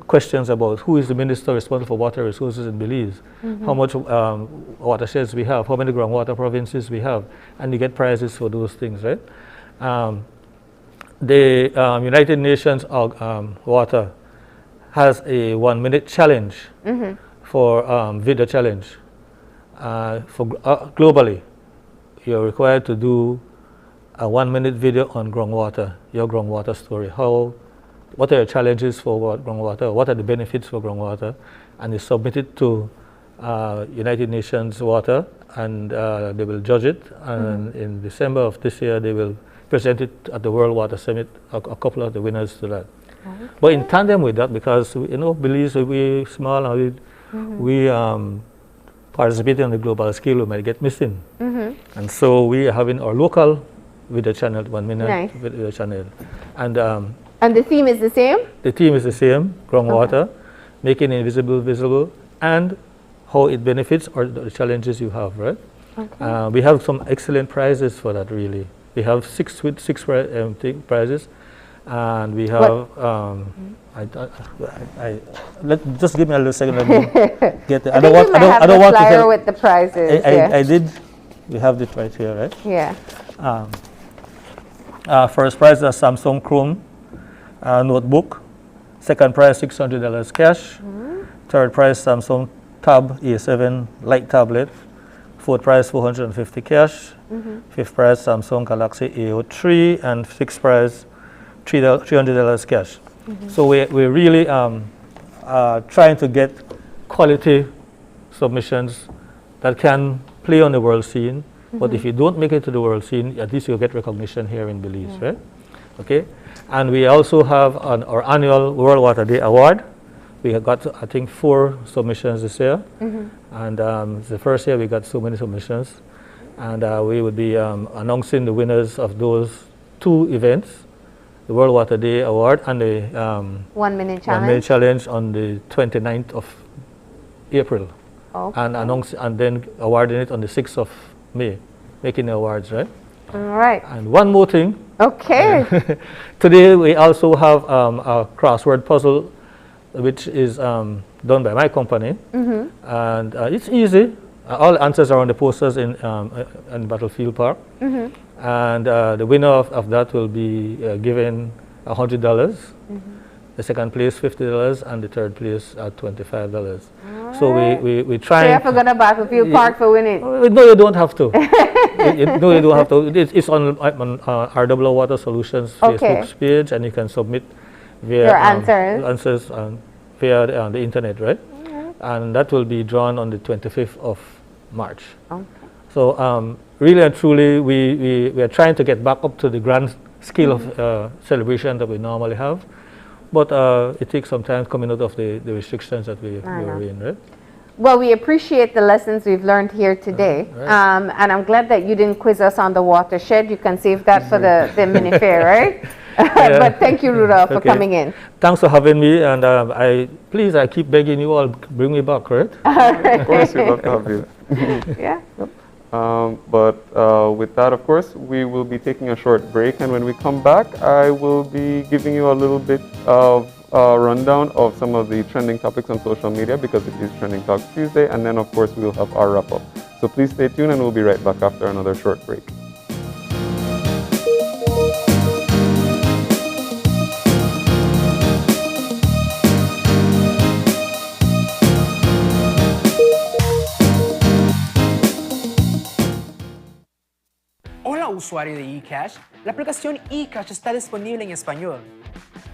questions about who is the minister responsible for water resources in Belize, how much watersheds we have, how many groundwater provinces we have, and you get prizes for those things, right? The United Nations Water has a 1-minute challenge for video challenge. For globally, you're required to do a 1-minute video on groundwater, your groundwater story. What are your challenges for groundwater? What are the benefits for groundwater? And you submit it to United Nations Water, and they will judge it. And in December of this year, they will present it at the World Water Summit, a couple of the winners to that. Okay. But in tandem with that, because Belize, we're small and we participate on the global scale, we might get missing. And so we are having our local video channel, 1 minute video channel. And the theme is the same? The theme is the same, groundwater, making invisible visible, and how it benefits or the challenges you have, right? Okay. We have some excellent prizes for that, really. We have six prizes, and we have. Just give me a little second. Let me get it. I don't want to tell. With the prizes. I did. We have it right here, right? Yeah. First prize is a Samsung Chrome notebook. Second prize $600 cash. Third prize Samsung Tab A7 Lite tablet. Fourth prize $450 cash. Fifth prize Samsung Galaxy A03, and sixth prize $300 cash. So we're really trying to get quality submissions that can play on the world scene. But if you don't make it to the world scene, at least you'll get recognition here in Belize, right? Okay. And we also have our annual World Water Day Award. We have got, I think, 4 submissions this year. And the first year we got so many submissions. And we would be announcing the winners of those 2 events, the World Water Day Award and the 1 minute challenge. 1 minute challenge on the 29th of April. Okay. And then awarding it on the 6th of May, making the awards, right? All right. And one more thing. Okay. Today we also have a crossword puzzle, which is done by my company, and it's easy. All answers are on the posters in Battlefield Park, and the winner of that will be given $100. The second place $50, and the third place $25. So we try. So you forgot about Battlefield Park for winning? No, you don't have to. No, you don't have to. It's on RW Water Solutions Facebook page, and you can submit via your answers via the internet, right? And that will be drawn on the 25th of March. Okay. So really and truly, we are trying to get back up to the grand scale of celebration that we normally have. But it takes some time coming out of the restrictions that we were in, right? Well, we appreciate the lessons we've learned here today. And I'm glad that you didn't quiz us on the watershed. You can save that for the mini fair, right? But thank you, Rudolph, for coming in. Thanks for having me. And I keep begging you all, bring me back, right? All right. Of course, we'd love to have you. Yeah. Yep. But with that, of course, we will be taking a short break, and when we come back, I will be giving you a little bit of a rundown of some of the trending topics on social media, because it is Trending Talks Tuesday, and then, of course, we will have our wrap-up. So please stay tuned, and we'll be right back after another short break. Hola usuario de eCash, la aplicación eCash está disponible en español.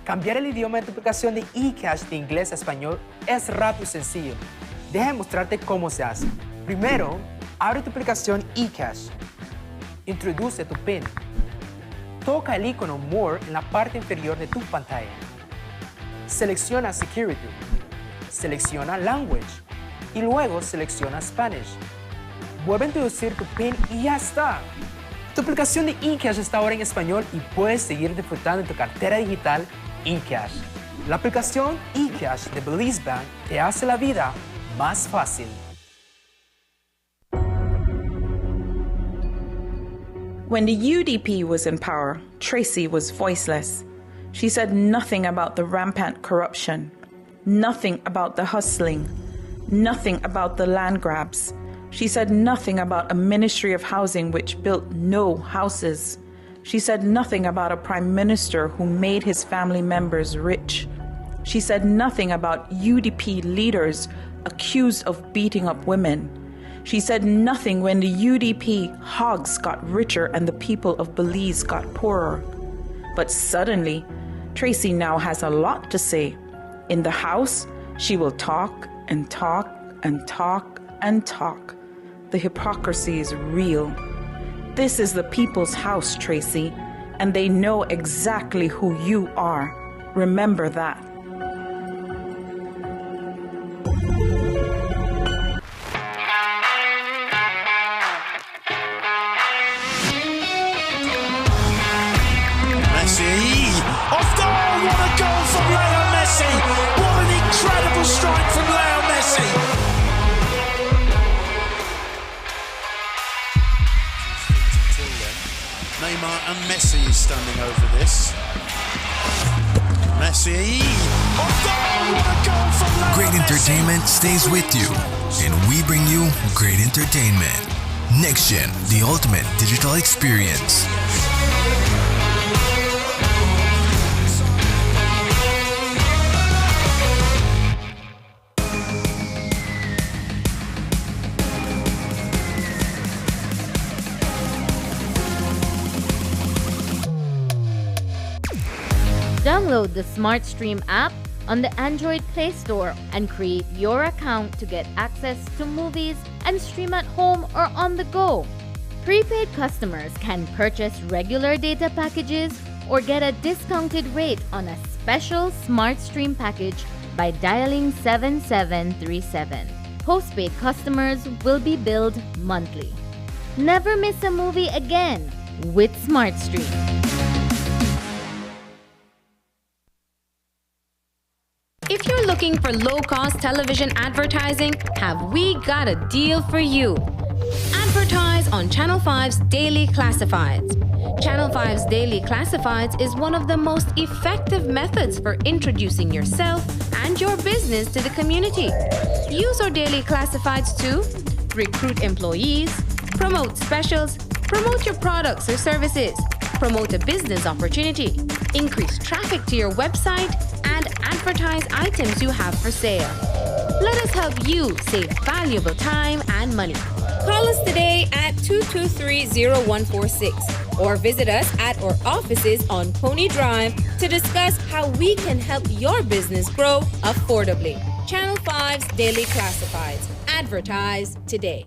Cambiar el idioma de tu aplicación de eCash de inglés a español es rápido y sencillo. Déjame mostrarte cómo se hace. Primero, abre tu aplicación eCash. Introduce tu PIN. Toca el icono More en la parte inferior de tu pantalla. Selecciona Security. Selecciona Language. Y luego selecciona Spanish. Vuelve a introducir tu PIN y ya está. Tu aplicación de eCash está ahora en español y puedes seguir disfrutando de tu cartera digital eCash. La aplicación eCash de Belize Bank te hace la vida más fácil. When the UDP was in power, Tracy was voiceless. She said nothing about the rampant corruption, nothing about the hustling, nothing about the land grabs. She said nothing about a Ministry of Housing which built no houses. She said nothing about a Prime Minister who made his family members rich. She said nothing about UDP leaders accused of beating up women. She said nothing when the UDP hogs got richer and the people of Belize got poorer. But suddenly, Tracy now has a lot to say. In the House, she will talk and talk and talk and talk. The hypocrisy is real. This is the people's house, Tracy, and they know exactly who you are. Remember that. Messi. Off goal! What a goal from Leo Messi! What an incredible strike from Leo Messi! Neymar and Messi is standing over this. Messi. Off goal! What a goal from Leo Great Messi! entertainment stays with you, and we bring you great entertainment. Next Gen, the ultimate digital experience. Download the SmartStream app on the Android Play Store and create your account to get access to movies and stream at home or on the go. Prepaid customers can purchase regular data packages or get a discounted rate on a special SmartStream package by dialing 7737. Postpaid customers will be billed monthly. Never miss a movie again with SmartStream. If you're looking for low-cost television advertising, have we got a deal for you? Advertise on Channel 5's Daily Classifieds. Channel 5's Daily Classifieds is one of the most effective methods for introducing yourself and your business to the community. Use our Daily Classifieds to recruit employees, promote specials, promote your products or services, promote a business opportunity, increase traffic to your website, and advertise items you have for sale. Let us help you save valuable time and money. Call us today at 223-0146 or visit us at our offices on Pony Drive to discuss how we can help your business grow affordably. Channel 5's Daily Classifieds. Advertise today.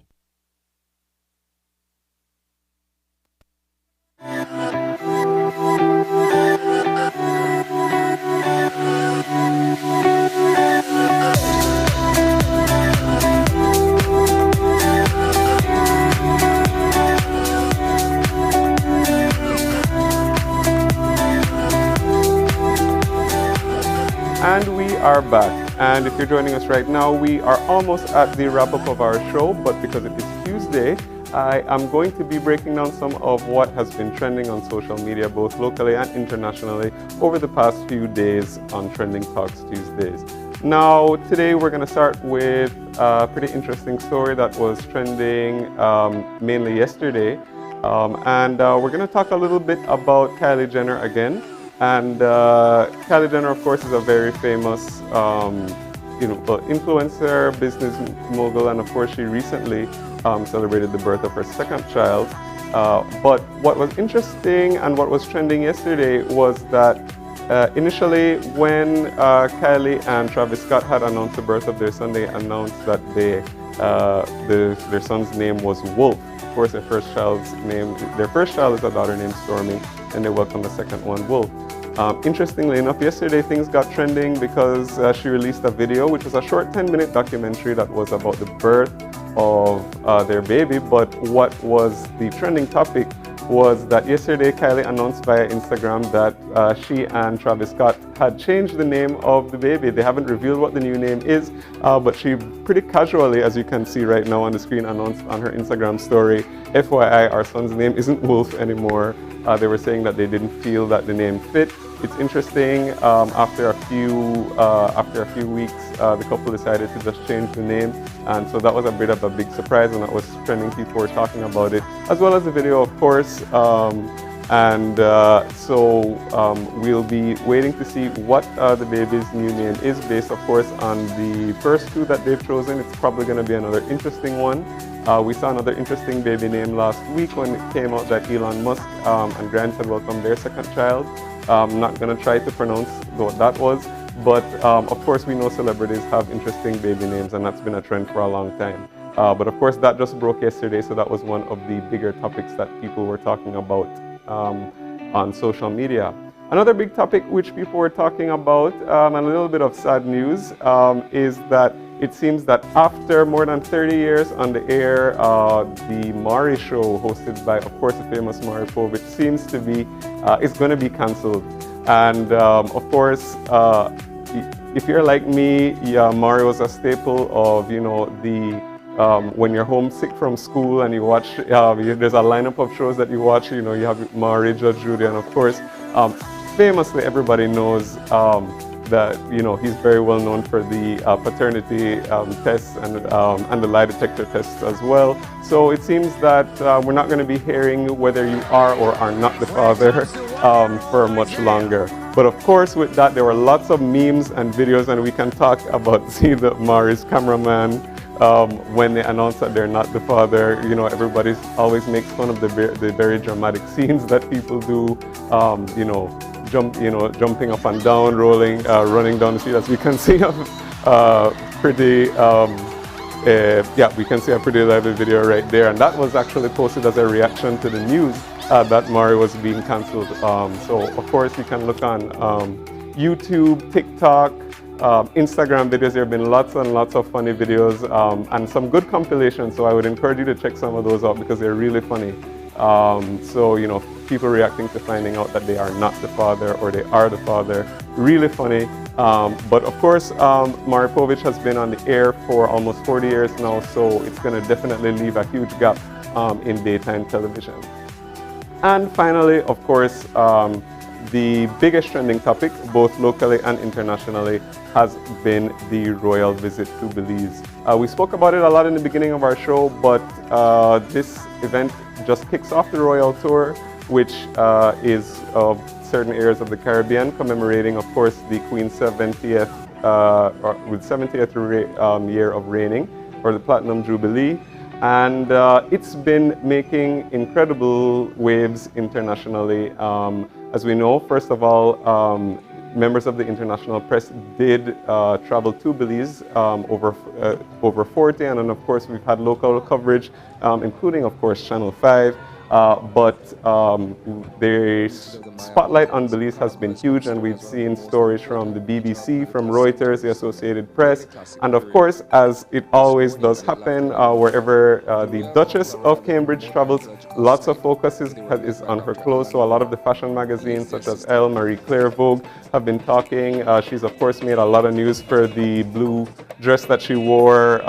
And we are back. And if you're joining us right now, we are almost at the wrap-up of our show, but because it is Tuesday, I am going to be breaking down some of what has been trending on social media, both locally and internationally, over the past few days on Trending Talks Tuesdays. Now, today we're going to start with a pretty interesting story that was trending mainly yesterday. And we're going to talk a little bit about Kylie Jenner again. And Kylie Jenner, of course, is a very famous influencer, business mogul, and of course she recently celebrated the birth of her second child. But what was interesting and what was trending yesterday was that initially when Kylie and Travis Scott had announced the birth of their son, they announced that their son's name was Wolf. Of course, their first child is a daughter named Stormy, and they welcomed the second one, Wolf. Interestingly enough, yesterday things got trending because she released a video, which was a short 10-minute documentary that was about the birth of their baby. But what was the trending topic was that yesterday Kylie announced via Instagram that she and Travis Scott had changed the name of the baby. They haven't revealed what the new name is, but she pretty casually, as you can see right now on the screen, announced on her Instagram story, FYI, our son's name isn't Wolf anymore. They were saying that they didn't feel that the name fit. It's interesting, after a few weeks, the couple decided to just change the name. And so that was a bit of a big surprise, and that was trending. People were talking about it, as well as the video, of course. And we'll be waiting to see what the baby's new name is based, of course, on the first two that they've chosen. It's probably going to be another interesting one. We saw another interesting baby name last week when it came out that Elon Musk and Grant had welcomed their second child. I'm not going to try to pronounce what that was, but of course we know celebrities have interesting baby names, and that's been a trend for a long time. But of course that just broke yesterday, so that was one of the bigger topics that people were talking about on social media. Another big topic which people were talking about, and a little bit of sad news, is that it seems that after more than 30 years on the air, the Maury show, hosted by, of course, the famous Maury Povich, seems to be, is going to be cancelled. And of course, if you're like me, Maury was a staple of, you know, when you're homesick from school and you watch, there's a lineup of shows that you watch. You know, you have Maury, Judge Judy, and of course, famously everybody knows that, you know, he's very well known for the paternity tests and the lie detector tests as well. So it seems that we're not going to be hearing whether you are or are not the father for much longer. But of course, with that, there were lots of memes and videos, and we can talk about, see the Maury's cameraman, when they announce that they're not the father. You know, everybody always makes fun of the very dramatic scenes that people do, you know, jumping up and down, rolling, running down the street, as we can see we can see a pretty lively video right there. And that was actually posted as a reaction to the news that Maury was being cancelled. So of course you can look on YouTube, TikTok, Instagram videos. There have been lots and lots of funny videos and some good compilations. So I would encourage you to check some of those out because they're really funny. So, you know, people reacting to finding out that they are not the father or they are the father. Really funny. But of course, Maury Povich has been on the air for almost 40 years now, so it's going to definitely leave a huge gap in daytime television. And finally, of course, the biggest trending topic, both locally and internationally, has been the royal visit to Belize. We spoke about it a lot in the beginning of our show, but this event just kicks off the royal tour, which is of certain areas of the Caribbean, commemorating, of course, the Queen's 70th year of reigning, or the Platinum Jubilee. And it's been making incredible waves internationally. As we know, first of all, members of the international press did travel to Belize over 40, and then of course we've had local coverage, including of course Channel 5. But the spotlight on Belize has been huge, and we've seen stories from the BBC, from Reuters, the Associated Press, and of course, as it always does happen, wherever the Duchess of Cambridge travels, lots of focus is on her clothes. So a lot of the fashion magazines such as Elle, Marie Claire, Vogue have been talking. She's of course made a lot of news for the blue dress that she wore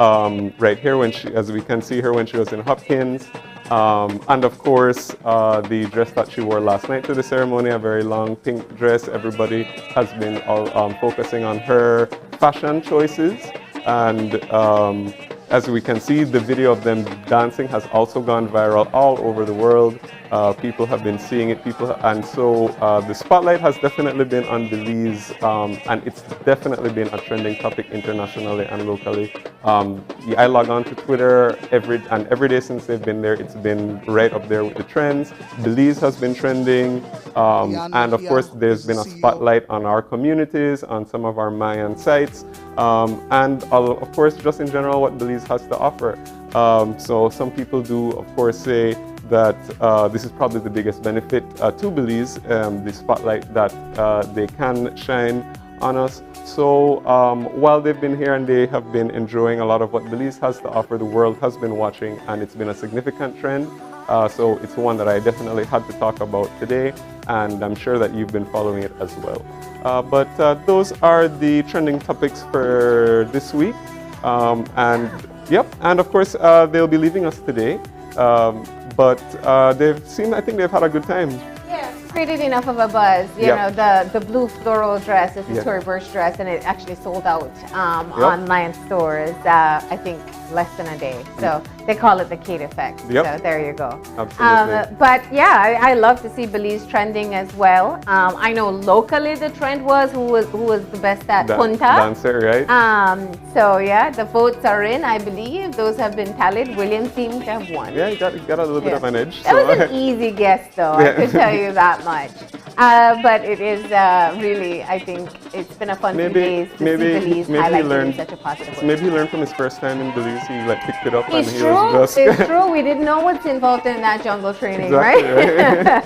right here, as we can see her when she was in Hopkins. And of course, the dress that she wore last night to the ceremony, a very long pink dress. Everybody has been focusing on her fashion choices. And as we can see, the video of them dancing has also gone viral all over the world. People have been seeing it, and so the spotlight has definitely been on Belize, and it's definitely been a trending topic internationally and locally. I log on to Twitter every day since they've been there. It's been right up there with the trends. Belize has been trending, and of course there's been a spotlight on our communities, on some of our Mayan sites, and of course just in general what Belize has to offer. So some people do of course say that this is probably the biggest benefit to Belize, the spotlight that they can shine on us. So while they've been here and they have been enjoying a lot of what Belize has to offer, the world has been watching, and it's been a significant trend. So it's one that I definitely had to talk about today, and I'm sure that you've been following it as well. But those are the trending topics for this week. And of course they'll be leaving us today. But I think they've had a good time. Yes. created enough of a buzz. You know, the blue floral dress is a Tory Burch dress, and it actually sold out online stores, I think, less than a day. So they call it the Kate effect. So there you go. Absolutely. But yeah, I love to see Belize trending as well. I know locally the trend was who was the best at punta. Dancer, right? So yeah, the votes are in, I believe. Those have been tallied. William seems to have won. Yeah, you got a little bit of an edge. That was an easy guess, though. I can tell you that much. But it is really, I think, it's been a fun few days to see Belize highlighted in such a positive way. Maybe he learned from his first time in Belize. He like picked it up and It's he true. was just... It's true. We didn't know what's involved in that jungle training, Exactly, right?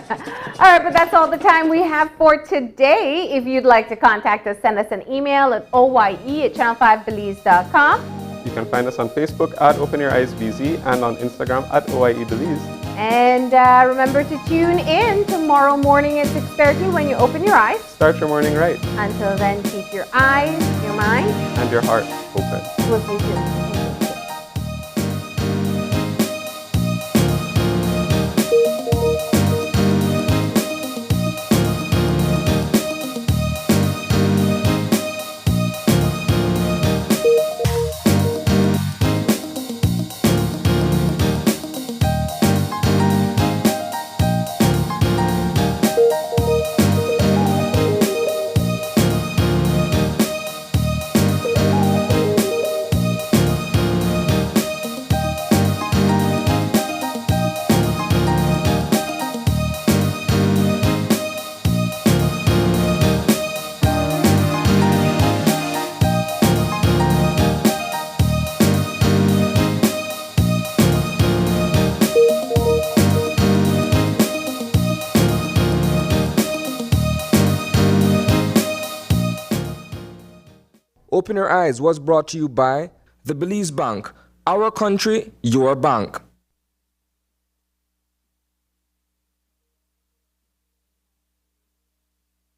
All right, but that's all the time we have for today. If you'd like to contact us, send us an email at oye@channel5belize.com. You can find us on Facebook at Open Your Eyes BZ and on Instagram at OIE Belize. And remember to tune in tomorrow morning at 6:30 when you open your eyes. Start your morning right. Until then, keep your eyes, your mind, and your heart open. We'll see you soon. Open Your Eyes was brought to you by the Belize Bank. Our country, your bank.